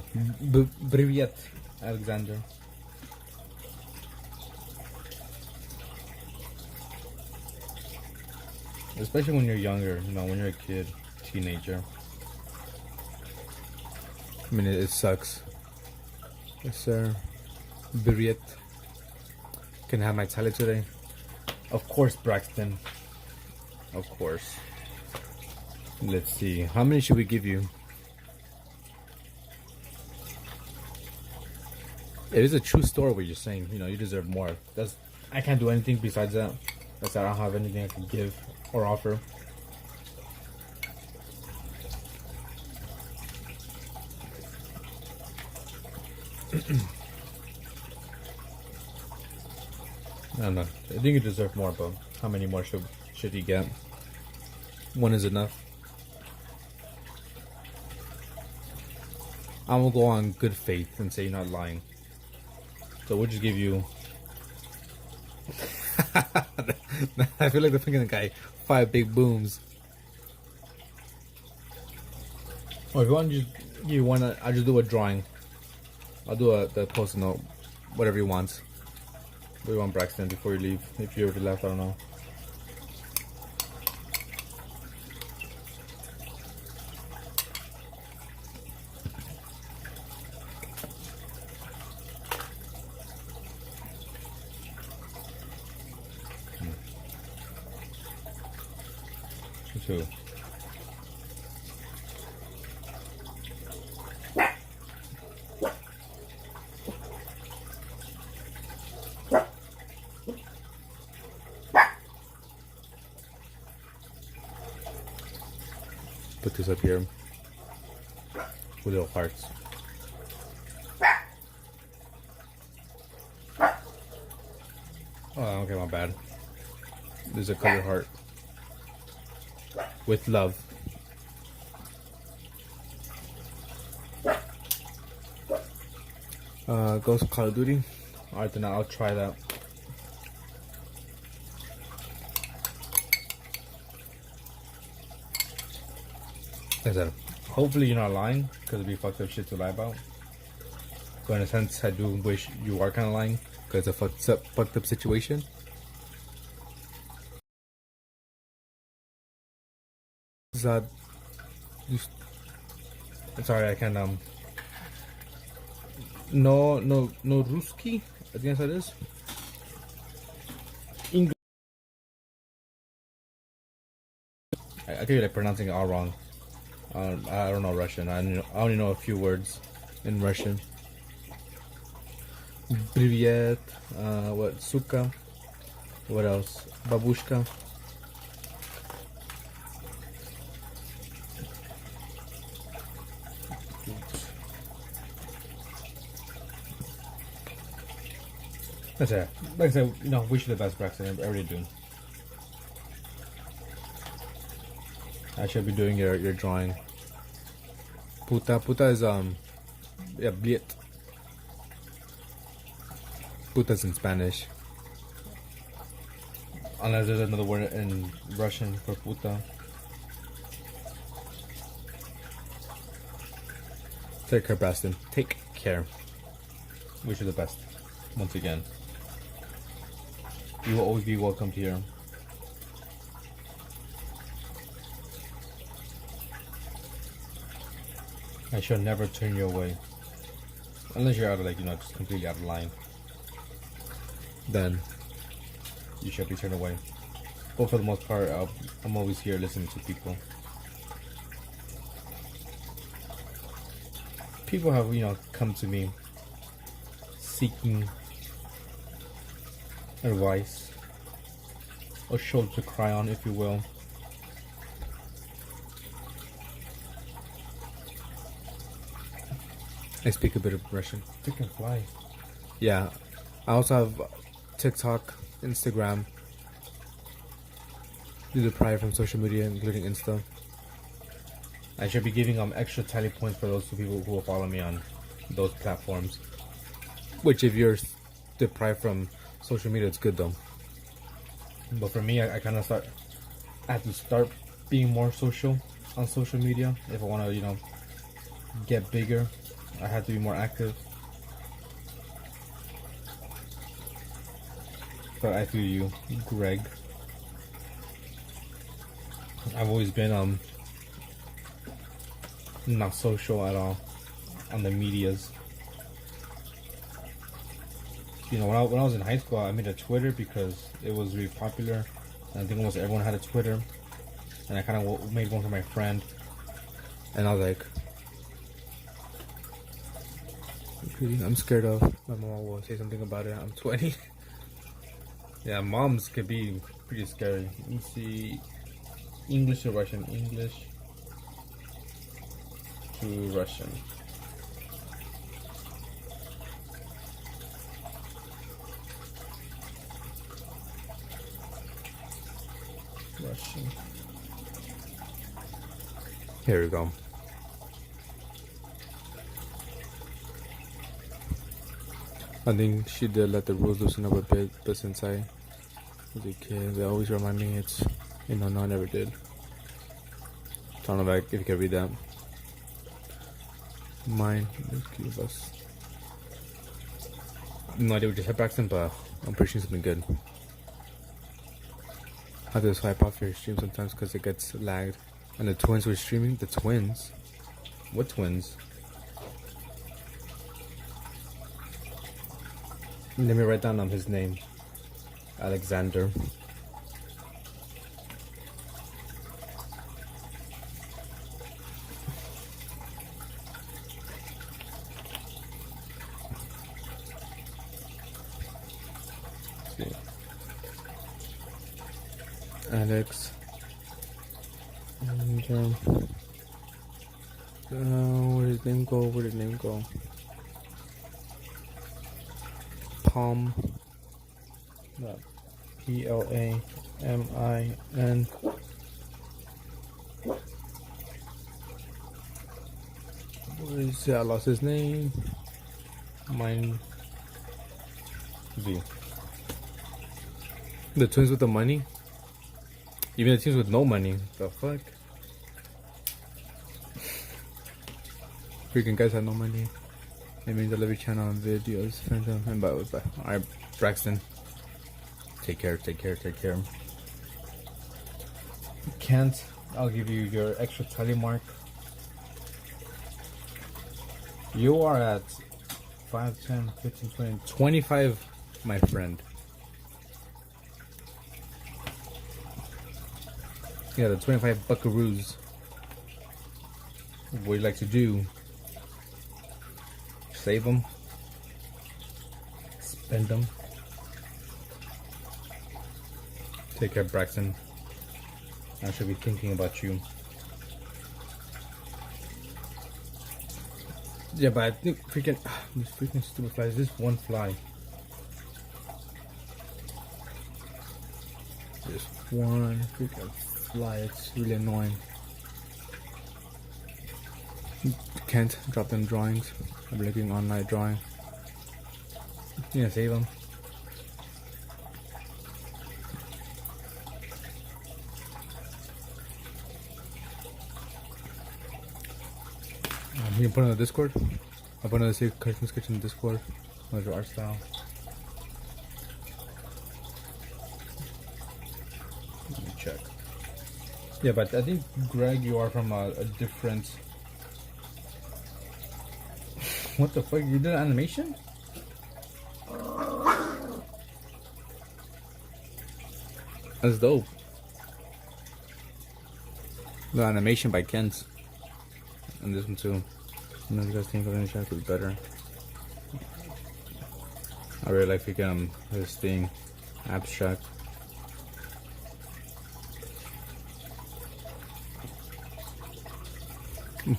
Привет, Alexander. Especially when you're younger, you know, when you're a kid, teenager. I mean, it sucks. Yes, sir. Привет. Can I have my tally today? Of course, Braxton. Of course. Let's see. How many should we give you? It is a true story what you're saying. You know, you deserve more. I can't do anything besides that. I don't have anything I can give or offer. I don't know. I think you deserve more, but how many more should you get? One is enough. I'm gonna go on good faith and say you're not lying. So we'll just give you. I feel like the freaking guy 5 big booms. Or if you want to just give one, I'll just do a drawing. I'll do the post-it note, whatever you want. What do you want, Braxton, before you leave? If you ever left, I don't know. Two. Put this up here. with little hearts. Oh, okay, my bad. There's a color heart with love. Ghost Call of Duty. Alright, then I'll try that. Like I said, hopefully you're not lying, because it'd be fucked up shit to lie about. But in a sense, I do wish you are kind of lying, because it's a fucked up situation. Zad, sorry, I can't no Ruski, I think that is English. I think you're like pronouncing it all wrong. I don't know Russian. I only know a few words in Russian. Привет. What? Suka. What else? Babushka. That's it. Like I said, wish you the best, Braxton. I really do. I should be doing your drawing. Puta is yeah, bliet. Puta's in Spanish. Unless there's another word in Russian for puta. Take care, Braxton. Take care. Wish you the best. Once again. You will always be welcome here. I shall never turn you away. Unless you're out of just completely out of line. Then you should be turned away. But for the most part, I'm always here listening to people. People have, come to me seeking advice, a shoulder to cry on, if you will. I speak a bit of Russian. Freaking fly. Yeah. I also have TikTok, Instagram. Do the prior from social media, including Insta. I should be giving extra tally points for those people who will follow me on those platforms. Which, if you're deprived from social media, it's good though. But for me, I kind of have to start being more social on social media if I want to, get bigger. I have to be more active. But I feel you, Greg. I've always been not social at all on the medias. When I was in high school, I made a Twitter because it was really popular. And I think almost everyone had a Twitter. And I kind of made one for my friend. And I was like, I'm scared of my mom will say something about it. I'm 20. Yeah, moms could be pretty scary. Let me see. English to Russian. English to Russian. Russian. Here we go. I think she did let the rules loosen up a bit, but since I was a kid, they always remind me it's, no, I never did. I don't know if you can read that. Mine, let's give us. No idea what you said, Braxton, but I'm pretty sure something good. I have to swipe off your stream sometimes because it gets lagged. And the twins were streaming? The twins? What twins? Let me write down his name. Alexander. Alex. And, Where did his name go? Where did his name go? Palm. No. Plamin. Where is it? I lost his name. Mine. V. The twins with the money? Even the twins with no money. The fuck? Freaking guys have no money. They made the Levy channel and videos. And bye. Alright, Braxton. Take care. Can't. I'll give you your extra tally mark. You are at 5, 10, 15, 20, 25, my friend. Yeah, the 25 buckaroos. What do you like to do? Save them? Spend them? Take care, Braxton. I should be thinking about you. Yeah, but I think freaking these freaking stupid flies. This one fly. This one freaking fly. It's really annoying. Can't drop them drawings. I'm looking online drawing. Yeah, save them. You can put it on the Discord. I'll put another cartoon sketch in the Discord. What's your art style? Let me check. Yeah, but I think Greg, you are from a different. What the fuck? You did animation? That's dope. The animation by Kent. And this one too. You know, you guys think of chat could be better. I really like freaking this thing, abstract.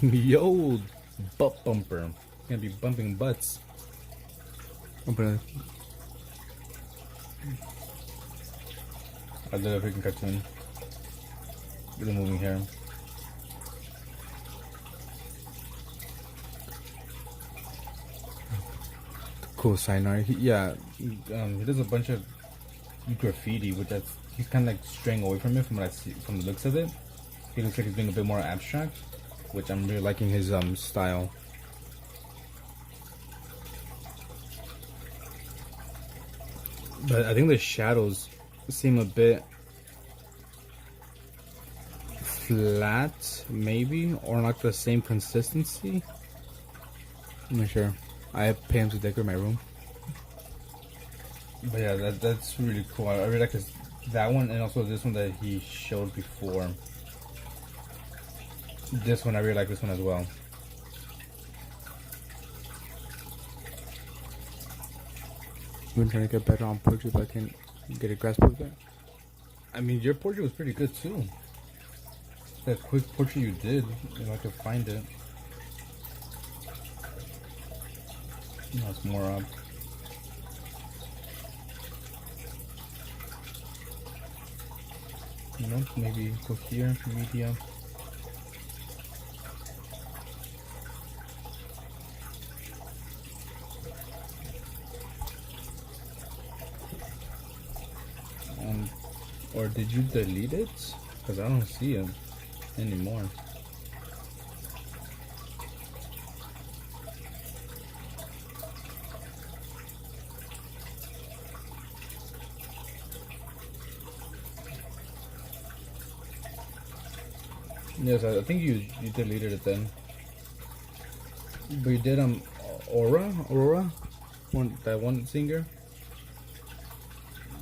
Yo, butt bumper. Gonna be bumping butts. Open it. I did a freaking cartoon. Really moving here. Cool sign art. He does a bunch of graffiti, which he's kind of like straying away from it from what I see from the looks of it. He looks like he's being a bit more abstract, which I'm really liking his style. But I think the shadows seem a bit flat, maybe, or not the same consistency. I'm not sure. I pay him to decorate my room. But yeah, that's really cool. I really like that one, and also this one that he showed before. This one, I really like this one as well. I've been trying to get better on poetry, but I can't get a grasp of it. I mean, your poetry was pretty good too. That quick poetry you did, if I could find it. That's more up. You know, maybe go here, media. Or did you delete it? Because I don't see it anymore. Yes, I think you deleted it then. But you did Aurora, that one singer.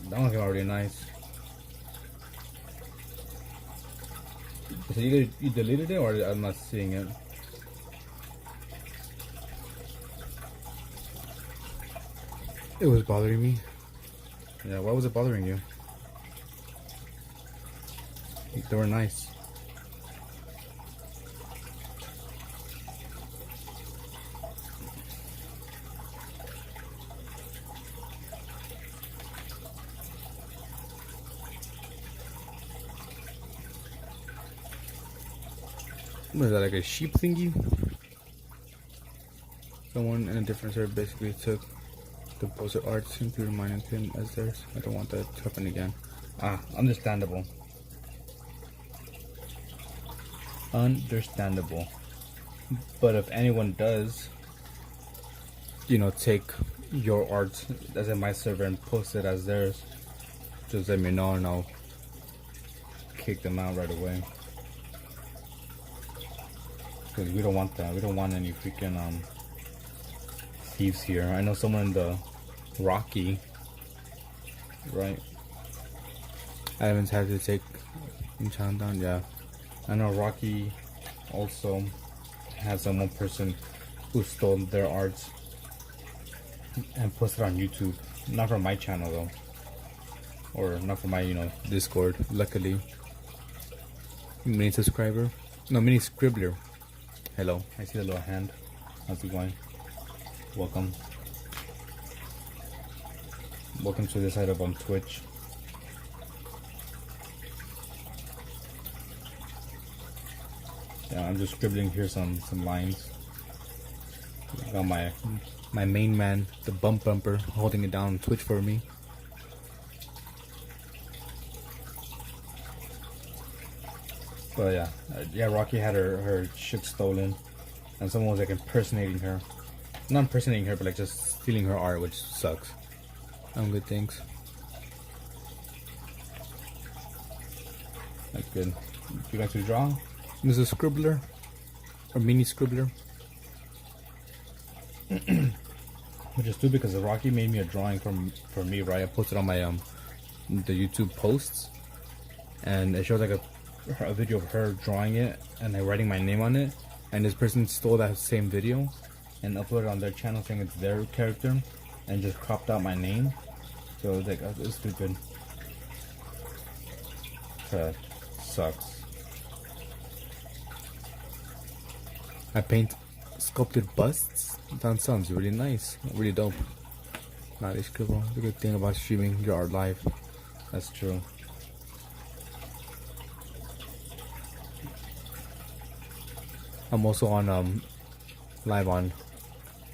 That one came out really nice. So you deleted it, or I'm not seeing it? It was bothering me. Yeah, why was it bothering you? They were nice. What is that, like a sheep thingy? Someone in a different server basically took the poster art simply reminded him as theirs. I don't want that to happen again. Understandable. Understandable. But if anyone does, take your art as in my server and post it as theirs, just let me know and I'll kick them out right away. Because we don't want that. We don't want any freaking thieves here. I know someone in the Rocky, right? I haven't had to take enchant down. Yeah, I know Rocky also has one person who stole their art and posted on YouTube. Not from my channel though, or not from my Discord. Luckily, mini subscriber, no mini scribbler. Hello, I see the little hand. How's it going? Welcome. Welcome to this side of Twitch. Yeah, I'm just scribbling here some lines. Got my main man, the bumper, holding it down on Twitch for me. But yeah, Rocky had her shit stolen, and someone was like impersonating her. Not impersonating her, but like just stealing her art, which sucks. Good things. That's good. You like to draw, Mrs. Scribbler, or mini scribbler? Which is stupid because Rocky made me a drawing for me, right? I posted on my the YouTube posts, and it shows like a video of her drawing it and like writing my name on it, and this person stole that same video and uploaded it on their channel saying it's their character and just cropped out my name. So it's like, it's stupid. Sucks. I paint sculpted busts. That sounds really nice, really dope. Nice scribble. The good thing about streaming your art live. That's true. I'm also on live on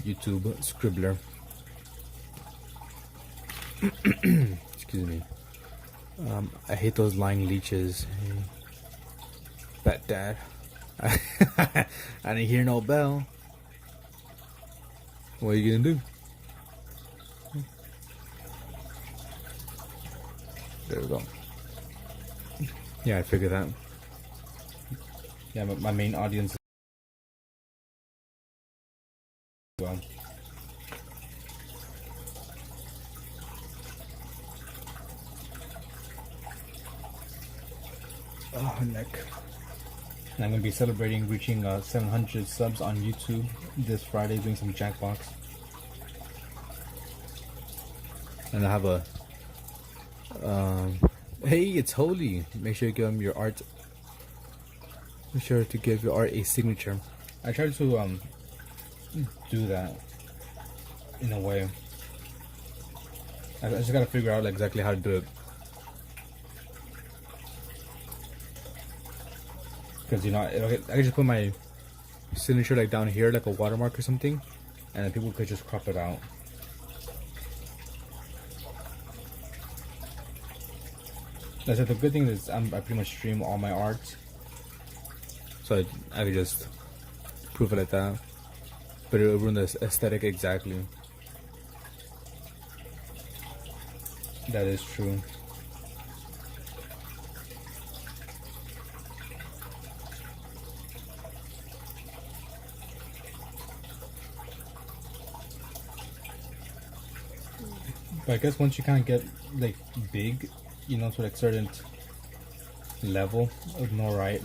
YouTube Scribbler. Excuse me. I hate those lying leeches. Hey, Bat Dad. I didn't hear no bell. What are you gonna do? There we go. Yeah, I figured that. Yeah, my main audience. Well. Oh, neck. And I'm going to be celebrating reaching 700 subs on YouTube this Friday, doing some Jackbox. And I have a... hey, it's Holy. Make sure you give him your art. Make sure to give your art a signature. I tried to do that in a way. I just got to figure out exactly how to do it. Because I could just put my signature like down here, like a watermark or something, and then people could just crop it out. That's it. The good thing is I pretty much stream all my art, so I could just prove it like that. But it will ruin the aesthetic exactly. That is true. But I guess once you kind of get like big, to like certain level of notoriety,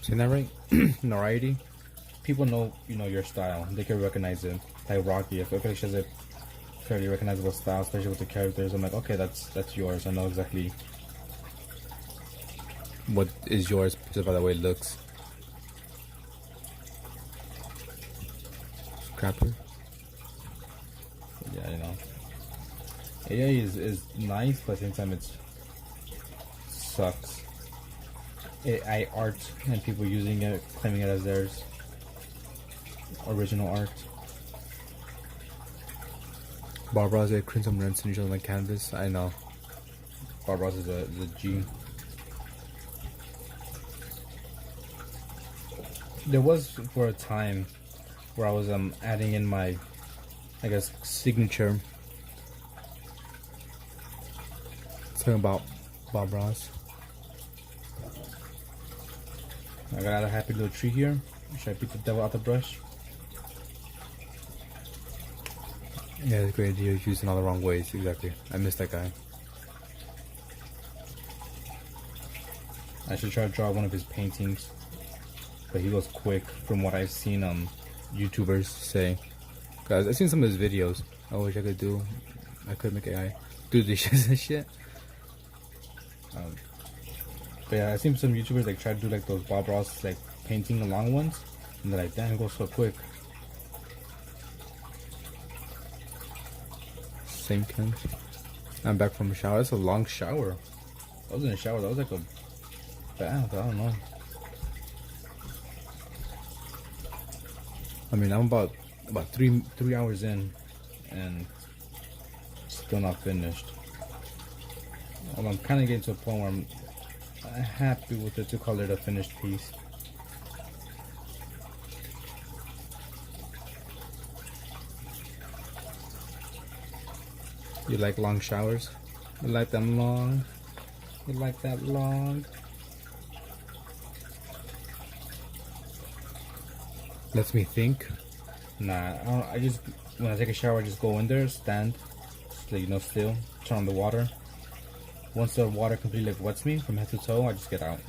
saying that right? Notoriety. People know, your style. They can recognize it. Like Rocky, I feel like she has a fairly recognizable style, especially with the characters. I'm like, okay, that's yours. I know exactly what is yours just by the way it looks. Scrapper. Yeah, AI is nice, but at the same time it sucks. AI art and people using it, claiming it as theirs. Original art. Barbara's a crimson red signature on the canvas. I know. Barbara's is a G. There was for a time where I was adding in my, I guess, signature. Talking about Bob Ross. I got a happy little tree here. Should I beat the devil out the brush? Yeah, it's a great idea. Used in all the wrong ways. Exactly. I missed that guy. I should try to draw one of his paintings, but he goes quick from what I've seen YouTubers say. Guys, I've seen some of his videos. I wish I could do. I could make AI do dishes and shit. But yeah, I've seen some YouTubers like try to do like those Bob Ross like painting the long ones, and they're like, damn, it goes so quick. Same thing. I'm back from a shower. That's a long shower. I was in a shower. That was like a bath. I don't know. I mean, I'm about 3 hours in, and still not finished. I'm kind of getting to a point where I'm happy with it to call it a finished piece. You like long showers? You like them long? You like that long? Lets me think. Nah, I just, when I take a shower, I just go in there, stand, like, you know, still, turn on the water. Once the water completely like wets me from head to toe, I just get out.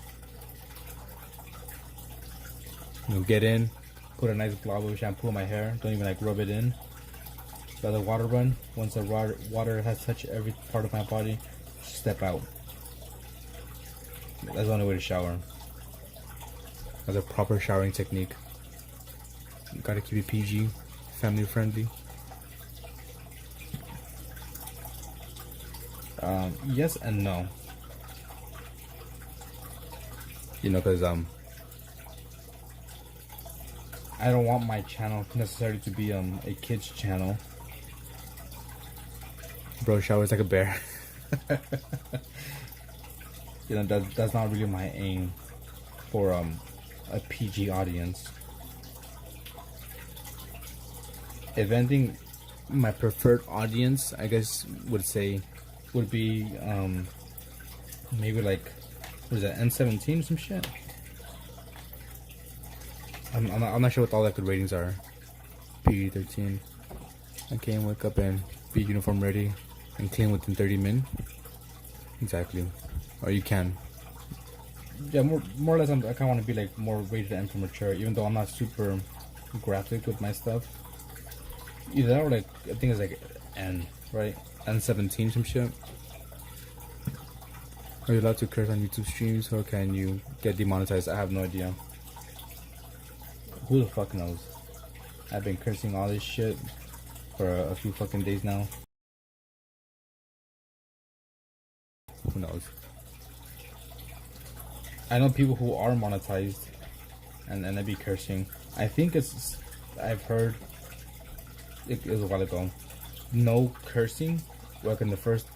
You know, get in, put a nice glob of shampoo on my hair, don't even like rub it in. Let the water run. Once the water has touched every part of my body, step out. That's the only way to shower. That's a proper showering technique. You gotta keep it PG, family friendly. Yes and no. You know, cause I don't want my channel necessarily to be a kid's channel. Bro showers like a bear. You know, that's not really my aim for a PG audience. If anything, my preferred audience, I guess, would be maybe like, what is that, N17 or some shit? I'm not sure what all that good ratings are. PG-13. I can't wake up and be uniform ready and clean within 30 minutes. Exactly. Or you can. Yeah, more or less, I kind of want to be like more rated M for mature, even though I'm not super graphic with my stuff. Either that or like, I think it's like N, right? N17, some shit. Are you allowed to curse on YouTube streams, or can you get demonetized? I have no idea. Who the fuck knows? I've been cursing all this shit for a few fucking days now. Who knows? I know people who are monetized and they be cursing. I think I've heard, it was a while ago, no cursing like in the first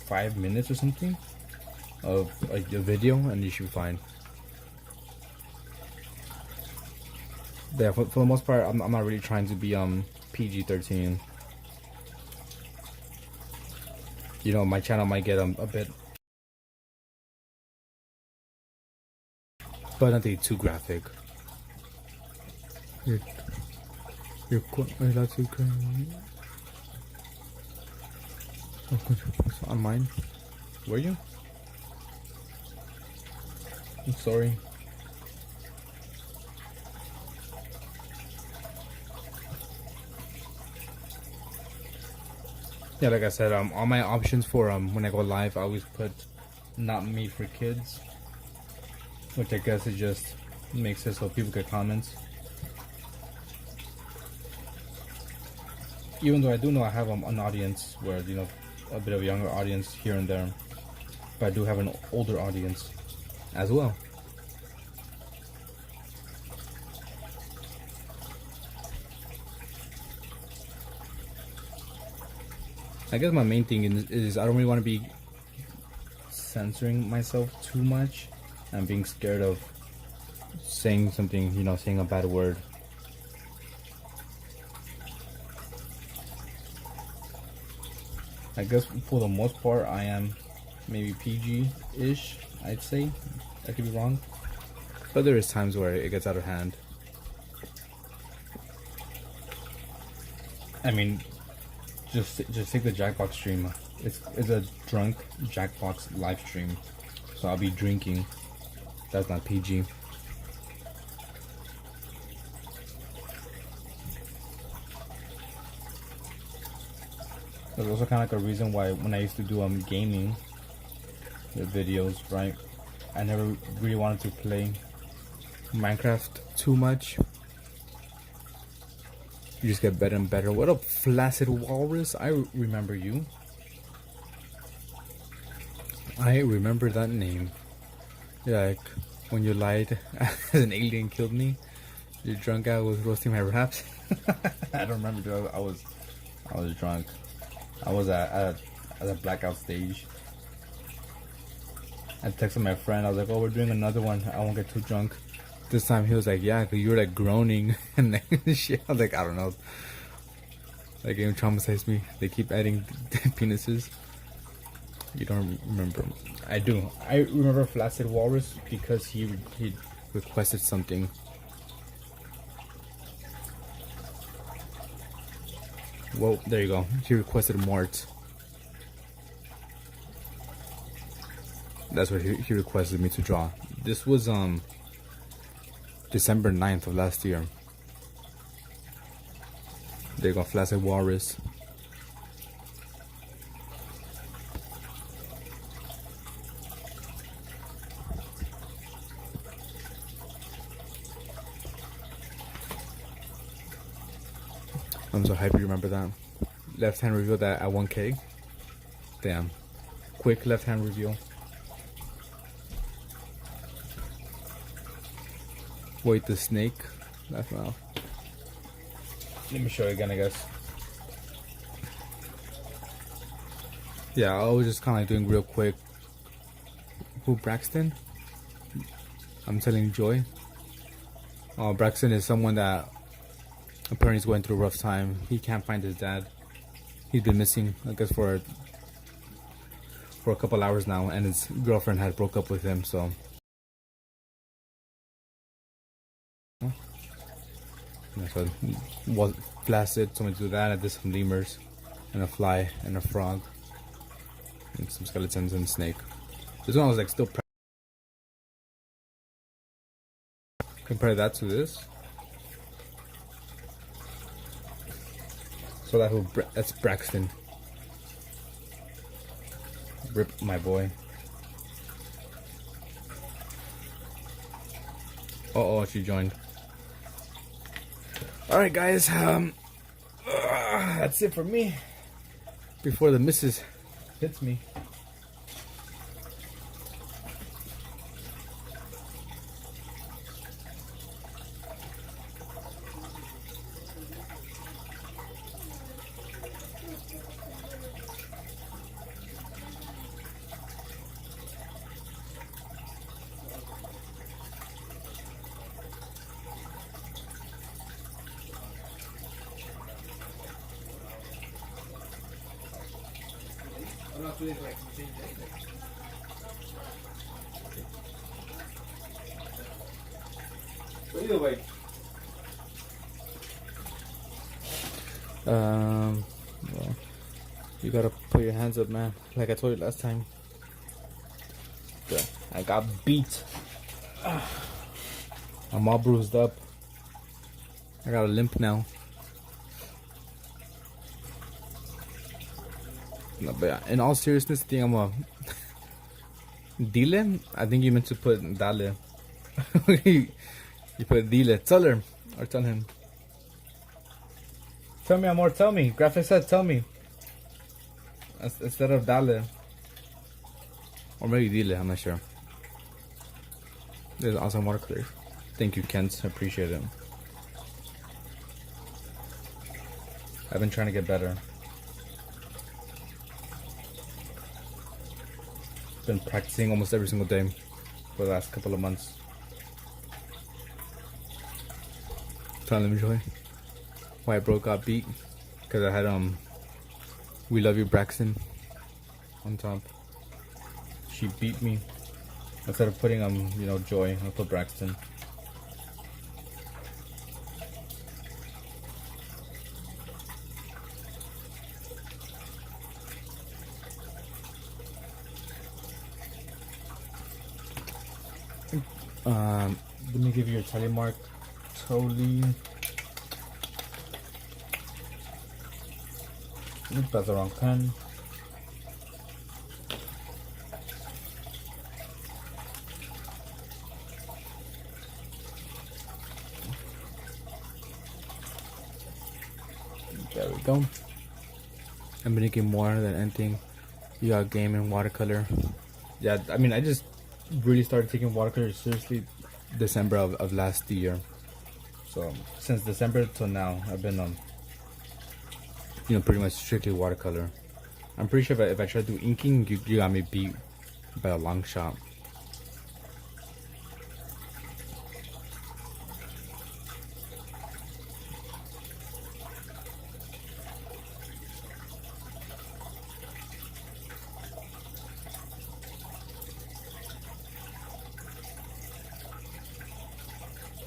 5 minutes or something of like the video, and you should be fine. But yeah, for the most part, I'm not really trying to be PG-13. You know, my channel might get a bit, but nothing too graphic. You're allowed to on mine. Were you? I'm sorry. Yeah, like I said, all my options for when I go live, I always put not made for kids, which I guess it just makes it so people get comments. Even though I do know I have an audience where, you know, a bit of a younger audience here and there, but I do have an older audience. as well. I guess my main thing is I don't really want to be censoring myself too much and being scared of saying something, you know, saying a bad word. I guess for the most part I am maybe PG-ish, I'd say. I could be wrong. But there is times where it gets out of hand. I mean, just take the Jackbox stream. It's a drunk Jackbox live stream, so I'll be drinking. That's not PG. There's also kind of like a reason why when I used to do gaming videos, right? I never really wanted to play Minecraft too much. You just get better and better. What up, Flaccid Walrus? I remember you. I remember that name. Yeah, like when you lied as an alien killed me. Your drunk guy was roasting my raps. I don't remember, dude. I was drunk. I was at a blackout stage. I texted my friend. I was like, "Oh, we're doing another one. I won't get too drunk." This time he was like, "Yeah, cause you were like groaning and shit." I was like, "I don't know." That game traumatized me. They keep adding penises. You don't remember? I do. I remember Flaccid Walrus because he requested something. Well, there you go. He requested Mort. That's what he requested me to draw. This was December 9th of last year. There you go, Flaccid Walrus. I'm so happy you remember that. Left hand reveal that at 1K. Damn. Quick left hand reveal. Wait, the snake. Left mouth. Let me show you again, I guess. Yeah, I was just kind of like doing real quick. Who, Braxton? I'm telling Joy. Braxton is someone that apparently is going through a rough time. He can't find his dad. He's been missing, I guess, for a couple hours now, and his girlfriend had broke up with him, so. Yeah, so was flaccid, so I'm gonna do that. I did some lemurs, and a fly, and a frog, and some skeletons and a snake. This one was like still compare that to this. So that's Braxton. Rip my boy. Oh, she joined. Alright guys, that's it for me. Before the missus hits me. I'm not doing like the same thing. But either way. Well, you gotta put your hands up, man. Like I told you last time. Yeah, I got beat. I'm all bruised up. I got a limp now. No, but yeah, in all seriousness, I think I'm a Dile? I think you meant to put Dale. You put Dile. Tell her. Or tell him. Tell me, Amor, tell me. Graphic said, tell me. Instead of Dale. Or maybe Dile, I'm not sure. There's awesome watercolors. Thank you, Kent. I appreciate it. I've been trying to get better. Been practicing almost every single day for the last couple of months. Trying to enjoy. White Bro got beat because I had We Love You Braxton on top. She beat me. Instead of putting Joy, I put Braxton. Let me give you your tally mark. Totally. That's the wrong pen. There we go. I'm making more than anything. You got game and watercolor. Yeah, I mean, I just really started taking watercolor seriously December of last year. So since December till now, I've been pretty much strictly watercolor. I'm pretty sure if I try to do inking, you got me beat by a long shot.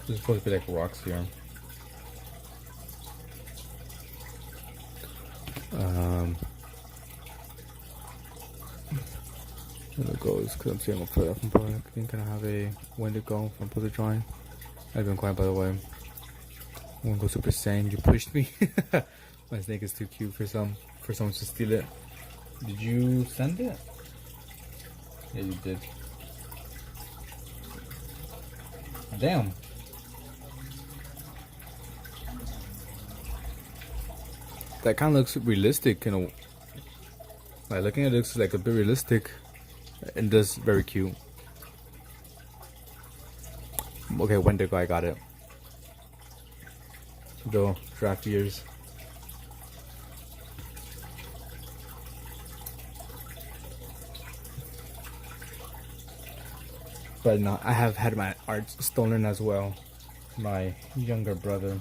There's supposed to be like rocks here. There it goes, because I'm seeing I'm gonna put it up in public. I think I have a when to go from public drawing. I've been quiet, by the way. I won't go Super Saiyan. You pushed me. My snake is too cute for someone to steal it. Did you send it? Yeah, you did. Damn. That kind of looks realistic, like looking at it, looks like a bit realistic, and does very cute. Okay, Wendigo, I got it. The draft years. But no, I have had my art stolen as well. My younger brother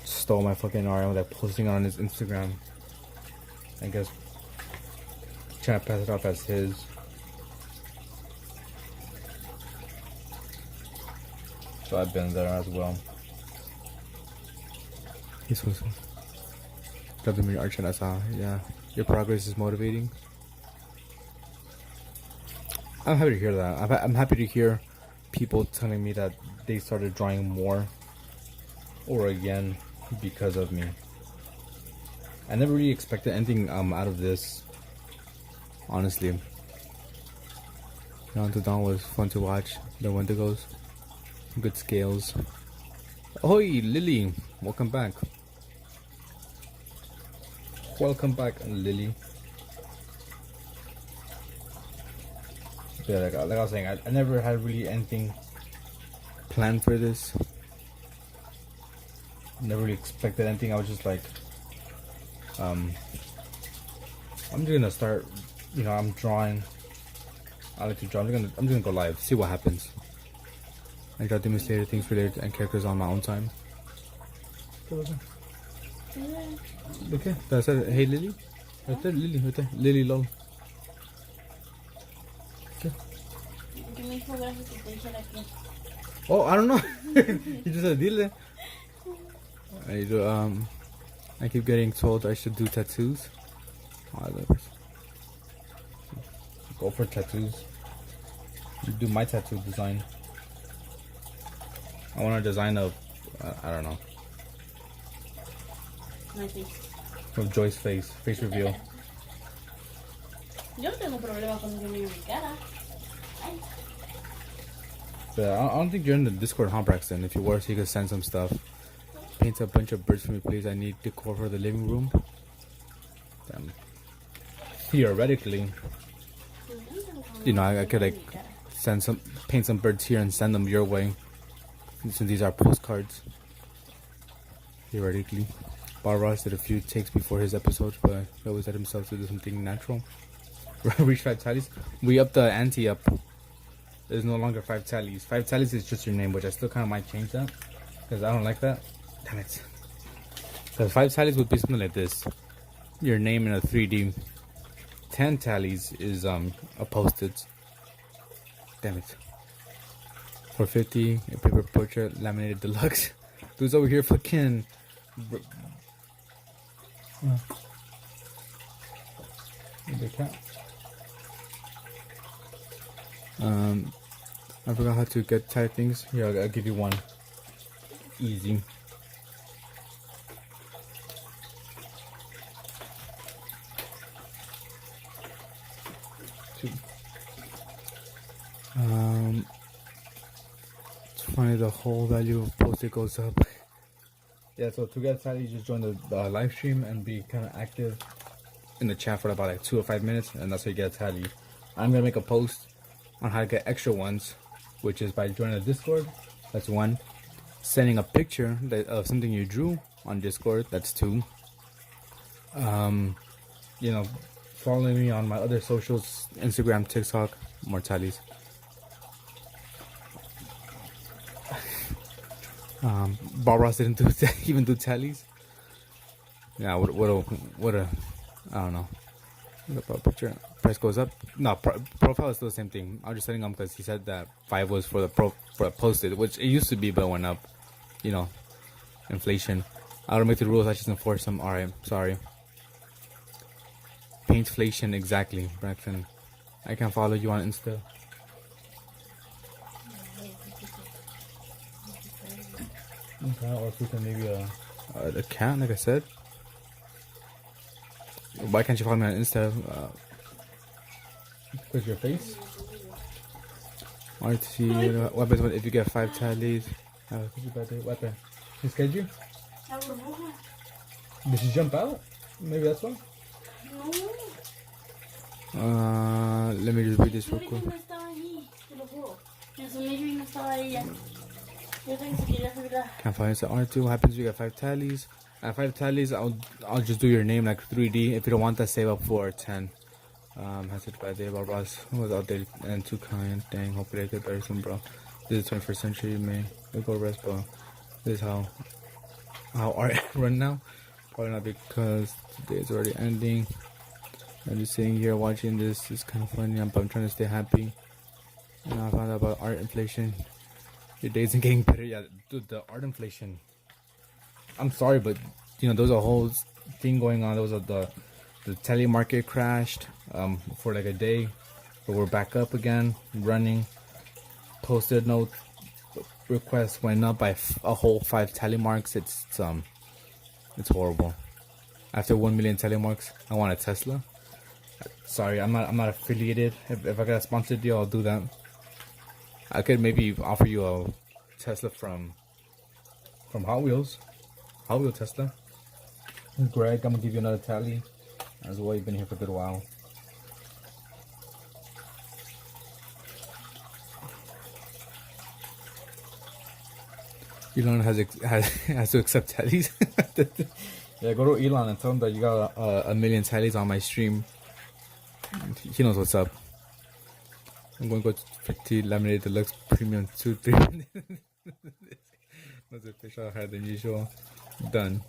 stole my fucking art and was like posting it on his Instagram. I guess trying to pass it off as his. So I've been there as well. He's supposed to love the art channel I saw. Yeah, your progress is motivating. I'm happy to hear that. I'm happy to hear people telling me that they started drawing more or again because of me. I never really expected anything out of this, honestly. Until Dawn was fun to watch. The Wendigos, good scales. Ahoy, Lily, welcome back. Welcome back, Lily. Yeah, like I was saying, I never had really anything planned for this. Never really expected anything. I was just like, I'm just gonna start. I'm drawing. I like to draw. I'm just gonna go live, see what happens. I draw demonstrated things related and characters on my own time. Okay, that's it. Hey, Lily. Right there, Lily. Right there, Lily. Lol. Okay. Oh, I don't know. You just said dile. I keep getting told I should do tattoos. Go for tattoos. You do my tattoo design. I want a design of, I don't know. My face. Of Joy's face reveal. Yo no tengo problema con que me mi cara. Ay. But I don't think you're in the Discord, huh, Braxton? If you were, so you could send some stuff. Paint a bunch of birds for me, please. I need decor for the living room. Damn. Theoretically, I could like paint some birds here and send them your way. So these are postcards. Theoretically, Bob Ross did a few takes before his episodes, but he always let himself to do something natural. Reach 5 tallies. We upped the ante up. There's no longer 5 tallies. 5 tallies is just your name, which I still kind of might change that because I don't like that. Damn it. Because 5 tallies would be something like this: your name in a 3D. 10 tallies is a post-it. Damn it. 450, a paper portrait, laminated deluxe. Dude's over here fucking. The cat. I forgot how to get type things. Here, I'll give you one. Easy. Two. It's funny, the whole value of post-it goes up. Yeah, so to get started, you just join the live stream and be kind of active in the chat for about like 2 or 5 minutes, and that's how you get a tally. I'm gonna make a post on how to get extra ones, which is by joining the Discord. That's 1. Sending a picture of something you drew on Discord. That's 2. You know, following me on my other socials, Instagram, TikTok, more tallies. Bob Ross didn't even do tallies. Yeah, what a I don't know. The picture price goes up. No, profile is still the same thing. I'm just setting them because he said that 5 was for the posted, which it used to be, but it went up. You know, inflation. I don't make the rules. I just enforce them. All right, sorry. Paintflation, exactly, Braxton. I can follow you on Insta. Okay, or if we can maybe a cat, like I said. Why can't you follow me on Insta? With your face. RT, weapons. If you get 5 tallies, weapon. You scared you? Did she jump out? Maybe that's why. Let me just read this real quick. Can't find it. R2. What happens if you get 5 tallies? At 5 tallies, I'll just do your name like 3D. If you don't want that, save up for 10. Has it by day, Bob Ross was outdated and too kind. Dang, hopefully I get better soon, bro. This is 21st century, man. We go rest, bro. This is how art run now. Probably not because the day is already ending. I'm just sitting here watching this. It's kind of funny, but I'm trying to stay happy. And I found out about art inflation. Your days ain't getting better. Yeah, dude, the art inflation. I'm sorry, but you know, there was a whole thing going on. There was the telemarket crashed for like a day, but we're back up again, running. Posted note requests went up by a whole 5 telemarks. It's horrible. After 1 million telemarks, I want a Tesla. Sorry, I'm not affiliated. If I got a sponsored deal, I'll do that. I could maybe offer you a Tesla from Hot Wheels. Hot Wheel Tesla. Greg, I'm gonna give you another tally as well. You've been here for a good while. Elon has to accept tallies. Yeah, go to Elon and tell him that you got a million tallies on my stream. He knows what's up. I'm going to go to 50 laminated deluxe premium 2-3. That's a fish out higher than usual. Done.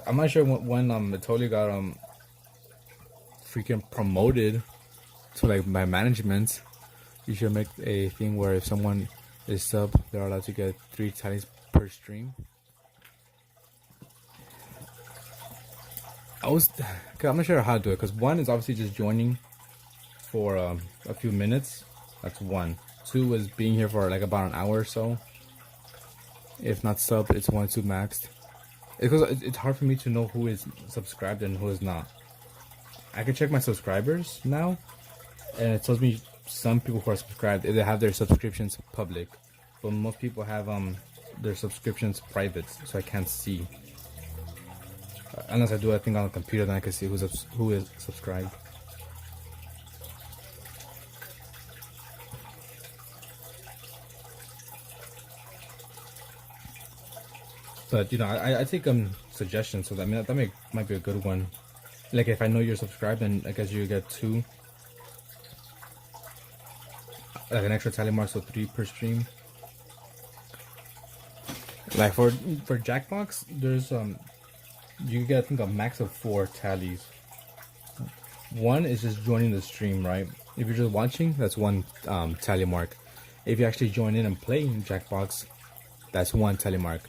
I'm not sure when it totally got freaking promoted to like my management. You should make a thing where if someone is sub, they're allowed to get 3 tallies per stream. I'm not sure how to do it because 1 is obviously just joining for a few minutes. That's 1. 2 is being here for like about an hour or so. If not sub, it's 1 2 maxed. It's hard for me to know who is subscribed and who is not. I can check my subscribers now, and it tells me some people who are subscribed, they have their subscriptions public, but most people have their subscriptions private, so I can't see. Unless I do a thing on the computer, then I can see who is subscribed. But you know, I take suggestions, so that, I mean, that might be a good one. Like if I know you're subscribed, then I guess you get 2, like an extra tally mark, so 3 per stream. Like for Jackbox, there's you get, I think, a max of 4 tallies. One is just joining the stream, right? If you're just watching, that's 1 tally mark. If you actually join in and play in Jackbox, that's 1 tally mark.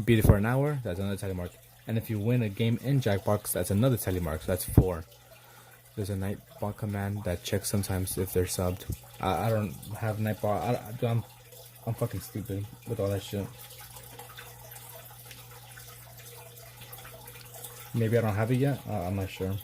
Beat it for an hour, that's another tally mark. And if you win a game in Jackbox, that's another tally mark, so that's 4. There's a Nightbot command that checks sometimes if they're subbed. I don't have Nightbot. I'm fucking stupid with all that shit. Maybe I don't have it yet. I'm not sure.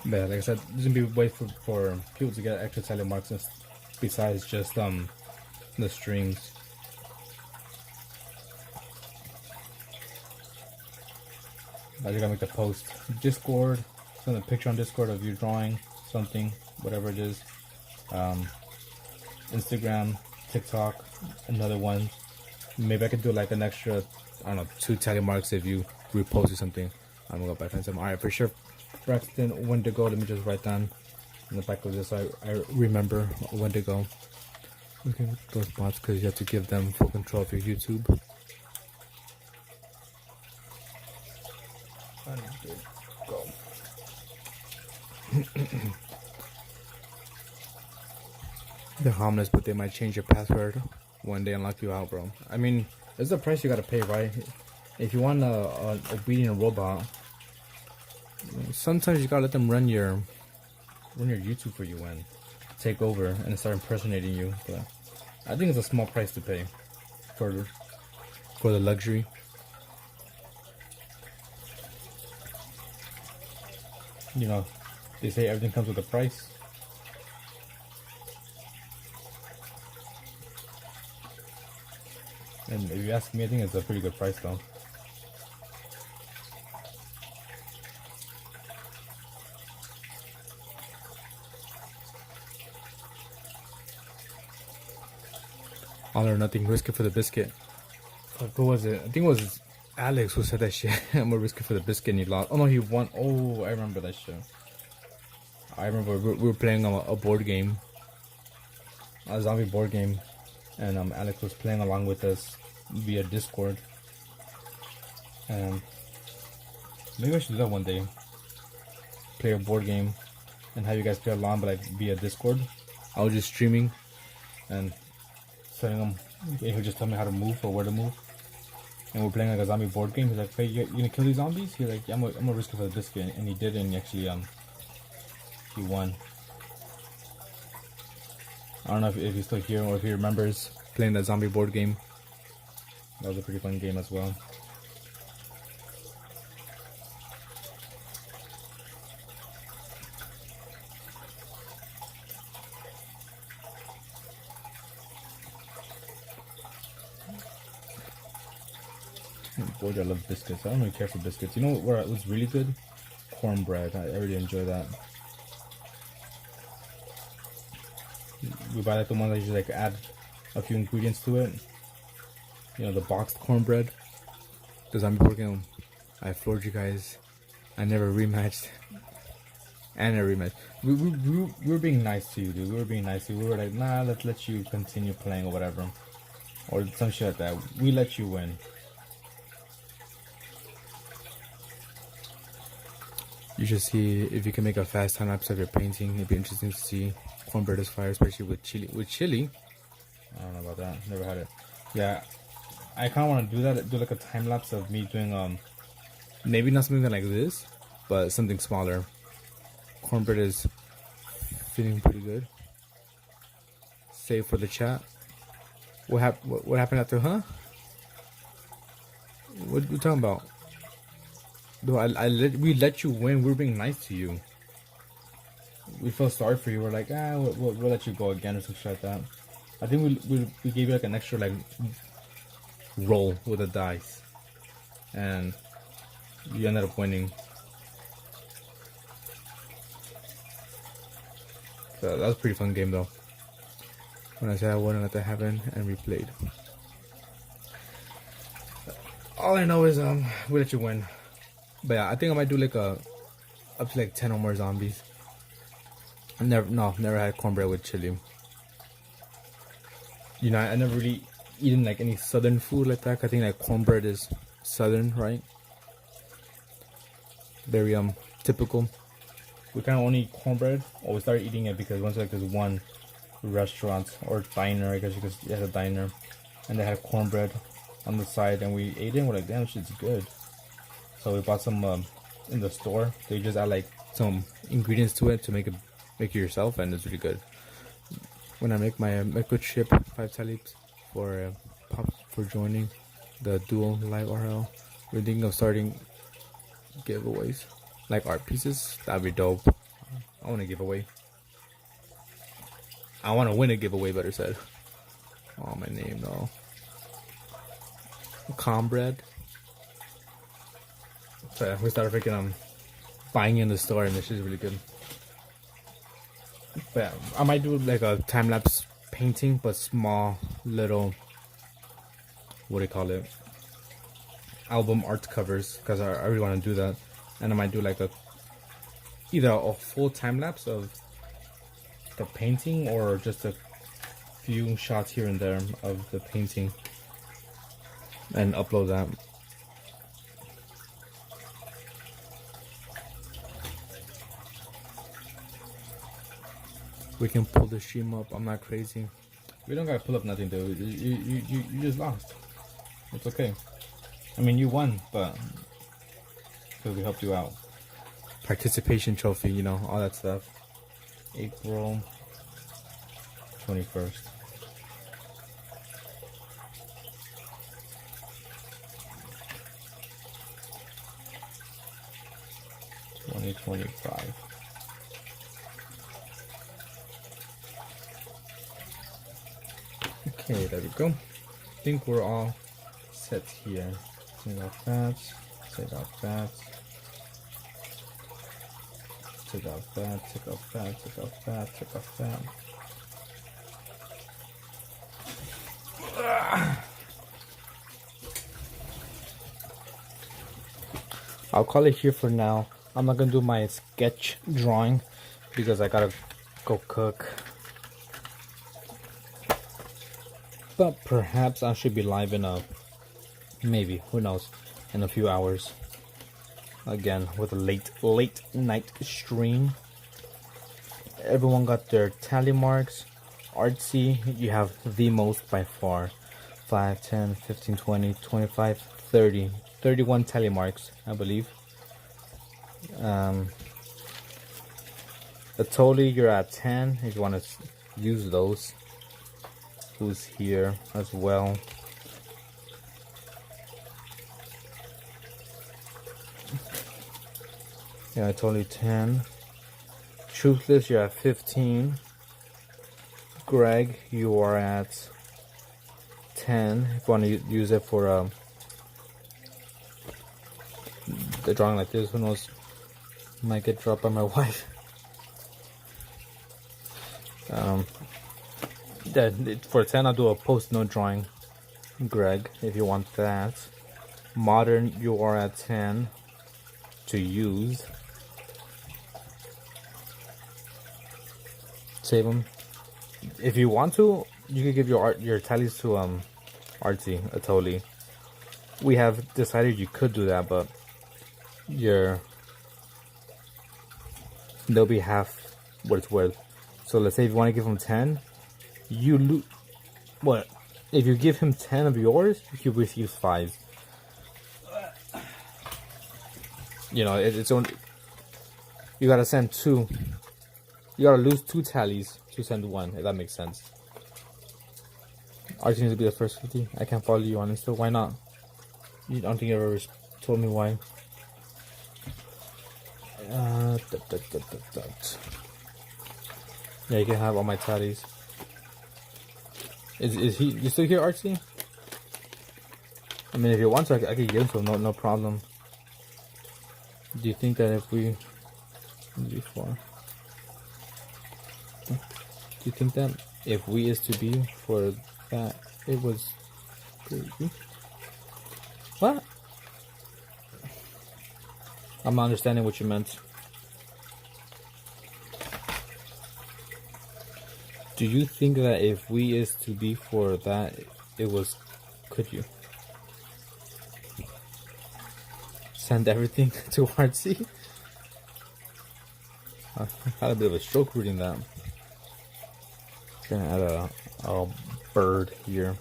But like I said, there's gonna be a way for people to get extra tally marks besides just the streams. I just gotta make the post. Discord, send a picture on Discord of you drawing something, whatever it is. Instagram, TikTok, another one. Maybe I could do like an extra, I don't know, 2 tally marks if you reposted something. I'm gonna go back and some. Alright, for sure. Braxton, when to go? Let me just write down in the back of this so I remember when to go. Okay, those bots, because you have to give them full control of your YouTube. I need to go. They're harmless, but they might change your password when they unlock you out, bro. I mean, it's the price you gotta pay, right? If you want a obedient robot, sometimes you gotta let them run your YouTube for you and take over and start impersonating you. But I think it's a small price to pay for the luxury. You know, they say everything comes with a price. And if you ask me, I think it's a pretty good price though. All or nothing, risk it for the biscuit. Who was it? I think it was Alex who said that shit. I'm gonna risk it for the biscuit and he lost. Oh no, he won. Oh, I remember that shit. I remember we were playing a board game. A zombie board game. And Alex was playing along with us via Discord. And maybe I should do that one day. Play a board game and have you guys play along, but like via Discord. I was just streaming and telling him, he would just tell me how to move or where to move. And we're playing like a zombie board game. He's like, "Hey, you gonna kill these zombies?" He's like, "Yeah, I'm gonna risk it for the biscuit," and he did, and he actually he won. I don't know if he's still here or if he remembers playing that zombie board game. That was a pretty fun game as well. Boy, I love biscuits. I don't really care for biscuits. You know what was really good? Cornbread. I really enjoy that. We buy like the one that you just like add a few ingredients to it. You know, the boxed cornbread. The zombie board game. I floored you guys. I never rematched. And I rematched. We were being nice to you, dude. We were being nice to you. We were like, nah, let's let you continue playing or whatever. Or some shit like that. We let you win. You should see if you can make a fast time lapse of your painting. It'd be interesting to see cornbread is fire, especially with chili. With chili, I don't know about that. Never had it. Yeah, I kind of want to do that. Do like a time lapse of me doing maybe not something like this, but something smaller. Cornbread is feeling pretty good. Save for the chat. What happened after? Huh? What are you talking about? No, we let you win. We're being nice to you. We felt sorry for you. We're like, we'll let you go again or some shit like that. I think we gave you like an extra like roll with the dice. and you ended up winning. So that was a pretty fun game though. When I said I wouldn't let that happen, and we played. All I know is we let you win. But yeah, I think I might do like up to like 10 or more zombies. Never had cornbread with chili. You know, I never really eaten like any southern food like that. I think like cornbread is southern, right? Very typical. We kind of only eat cornbread, or we started eating it because once like this one restaurant or diner, I guess you could, yeah, a diner, and they had cornbread on the side, and we ate it and we're like, damn, shit's good. So we bought some in the store. They just add like some ingredients to it to make it yourself, and it's really good. When I make my good ship 5 talibs for Pops for joining the dual live RL, we're thinking of starting giveaways like art pieces. That'd be dope. I want to give away. I want to win a giveaway, better said. Oh, my name though. Cornbread. So yeah, we started freaking buying in the store, and this is really good. But yeah, I might do like a time lapse painting, but small little, what do you call it? Album art covers, because I really want to do that. And I might do like either a full time lapse of the painting or just a few shots here and there of the painting and upload that. We can pull the stream up. I'm not crazy. We don't gotta pull up nothing, dude. You just lost. It's okay. I mean, you won, but because we helped you out. Participation trophy, you know, all that stuff. April 21st. $20.25. Okay, there we go. I think we're all set here. Take off that. Take off that. Take off that. Take off that. Take off that. Take off that. I'll call it here for now. I'm not gonna do my sketch drawing because I gotta go cook. But perhaps I should be live in maybe, who knows, in a few hours. Again, with a late night stream. Everyone got their tally marks. Artsy, you have the most by far. 5, 10, 15, 20, 25, 30. 31 tally marks, I believe. Totally, you're at 10 if you want to use those. Who's here as well? Yeah, totally 10. Truthless, you're at 15. Greg, you are at 10. If you want to use it for the drawing like this, who knows? Might get dropped by my wife. For 10, I'll do a post-note drawing. Greg, if you want that. Modern, you are at 10 to use. Save them. If you want to, you could give your tallies to Artsy, totally. We have decided you could do that, but they'll be half what it's worth. So let's say if you want to give him 10, you lose. What? If you give him 10 of yours, he receives 5. You know, it's only. You gotta send 2. You gotta lose 2 tallies to send 1, if that makes sense. Archie needs to be the first 50. I can't follow you on Insta. Why not? You don't think you ever told me why. Yeah, you can have all my tallies. Is he? You still here, Archie? I mean, if you want to, I could give him some, no problem. Do you think that if we before? Do you think that if we is to be for that it was what? I'm not understanding what you meant. Do you think that if we is to be for that it was, could you send everything to Artsy? I had a bit of a stroke reading that. Gonna add a bird here.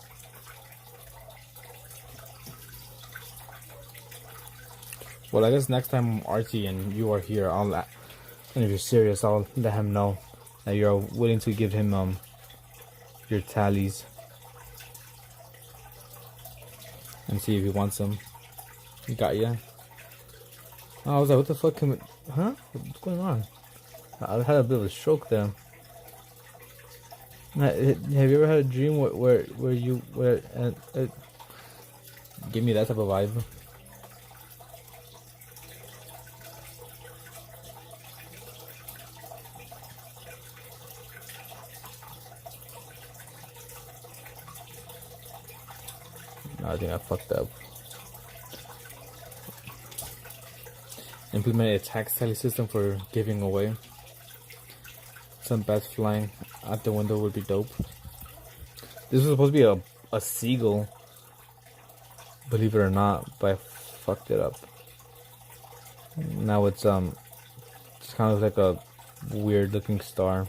Well, I guess next time Artsy and you are here, and if you're serious, I'll let him know that you're willing to give him your tallies and see if he wants them. You got ya. Oh, I was like, what the fuck? Huh? What's going on? I had a bit of a stroke there. Have you ever had a dream where give me that type of vibe? No, I think I fucked up. Implement a tax tally system for giving away. Some bats flying out the window would be dope. This was supposed to be a seagull, believe it or not, but I fucked it up. Now it's kind of like a weird looking star.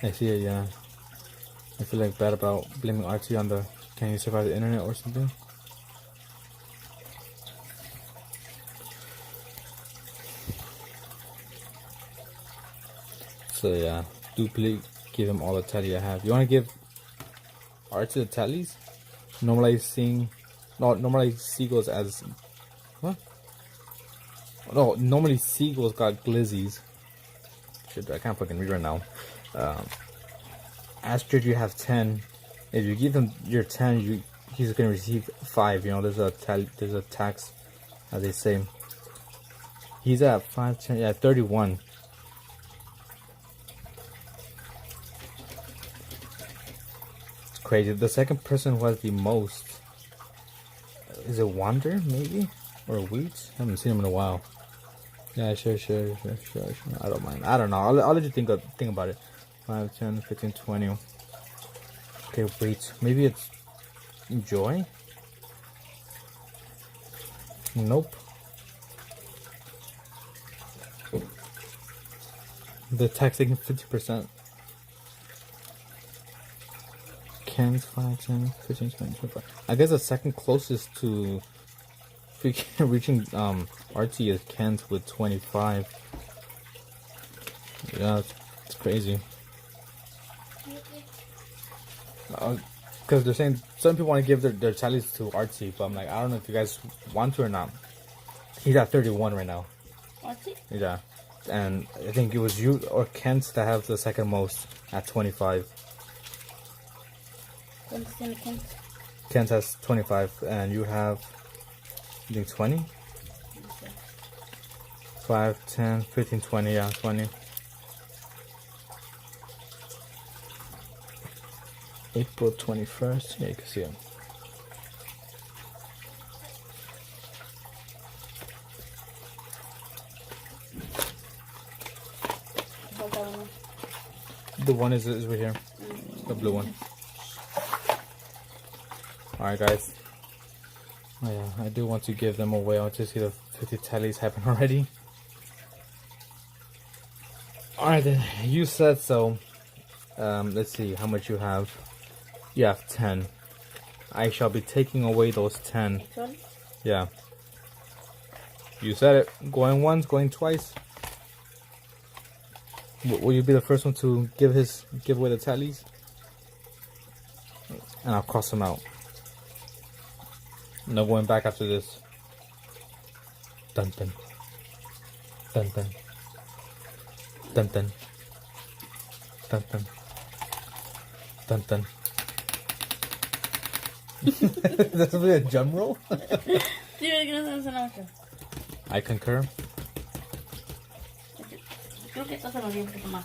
I see it, yeah. I feel like bad about blaming Archie on the can you survive the internet or something. So yeah, do please give him all the tally I have. You want to give Archie the tallies? Normalize seagulls as what? No, normally seagulls got glizzies. Shit, I can't fucking read right now. Astrid, you have 10. If you give him your 10, he's gonna receive 5. You know, there's a tax, as they say. He's at 5, 10, yeah, 31. It's crazy. The second person who has the most is it Wander, maybe, or Wheat? I haven't seen him in a while. Yeah, sure. I don't mind. I don't know. I'll let you think about it. 5, 10, 15, 20. Okay, wait. Maybe it's Joy? Nope. The tax taking 50%. Ken's 5, 10, 15, 20, 25. I guess the second closest to reaching RT is Ken's with 25. Yeah, it's crazy. Because they're saying some people want to give their tallies to Artsy, but I'm like, I don't know if you guys want to or not. He's at 31 right now. Artsy? Yeah, and I think it was you or Kent that have the second most at 25. Kent? Kent has 25, and you have, I think, 20? 5, 10, 15, 20, yeah, 20. April 21st, yeah, you can see it. The one is right here, the blue one. Alright guys, oh yeah, I do want to give them away. I want to see the 50 tallies happen already. Alright then, you said so. Let's see how much you have. You have 10. I shall be taking away those 10. Yeah. You said it. Going once, going twice. Will you be the first one to give away the tallies? And I'll cross them out. No going back after this. Dun dun. Dun dun. Dun dun. Dun dun. Dun dun. That's really a drum roll? Sí, ves que no suena mucho. I concur. Creo que esto se lo dio un poquito más.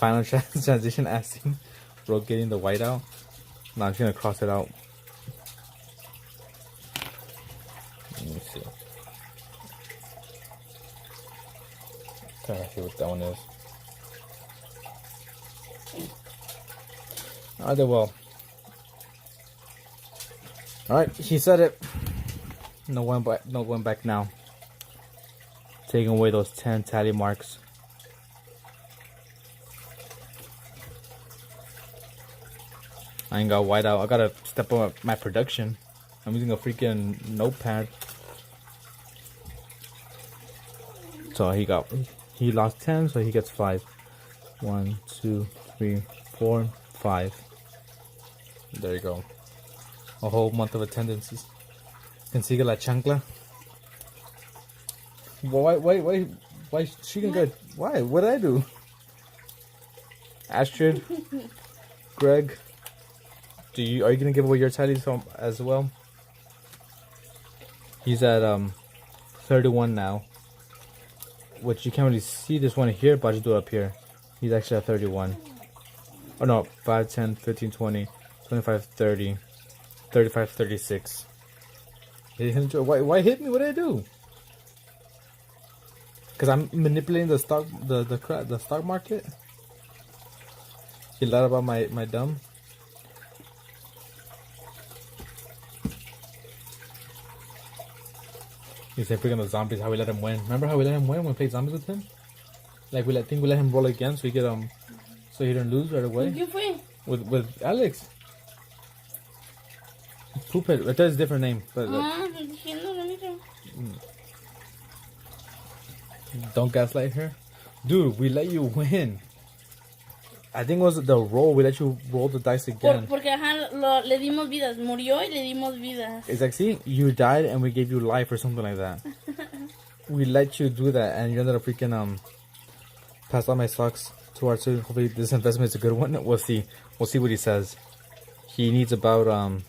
Final transition acting. Rotating the white out. Now I'm just gonna cross it out. Let me see. Trying to see what that one is. I did well. Alright, he said it. No one back now. Taking away those 10 tally marks. I ain't got white out. I gotta step up my production. I'm using a freaking notepad. So he lost 10, so he gets 5. 1, 2, 3, 4, 5. There you go. A whole month of attendances. Consigue la chancla. Why she can get? Why? What did I do? Astrid, Greg, are you gonna give away your tallies as well? He's at 31 now, which you can't really see this one here, but I just do it up here. He's actually at 31. Oh no, 5, 10, 15, 20, 25, 30, 35, 36. Why hit me? What did I do? Because I'm manipulating the stock, the stock market. You lied about my dumb. You say freaking the zombies, how we let him win. Remember how we let him win when we played zombies with him? Like we let him roll again so he could so he didn't lose right away. ¿Quién fue? With Alex. Poop it. It does a different name, but don't gaslight her, dude. We let you win. I think it was the roll. We let you roll the dice again. Porque le dimos vidas. Murió y le dimos vidas. It's like, see, you died and we gave you life or something like that. We let you do that and you ended up freaking pass out my socks to our student. Hopefully this investment is a good one. We'll see. We'll see what he says. He needs about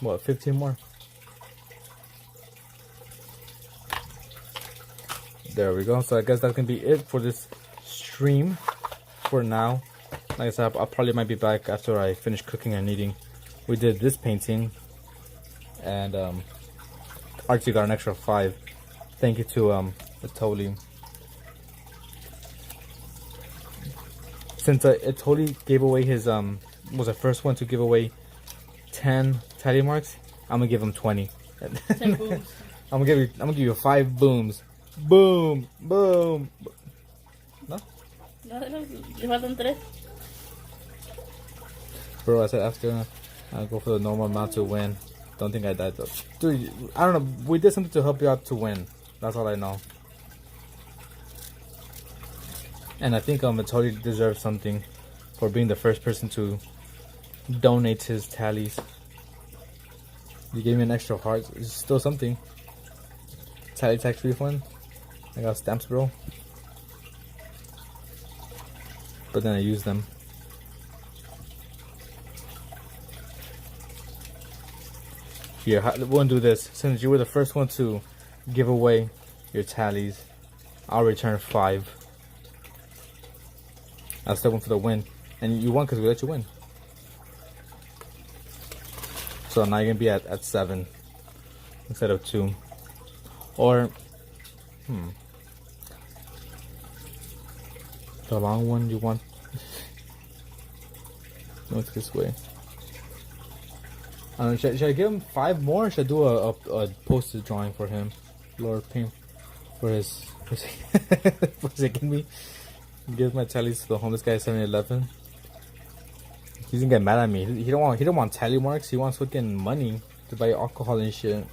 15 more. There we go. So I guess that's gonna be it for this stream for now. Like I said, I probably might be back after I finish cooking and eating. We did this painting and Archie got an extra 5. Thank you to Atoli. Since Atoli gave away his was the first one to give away 10 tally marks, I'm gonna give him 20. 10 booms. I'm gonna give you 5 booms. Boom, boom. No? No, le faltan 3. Bro, I said after I'll go for the normal amount to win. Don't think I died though. Dude, I don't know. We did something to help you out to win. That's all I know. And I think it totally deserves something for being the first person to donate his tallies. You gave me an extra heart. It's still something. Tally tax refund. I got stamps, bro. But then I use them. Here, we'll do this. Since you were the first one to give away your tallies, I'll return 5. I'll still win for the win. And you won because we let you win. So now you're going to be at 7 instead of 2. Or, the long one you want. No, it's this way. I don't know, should I give him 5 more or should I do a poster drawing for him? Lord Payne. For his forsaking me. Give my tallies to the homeless guy at 7-Eleven. He's gonna get mad at me. He don't want tally marks. He wants fucking money to buy alcohol and shit.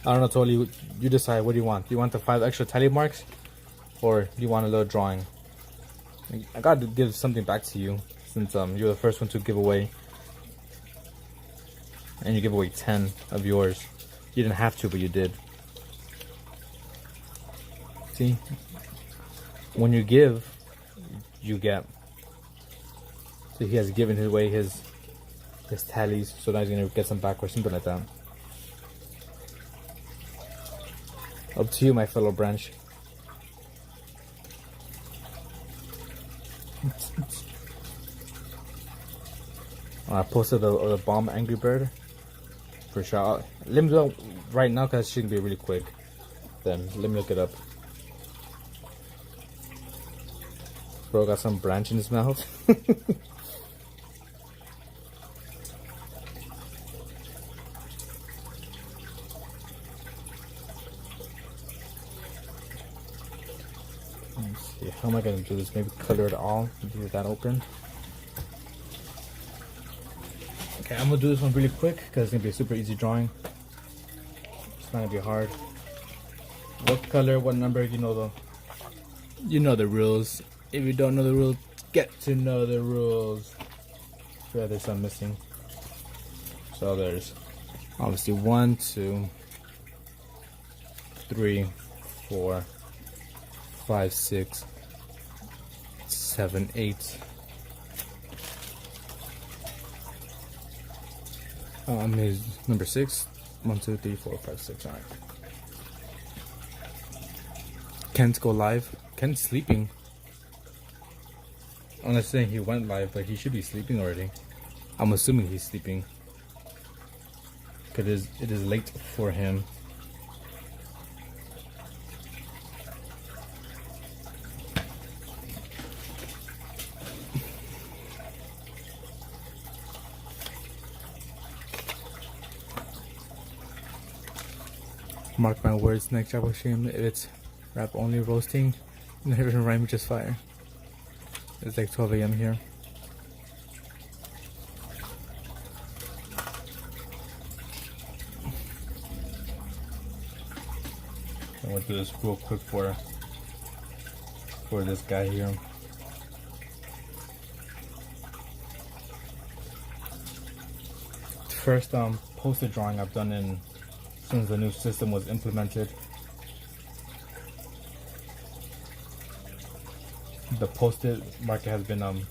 I don't know, Totally. You decide. What do you want? Do you want the 5 extra tally marks, or do you want a little drawing? I gotta give something back to you since you're the first one to give away and you give away 10 of yours. You didn't have to, but you did. See? When you give, you get. So he has given away his tallies, so now he's gonna get some back or something like that. Up to you, my fellow branch. I posted the bomb Angry Bird for sure. Let me do it right now because it should be really quick. Then let me look it up. Bro got some branch in his mouth. Let's see, how am I gonna do this? Maybe color it all. Leave that open. Okay, I'm gonna do this one really quick because it's gonna be a super easy drawing. It's not gonna be hard. What color, what number, you know the rules. If you don't know the rules, get to know the rules. Yeah, there's some missing. So there's obviously 1, 2, 3, 4, 5, 6, 7, 8. Number 6. 1, 2, 3, 4, 5, 6. Alright. Kent's go live. Kent's sleeping. Unless saying he went live, but he should be sleeping already. I'm assuming he's sleeping. Because it is late for him. Mark my words, next Jackbox stream, it's rap only roasting. Never even rhyme, just fire. It's like 12 a.m. here. I went through this real quick for this guy here. First poster drawing I've done in since the new system was implemented. The post-it market has been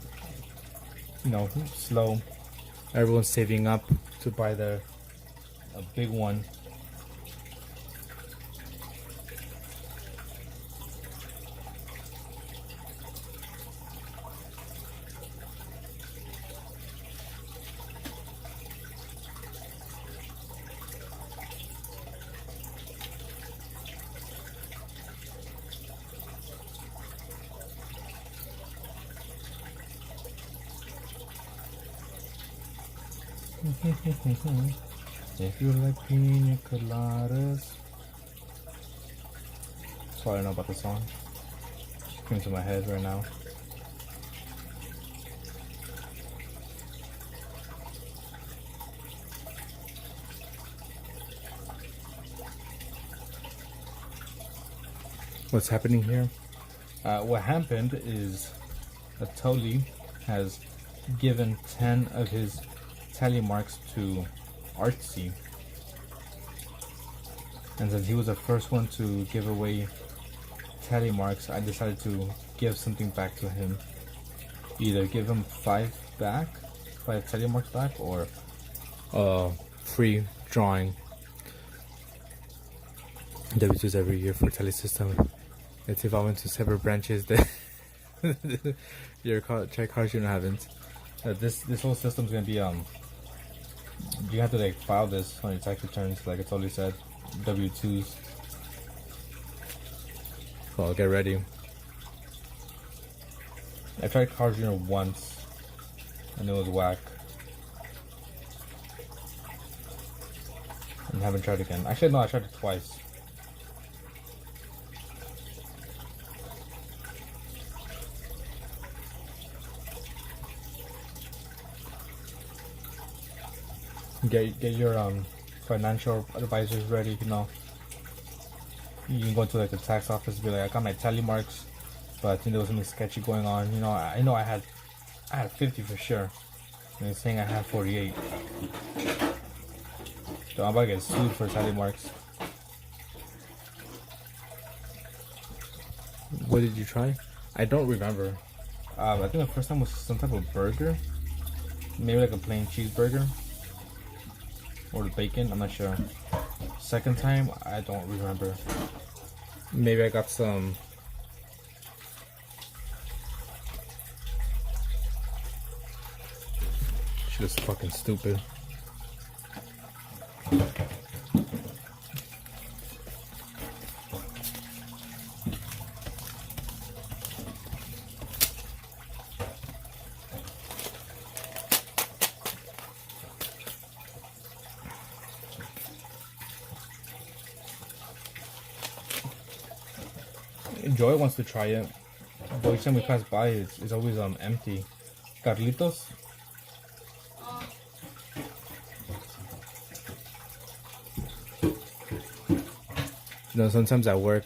slow. Everyone's saving up to buy a big one. If you like pina coladas. That's all I know about the song. It came to my head right now. What's happening here? What happened is Atoli has given 10 of his tally marks to Artsy, and since he was the first one to give away tally marks, I decided to give something back to him. Either give him 5 tally marks back, or free drawing. W2s every year for tally system. It's evolving to separate branches that your try cards you haven't. This whole system's gonna be you have to like file this on your tax returns, like I totally said, W2s. So I'll get ready. I tried Card Junior once and it was whack. And haven't tried again. Actually no, I tried it twice. Get your financial advisors ready, you know. You can go to like the tax office and be like, I got my tally marks, but there was something sketchy going on. You know, I had 50 for sure. And it's saying I had 48. So I'm about to get sued for tally marks. What did you try? I don't remember. I think the first time was some type of burger. Maybe like a plain cheeseburger. Or the bacon, I'm not sure. Second time, I don't remember. Maybe I got some... She was fucking stupid. Joy wants to try it, but each time we pass by, it's always empty. Carlitos. You know, sometimes at work,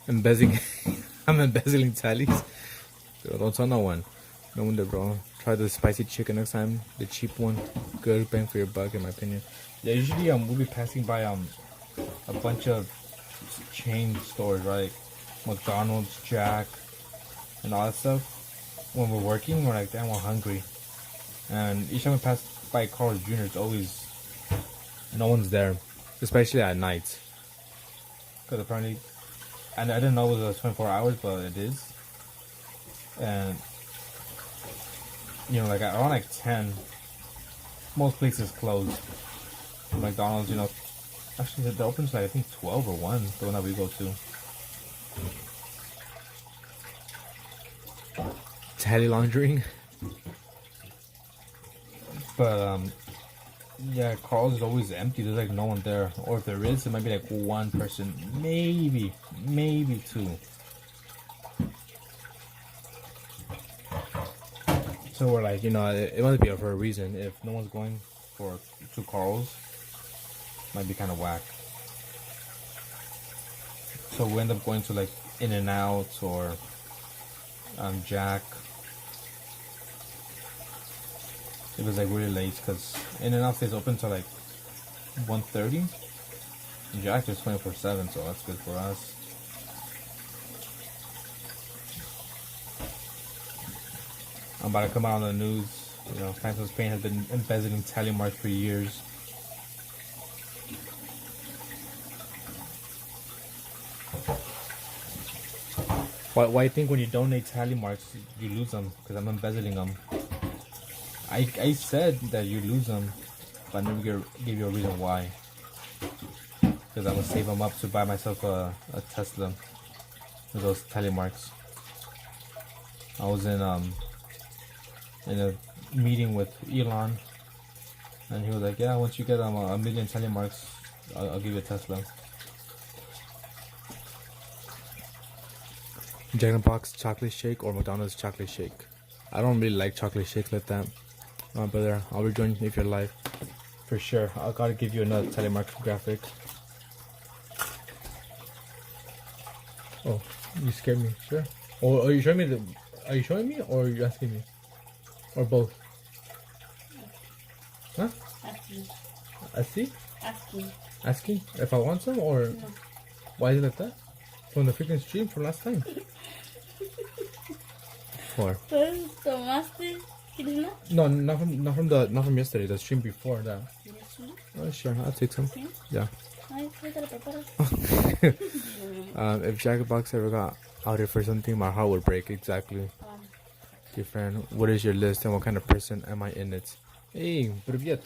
embezzling, I'm embezzling tallies. So don't tell no one. No wonder, bro. Try the spicy chicken next time, the cheap one. Good bang for your buck, in my opinion. Yeah, usually we'll be passing by a bunch of chain stores, right? McDonald's, Jack, and all that stuff. When we're working, we're like, damn, we're hungry. And each time we pass by Carl's Jr., it's always no one's there, especially at night. Because apparently, and I didn't know it was 24 hours, but it is. And you know, like around like 10, most places close. McDonald's, you know, actually they're open to like I think 12 or 1, the one that we go to. Tally laundering. But yeah, Carl's is always empty. There's like no one there, or if there is, it might be like one person, maybe 2. So we're like, you know, it must be for a reason. If no one's going to Carl's, might be kind of whack. So we end up going to like In-N-Out or Jack. It was like really late because In-N-Out stays open till like 1:30. Jack is 24/7, so that's good for us. I'm about to come out on the news. You know, Phantom Spain has been embezzling tally marks for years. Why you think when you donate tally marks you lose them? Because I'm embezzling them. I said that you lose them, but I never give you a reason why. Because I'm gonna save them up to buy myself a Tesla with those tally marks. I was in a meeting with Elon, and he was like, "Yeah, once you get a million tally marks, I'll give you a Tesla." Jackbox chocolate shake or McDonald's chocolate shake. I don't really like chocolate shakes like that. Brother, I'll rejoin if you're live. For sure. I gotta give you another telemark graphic. Oh, you scared me. Sure. Or are you showing me are you showing me or are you asking me? Or both? Huh? Asking. Asking? Asking. Asking? If I want some or no. Why is it like that? From the freaking stream from last time. Or tomaste? No, not from yesterday. The stream before that. Yesterday? Oh sure, I'll take some. Sí? Yeah. If Jackbox ever got outed for something, my heart would break. Exactly. Dear friend, what is your list and what kind of person am I in it? Hey, привет,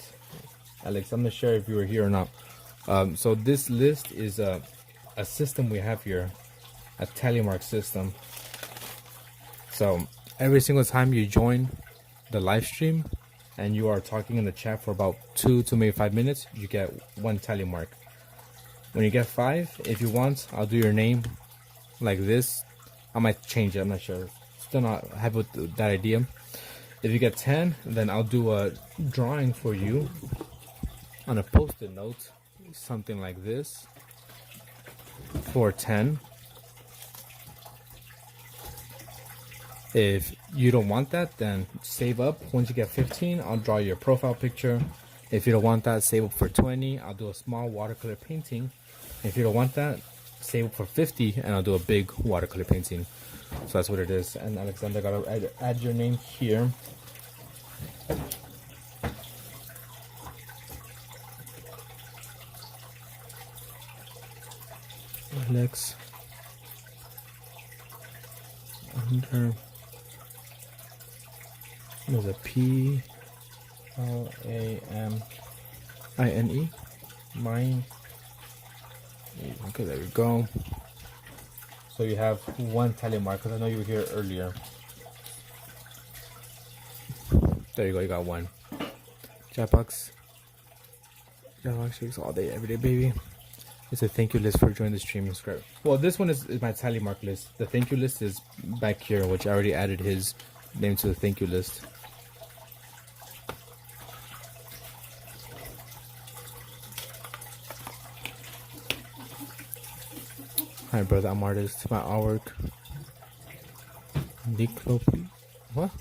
Alex. I'm not sure if you were here or not. So this list is a system we have here, a telemark system. So every single time you join the live stream and you are talking in the chat for about 2 to maybe 5 minutes, you get 1 telemark. When you get 5, if you want, I'll do your name like this. I might change it, I'm not sure. Still not happy with that idea. If you get 10, then I'll do a drawing for you on a post-it note, something like this, for 10. If you don't want that, then save up. Once you get 15, I'll draw your profile picture. If you don't want that, save up for 20. I'll do a small watercolor painting. If you don't want that, save up for 50 and I'll do a big watercolor painting. So that's what it is. And Alexander, gotta add your name here. Alex under, there's a P-L-A-M-I-N-E, mine. Okay, there we go. So you have one tally mark, because I know you were here earlier. There you go, you got one. Jackbox. Jackbox shakes all day, every day, baby. It's a thank you list for joining the stream. Subscribe. Well, this one is my tally mark list. The thank you list is back here, which I already added his name to the thank you list. Hi, brother. I'm artist. My artwork. Niclope. What?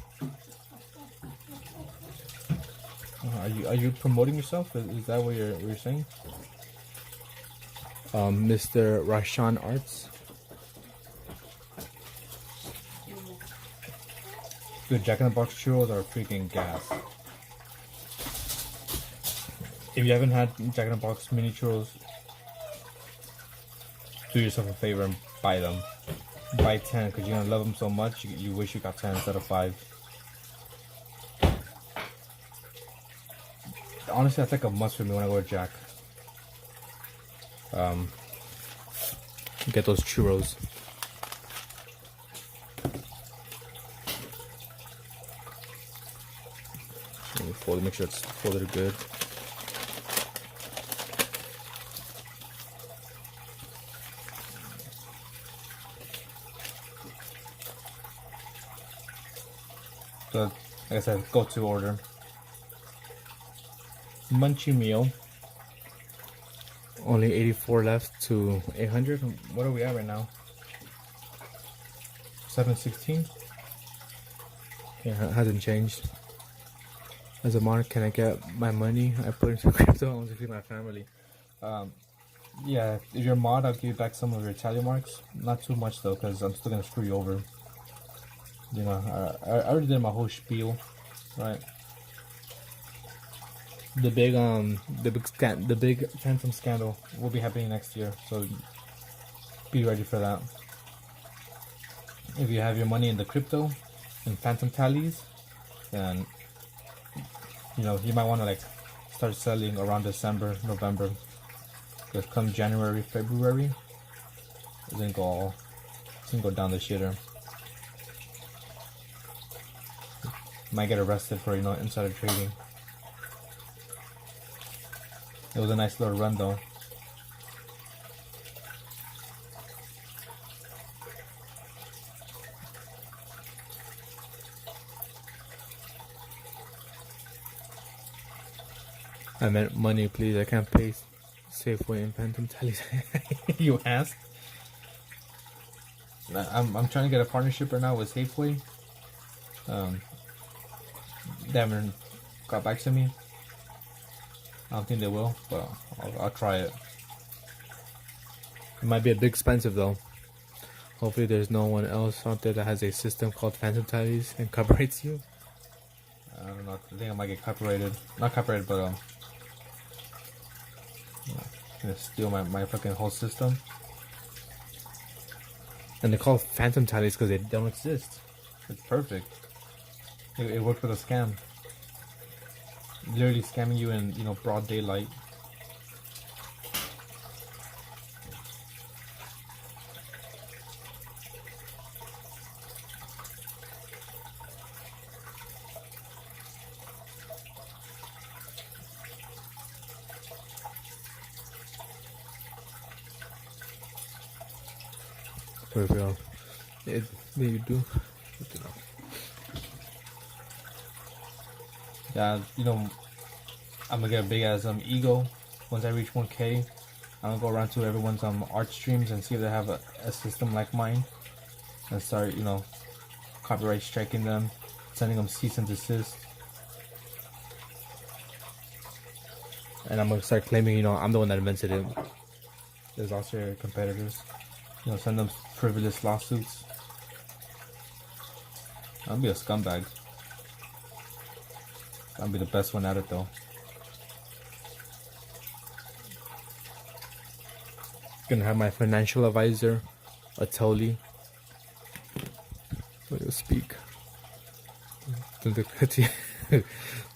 Are you promoting yourself? Is that what you're saying? Mr. Rashan Arts. The Jack in the Box churros are freaking gas. If you haven't had Jack in the Box mini churros, do yourself a favor and buy them. Buy 10 because you're gonna love them so much you wish you got 10 instead of 5. Honestly, that's like a must for me when I go to Jack. Get those churros. Let me fold it, make sure it's folded good. So, like I said, go to order. Munchie meal. Only 84 left to 800. What are we at right now? 716. Yeah, it hasn't changed. As a monarch, can I get my money I put into crypto? I want to feed my family. Yeah, if you're a mod, I'll give you back some of your tally marks. Not too much though, because I'm still gonna screw you over. You know, I already did my whole spiel, right? The big phantom scandal will be happening next year, so be ready for that. If you have your money in the crypto and phantom tallies, then you know you might want to like start selling around December, November, because come January, February, it's gonna go down the shitter. Might get arrested for insider trading. It was a nice little run though. I meant money, please. I can't pay Safeway and Phantom Tallies. You asked? I'm trying to get a partnership right now with Safeway. They haven't got back to me. I don't think they will, but I'll try it. It might be a bit expensive though. Hopefully there's no one else out there that has a system called Phantom Tallies and copyrights you. I don't know. I think I might get copyrighted. Not copyrighted, but gonna steal my fucking whole system. And they call Phantom Tallies because they don't exist. It's perfect. It worked with a scam. Literally scamming you in broad daylight. Perfect. You do. Yeah, I'm gonna get a big ass ego once I reach 1K. I'm gonna go around to everyone's art streams and see if they have a system like mine, and start copyright striking them, sending them cease and desist. And I'm gonna start claiming, you know, I'm the one that invented it. There's also your competitors. You know, send them frivolous lawsuits. I'll be a scumbag. I'll be the best one at it though. Gonna have my financial advisor, Atoli. So you'll speak. Don't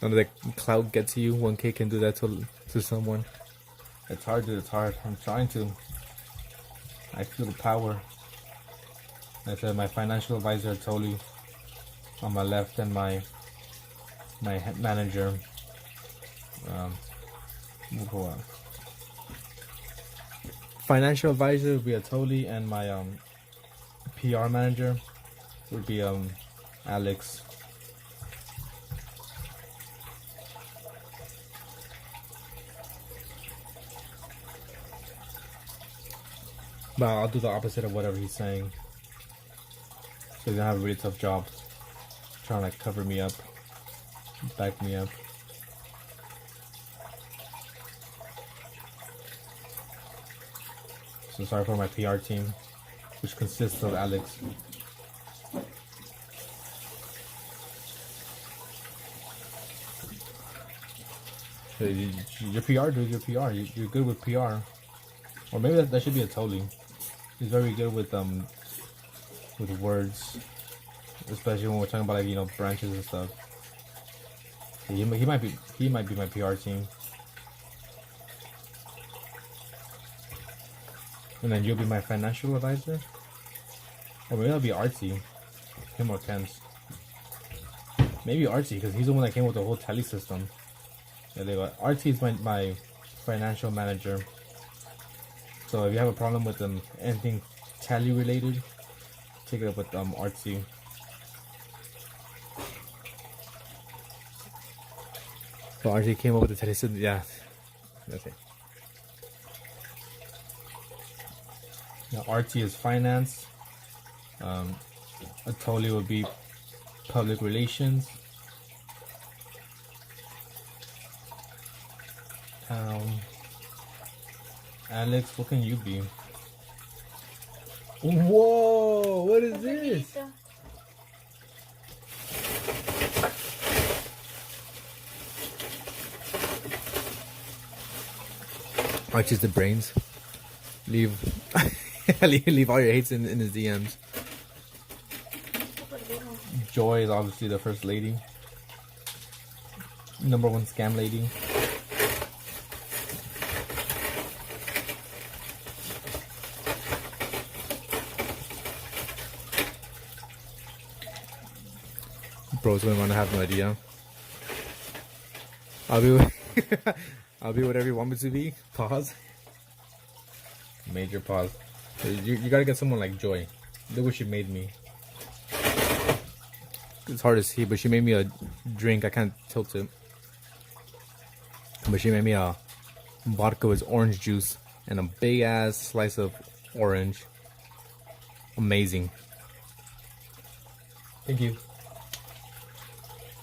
let the cloud get to you. 1K can do that to someone. It's hard, dude. It's hard. I'm trying to. I feel the power. I said my financial advisor, Atoli, on my left, and my manager. Financial advisor would be Atoli, and my PR manager would be Alex. But I'll do the opposite of whatever he's saying. So he's gonna have a really tough job trying to like cover me up, back me up. So sorry for my PR team, which consists of Alex. Your PR, dude, your PR. You're good with PR. Or maybe that should be a Toli. He's very good with words, especially when we're talking about like, you know, branches and stuff. He might be my PR team. And then you'll be my financial advisor? Or maybe that'll be Artsy. Him or Ken's. Maybe Artsy, because he's the one that came with the whole tally system. Yeah, they go. Artsy is my financial manager. So if you have a problem with anything tally related, take it up with Artsy. So Artsy came up with the tally system. Yeah, that's it. Now, RT is finance. Atoli would be public relations. Alex, what can you be? Whoa! What is this? Archie's the brains. Leave all your hates in his DMs. Joy is obviously the first lady. #1 scam lady. Bro's gonna wanna have no idea. I'll be whatever you want me to be. Pause. Major pause. You gotta get someone like Joy. Look what she made me. It's hard to see, but she made me a drink. I can't tilt it. But she made me a vodka with orange juice and a big ass slice of orange. Amazing. Thank you.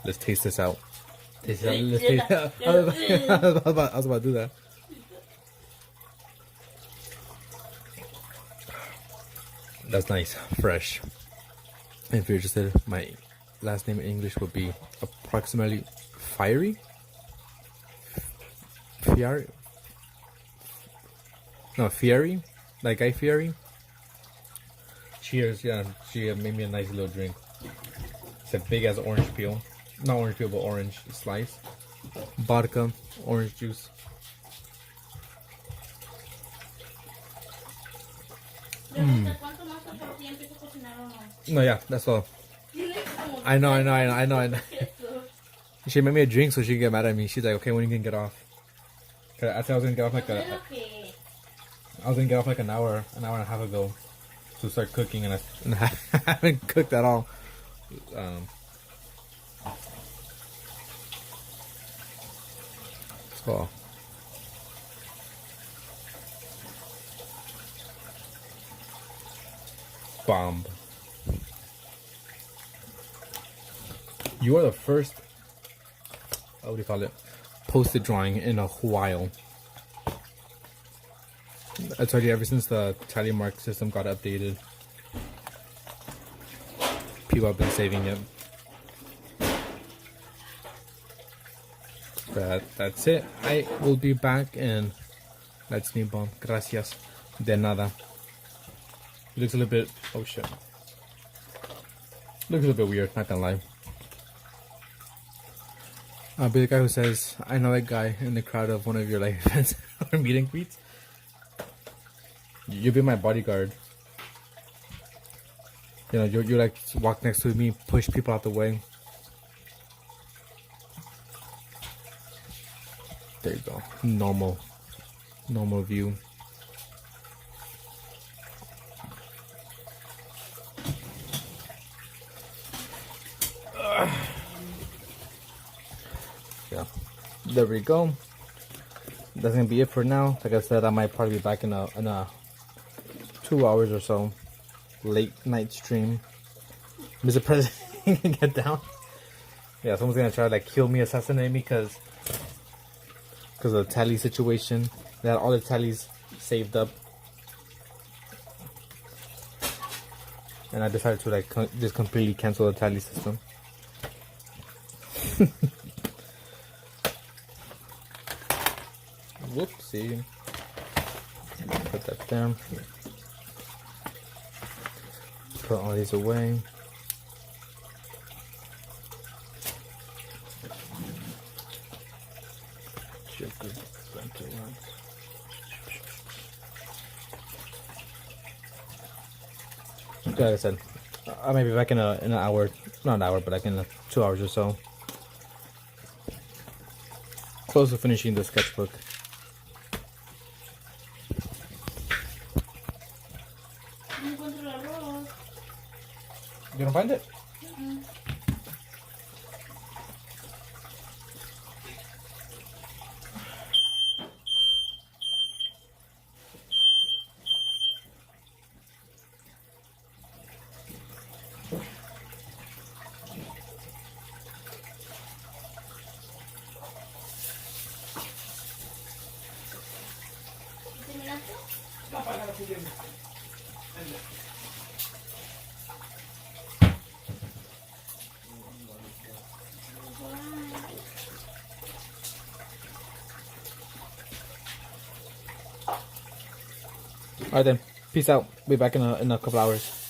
Let's taste this out. Taste it out. Let's taste it out. I was about to do that. That's nice, fresh. If you're interested, my last name in English would be approximately Fiery. Fieri? No, Fieri, like Guy Fieri. Cheers, yeah. She made me a nice little drink. It's a big ass orange peel, not orange peel, but orange slice. Vodka, orange juice. No, yeah, that's all. I know. She made me a drink so she can get mad at me. She's like, okay, when you can get off? Cause I said I was gonna get off like an hour and a half ago to start cooking, and I haven't cooked at all. So. Bomb. You are the first, what do you call it, posted drawing in a while. I told you, ever since the tally mark system got updated, people have been saving it. But that's it. I will be back, and that's me, bomb. Gracias. De nada. It looks a little bit. Oh shit. Looks a little bit weird, not gonna lie. I'll be the guy who says, I know that guy in the crowd of one of your life events or meet and greets. You'll be my bodyguard. You know, you like walk next to me, push people out the way. There you go. Normal view. Yeah, there we go. That's gonna be it for now. Like I said, I might probably be back in a 2 hours or so late night stream. Mr. President can get down. Yeah, someone's gonna try to like kill me, assassinate me, because of the tally situation. They had all the tallies saved up, and I decided to like just completely cancel the tally system. Whoopsie. Put that there. Put all these away. Like I said, I may be back in an hour, not an hour, but like in 2 hours or so. Close to finishing the sketchbook. You don't find it? Alright then, peace out. Be back in a couple hours.